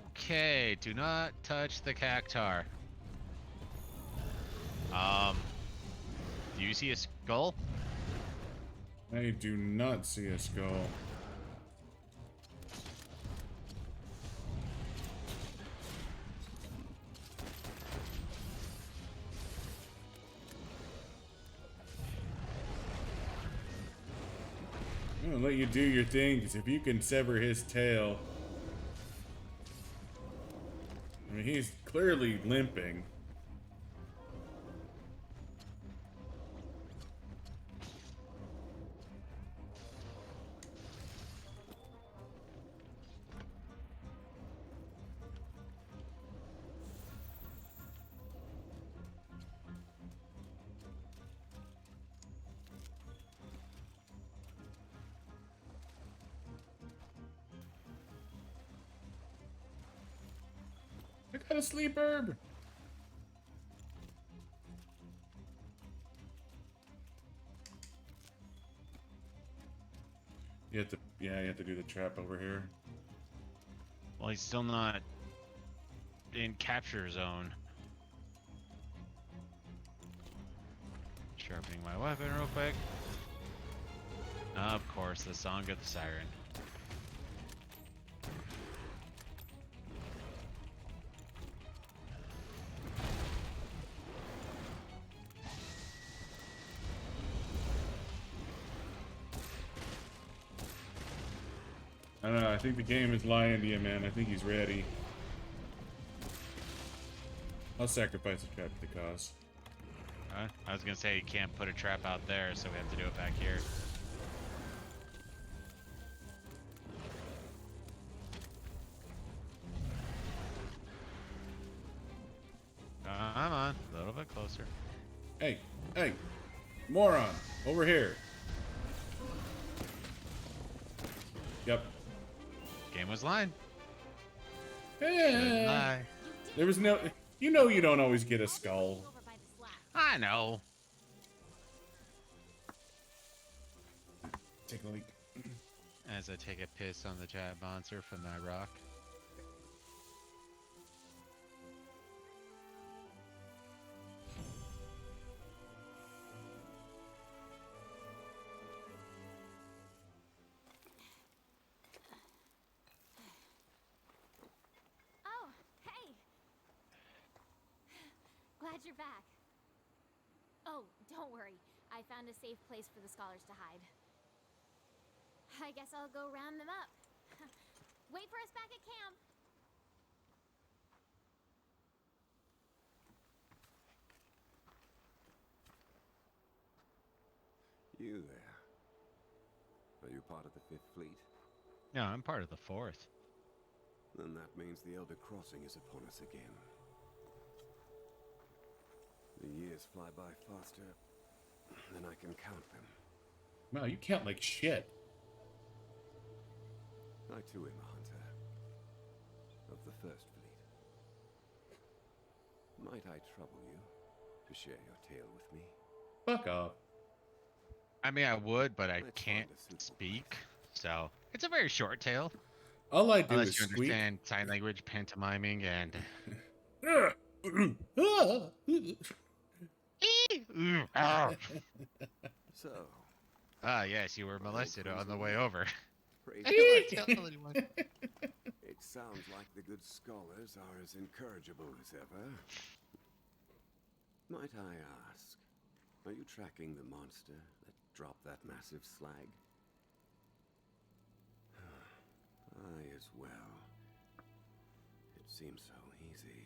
S2: Okay, do not touch the cactar. Do you see a skull?
S1: I do not see a skull. I'm gonna let you do your thing, because if you can sever his tail... I mean, he's clearly limping. I got a sleep herb. You have to, yeah, you have to do the trap over here.
S2: Well, he's still not in capture zone. Sharpening my weapon real quick. Of course, the song of the siren.
S1: I don't know, I think the game is lying to you, man. I think he's ready. I'll sacrifice a trap to the cause.
S2: I was gonna say you can't put a trap out there, so we have to do it back here. Come on, a little bit closer.
S1: Hey, hey, moron, over here. Yep.
S2: Game was lying.
S1: Eh,
S2: Lie.
S1: there was no, you know you don't always get a skull.
S4: Over by the slab.
S2: I know.
S1: Take a leak.
S2: As I take a piss on the giant monster from my rock.
S4: Oh, hey! Glad you're back. Oh, don't worry. I found a safe place for the scholars to hide. I guess I'll go round them up. Wait for us back at camp.
S3: You there. Are you part of the Fifth Fleet?
S2: No, I'm part of the Fourth.
S3: Then that means the Elder Crossing is upon us again. The years fly by faster than I can count them.
S1: Wow, you count like shit.
S3: I too am a hunter of the First Fleet. Might I trouble you to share your tale with me?
S1: Fuck off.
S2: I mean, I would, but I
S3: Let's
S2: can't
S3: find a suitable
S2: speak. So it's a very short tale.
S1: All I do
S2: Unless
S1: is
S2: you
S1: squeak.
S2: understand sign language, pantomiming, and.
S3: So,
S2: Yes, you were molested on the way over.
S3: praise
S2: I don't want to tell anyone.
S3: it sounds like the good scholars are as incorrigible as ever. Might I ask, are you tracking the monster that dropped that massive slag?
S8: I as well. It seems so easy.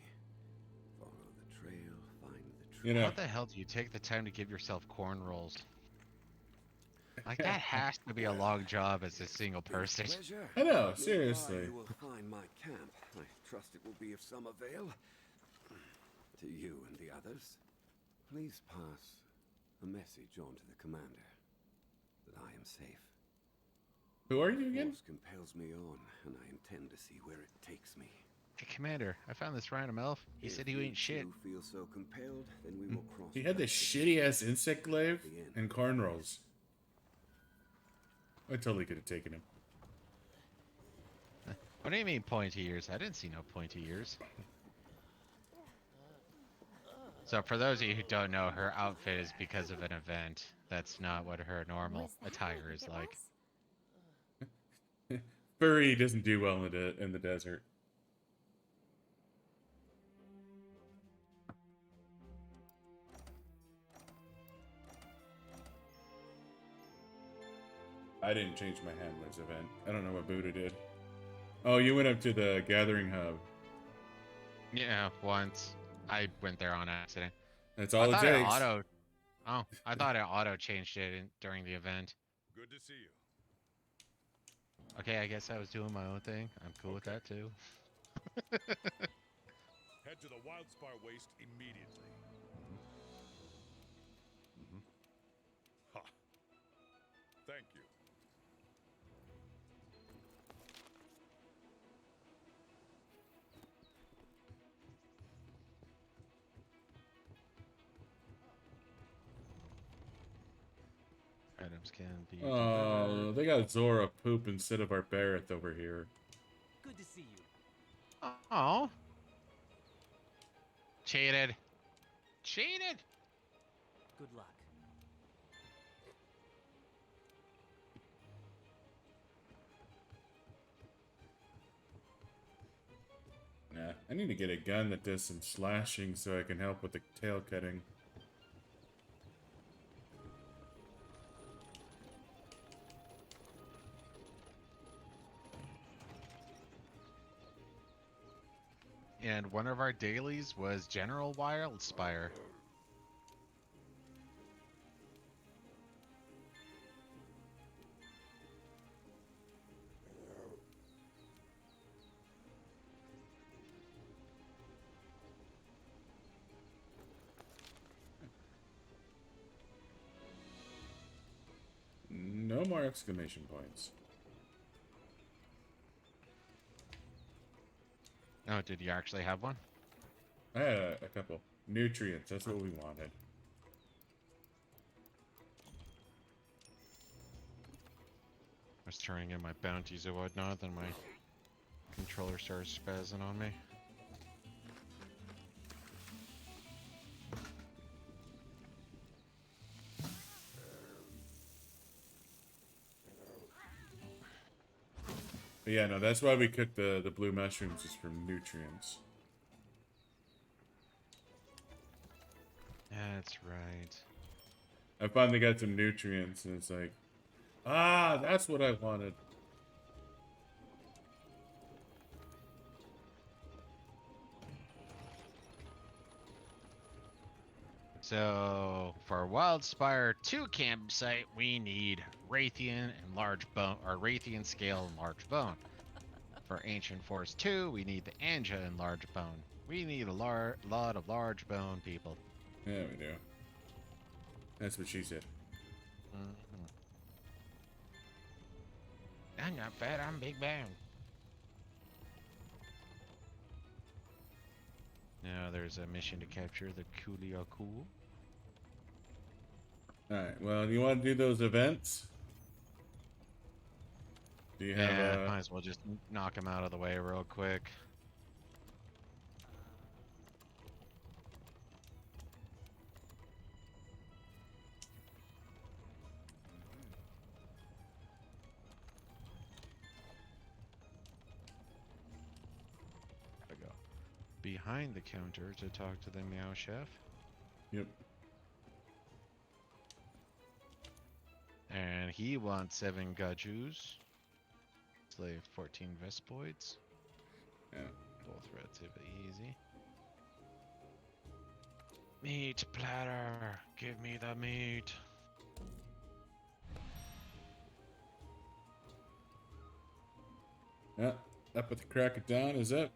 S8: Follow the trail, find the tree.
S1: You know,
S2: How the hell do you take the time to give yourself corn rolls? Like, that has to be a long job as a single person.
S8: Pleasure.
S1: I know,
S8: Nearby
S1: seriously.
S8: you will find my camp. I trust it will be of some avail to you and the others. Please pass a message on to the commander that I am safe.
S1: Who are you again?
S8: Force compels me on, and I intend to see where it takes me.
S2: Hey, Commander, I found this random elf. He said
S8: If
S2: you ain't shit.
S8: you feel so compelled, then we will cross.
S1: He had this shitty ass insect glaive and cornrows. I totally could have taken him.
S2: What do you mean pointy ears? I didn't see no pointy ears. So for those of you who don't know, her outfit is because of an event. That's not what her normal
S4: Was that
S2: attire
S4: what
S2: is
S4: it
S2: like.
S4: was?
S1: Furry doesn't do well in the desert. I didn't change my handler's event. I don't know what Buddha did. Oh, you went up to the gathering hub.
S2: Yeah, once. I went there on accident.
S1: That's all it
S2: I
S1: takes.
S2: thought I thought it auto changed it during the event.
S5: Good to see you.
S2: Okay, I guess I was doing my own thing. I'm cool with that too.
S5: Head to the Wildspire Waste immediately. Ha. Thank you.
S2: Items can be
S1: Oh,
S2: delivered.
S1: they got Zora poop instead of our Barrett over here.
S7: Good to see you.
S2: Oh. Cheated. Cheated.
S7: Good luck.
S1: Nah, I need to get a gun that does some slashing so I can help with the tail cutting.
S2: And one of our dailies was General Wildspire.
S1: No more exclamation points.
S2: Oh, did you actually have one?
S1: I had a couple. Nutrients, that's what we wanted.
S2: I was turning in my bounties and whatnot, then my controller started spazzing on me.
S1: But yeah, no, that's why we cooked the blue mushrooms, is for nutrients.
S2: That's right.
S1: I finally got some nutrients, and it's like, ah, that's what I wanted.
S2: So for Wildspire 2 campsite, we need Raytheon and large bone, or Raytheon scale and large bone. For Ancient Force 2, we need the Anja and large bone. We need a lot of large bone people.
S1: Yeah, we do. That's what she said.
S2: I'm not fat, I'm big bone. Now there's a mission to capture the Cool.
S1: Alright, well, you want to do those events? Do you have
S2: Yeah, might as well just knock him out of the way real quick. Gotta go behind the counter to talk to the Meow Chef.
S1: Yep.
S2: And he wants 7 gajus. mostly 14 Vespoids.
S1: Yeah.
S2: Both relatively easy. Meat platter. Give me the meat.
S1: Yeah. Up with the crack of dawn is up.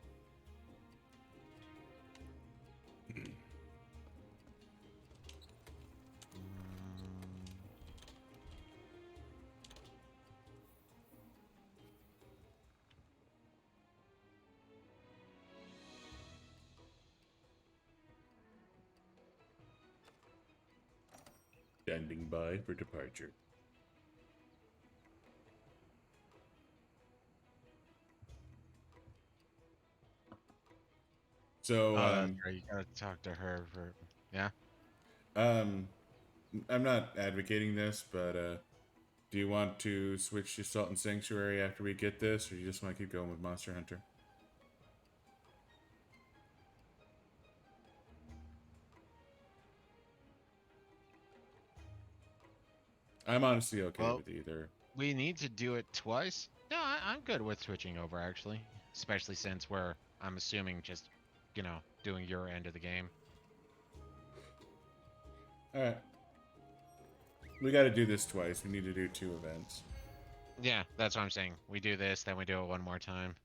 S1: Standing by for departure. So,
S2: That's right. You gotta talk to her for. Yeah.
S1: I'm not advocating this, but do you want to switch to Salt and Sanctuary after we get this, or you just want to keep going with Monster Hunter? I'm honestly okay
S2: Well,
S1: with either.
S2: we need to do it twice. No, I'm good with switching over actually, especially since we're, I'm assuming, just, doing your end of the game.
S1: All right. We got to do this twice. We need to do 2 events.
S2: Yeah, that's what I'm saying. We do this, then we do it one more time.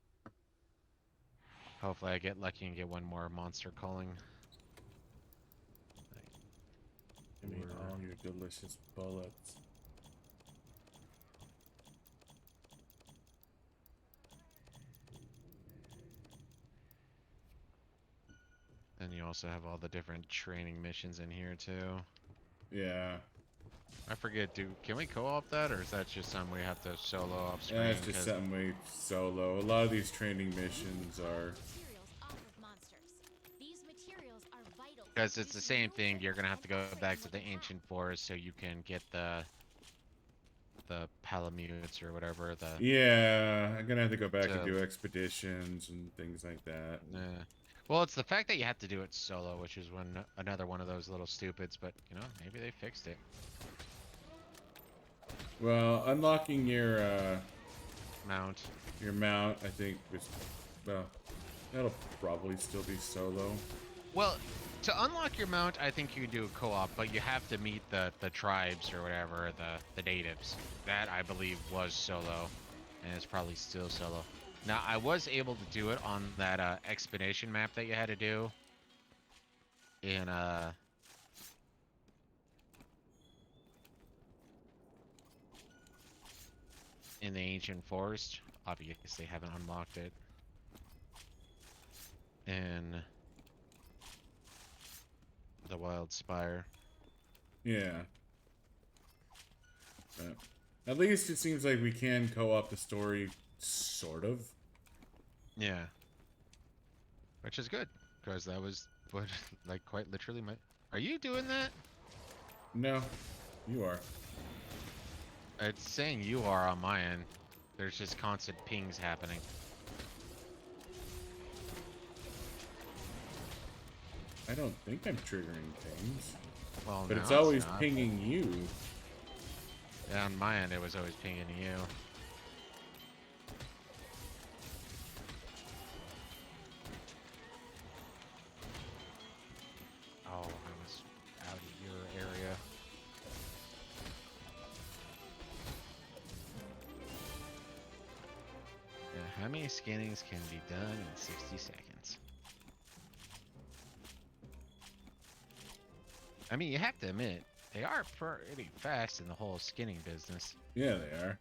S2: Hopefully I get lucky and get one more monster calling.
S1: Give me all your delicious bullets.
S2: And you also have all the different training missions in here too.
S1: Yeah.
S2: I forget, can we co-op that, or is that just something we have to solo off screen?
S1: That's just something we solo. A lot of these training missions are...
S2: Because it's the same thing, you're gonna have to go back to the ancient forest so you can get the palamutes or whatever.
S1: Yeah, I'm gonna have to go back and do expeditions and things like that.
S2: Yeah. Well, it's the fact that you have to do it solo, which is another one of those little stupids, but, maybe they fixed it.
S1: Well, unlocking your
S2: Mount.
S1: Your mount, I think, was... Well, that'll probably still be solo.
S2: Well, to unlock your mount, I think you can do a co-op, but you have to meet the tribes or whatever, the natives. That, I believe, was solo, and it's probably still solo. Now, I was able to do it on that expedition map that you had to do in the ancient forest. Obviously, haven't unlocked it. In the Wild Spire.
S1: Yeah. But at least it seems like we can co-op the story, sort of.
S2: Yeah. Which is good, because that was what, like, quite literally my... Are you doing that?
S1: No, you are.
S2: It's saying you are on my end. There's just constant pings happening.
S1: I don't think I'm triggering pings.
S2: Well,
S1: but
S2: no,
S1: it's always
S2: not.
S1: pinging you.
S2: Yeah, on my end, it was always pinging you. Oh, I was out of your area. Yeah, how many scannings can be done in 60 seconds? I mean, you have to admit, they are pretty fast in the whole skinning business.
S1: Yeah, they are.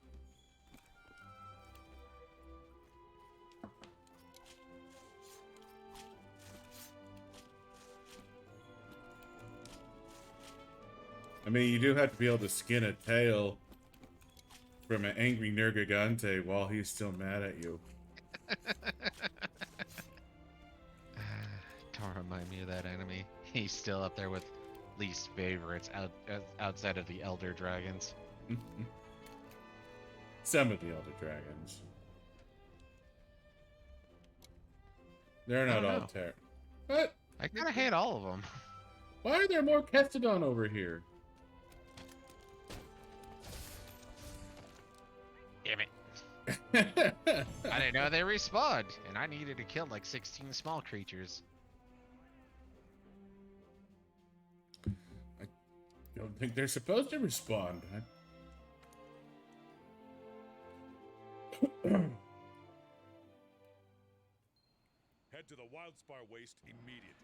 S1: I mean, you do have to be able to skin a tail from an angry Nergigante while he's still mad at you.
S2: Don't remind me of that enemy. He's still up there with least favorites outside of the Elder Dragons.
S1: Some of the Elder Dragons. They're not all terrible. What?
S2: I kind of hate all of them.
S1: Why are there more Kestodon over here?
S2: Damn it. I didn't know they respawned, and I needed to kill like 16 small creatures.
S1: I don't think they're supposed to respond.
S5: Head to the Wildspire Waste immediately.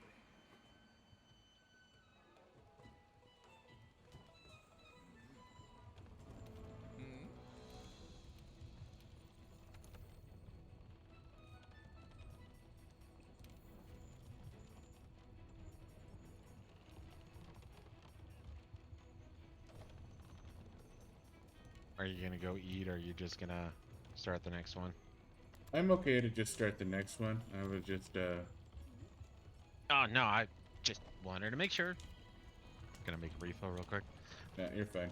S2: Are you gonna go eat, or are you just gonna start the next one?
S1: I'm okay to just start the next one. I was just,
S2: Oh no, I just wanted to make sure. Gonna make a refill real quick.
S1: Yeah, you're fine.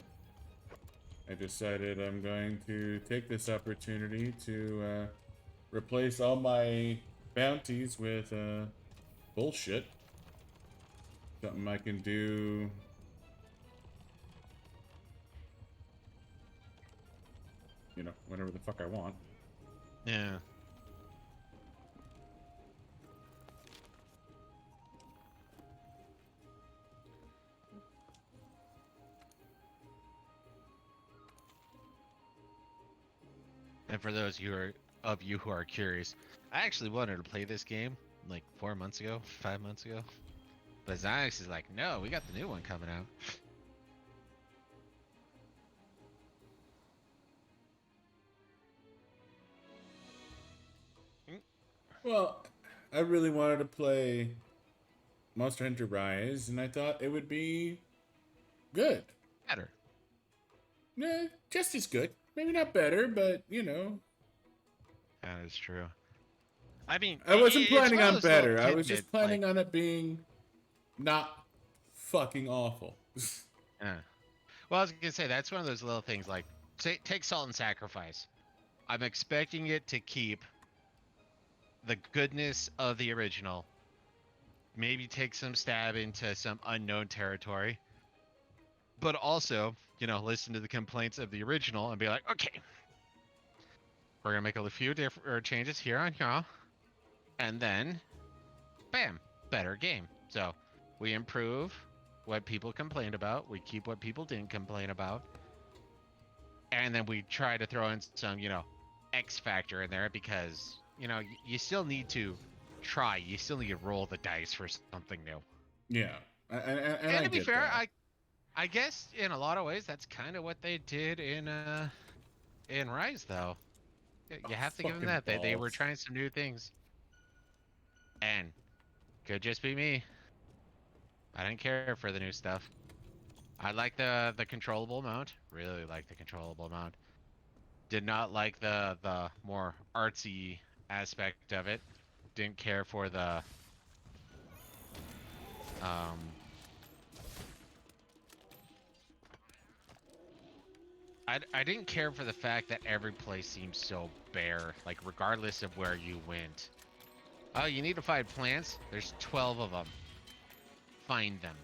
S1: I decided I'm going to take this opportunity to replace all my bounties with bullshit. Something I can do. You know, whenever the fuck I want.
S2: Yeah. And for those of you who are curious, I actually wanted to play this game like 4 months ago, 5 months ago. But Zyx is like, no, we got the new one coming out.
S1: Well, I really wanted to play Monster Hunter Rise, and I thought it would be good.
S2: Better.
S1: Nah, just as good. Maybe not better, but, you know.
S2: That is true. I mean,
S1: I wasn't
S2: it's
S1: planning
S2: one of
S1: on
S2: those little
S1: better. I was just
S2: tidbit,
S1: planning
S2: like,
S1: on it being not fucking awful.
S2: Yeah. Well, I was gonna say that's one of those little things. Like, take Salt and Sacrifice. I'm expecting it to keep the goodness of the original. Maybe take some stab into some unknown territory, but also, you know, listen to the complaints of the original and be like, okay, we're gonna make a few different changes here on here, and then, bam, better game. So we improve what people complained about, we keep what people didn't complain about, and then we try to throw in some, you know, X factor in there, because, you know, you still need to try, you still need to roll the dice for something new.
S1: Yeah. And
S2: And
S1: I
S2: to be
S1: get
S2: fair,
S1: that.
S2: I guess in a lot of ways that's kind of what they did in Rise, though. You have to give them
S1: Fucking
S2: that. They were
S1: balls.
S2: trying some new things. And could just be me. I didn't care for the new stuff. I like the controllable mount. Really like the controllable mount. Did not like the more artsy aspect of it. Didn't care for the I didn't care for the fact that every place seems so bare, like regardless of where you went. Oh, you need to find plants? There's 12 of them. Find them.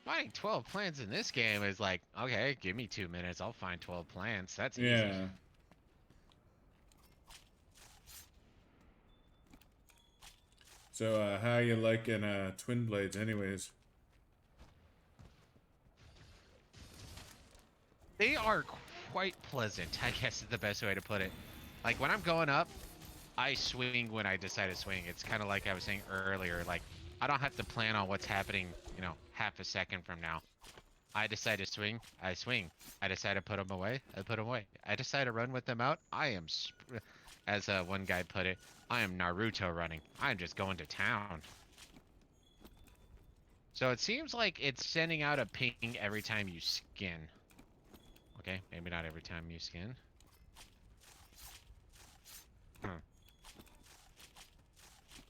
S2: Finding 12 plants in this game is like, okay, give me 2 minutes. I'll find 12 plants. That's easy.
S1: Yeah. So, how you liking Twin Blades anyways?
S2: They are quite pleasant, I guess is the best way to put it. Like, when I'm going up, I swing when I decide to swing. It's kind of like I was saying earlier. Like, I don't have to plan on what's happening, you know, half a second from now. I decide to swing, I swing. I decide to put them away, I put them away. I decide to run with them out, I am, as one guy put it, I am Naruto running. I'm just going to town. So it seems like it's sending out a ping every time you skin. Okay, maybe not every time you skin.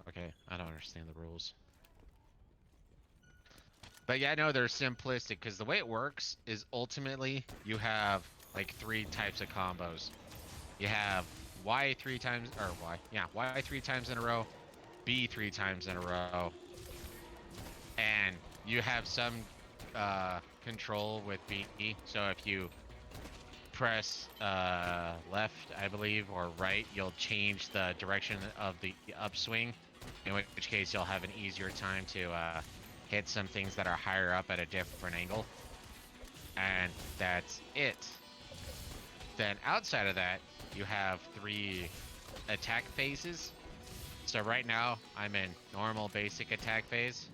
S2: Okay, I don't understand the rules. But yeah, no, they're simplistic, because the way it works is ultimately you have like 3 types of combos. You have Y 3 times, or Y 3 times in a row, B 3 times in a row, and you have some control with B. So if you press left, I believe, or right, you'll change the direction of the upswing, in which case you'll have an easier time to hit some things that are higher up at a different angle. And that's it. Then outside of that, you have 3 attack phases. So right now, I'm in normal basic attack phase.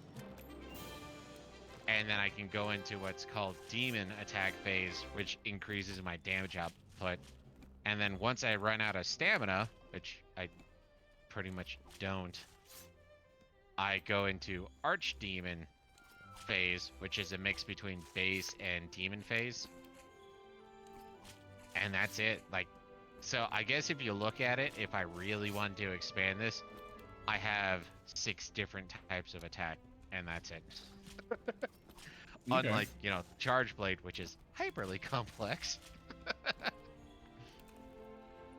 S2: And then I can go into what's called demon attack phase, which increases my damage output. And then once I run out of stamina, which I pretty much don't, I go into archdemon phase, which is a mix between base and demon phase. And that's it. Like, so I guess if you look at it, if I really want to expand this, I have 6 different types of attack, and that's it.
S1: Okay.
S2: Unlike, you know, Charge Blade, which is hyperly complex.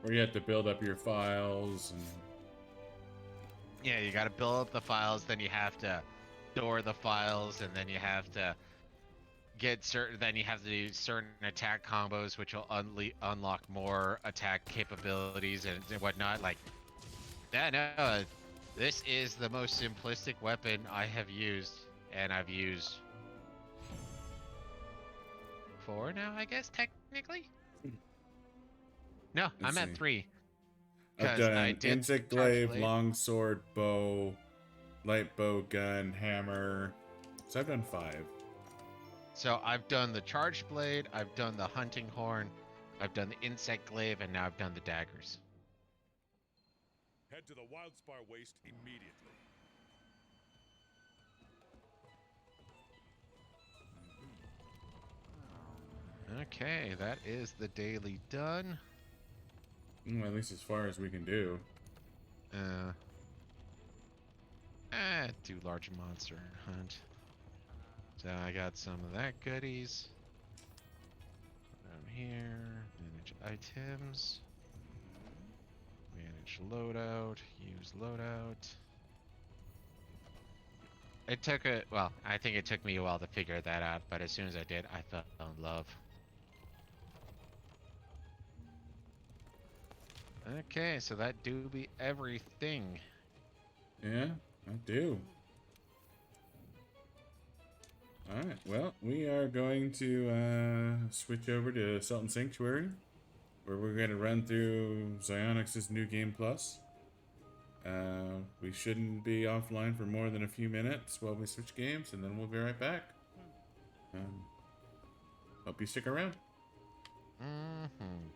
S1: Where you have to build up your files and...
S2: Yeah, you gotta build up the files, then you have to store the files, and then you have to get certain, then you have to do certain attack combos, which will unlock more attack capabilities and whatnot. Like, yeah, no, this is the most simplistic weapon I have used, and I've used 4 now, I guess, technically? No,
S1: Let's
S2: I'm at
S1: see.
S2: 3.
S1: I've
S2: 'Cause I
S1: done
S2: did
S1: insect
S2: Charge
S1: glaive,
S2: Blade.
S1: longsword, bow, light bow gun, hammer. So I've done 5.
S2: So I've done the Charge Blade, I've done the Hunting Horn, I've done the Insect Glaive, and now I've done the daggers.
S5: Head to the Wildspire Waste immediately.
S2: Okay, that is the daily done.
S1: At least as far as we can do.
S2: Do large monster hunt. So I got some of that goodies. Down here, manage items. Manage loadout, use loadout. It took well, I think it took me a while to figure that out, but as soon as I did, I fell in love. Okay, so that do be everything.
S1: Yeah, I do. Alright, well, we are going to switch over to Sultan Sanctuary, where we're going to run through Xionyx's New Game Plus. We shouldn't be offline for more than a few minutes while we switch games, and then we'll be right back. Hope you stick around.
S2: Mm-hmm.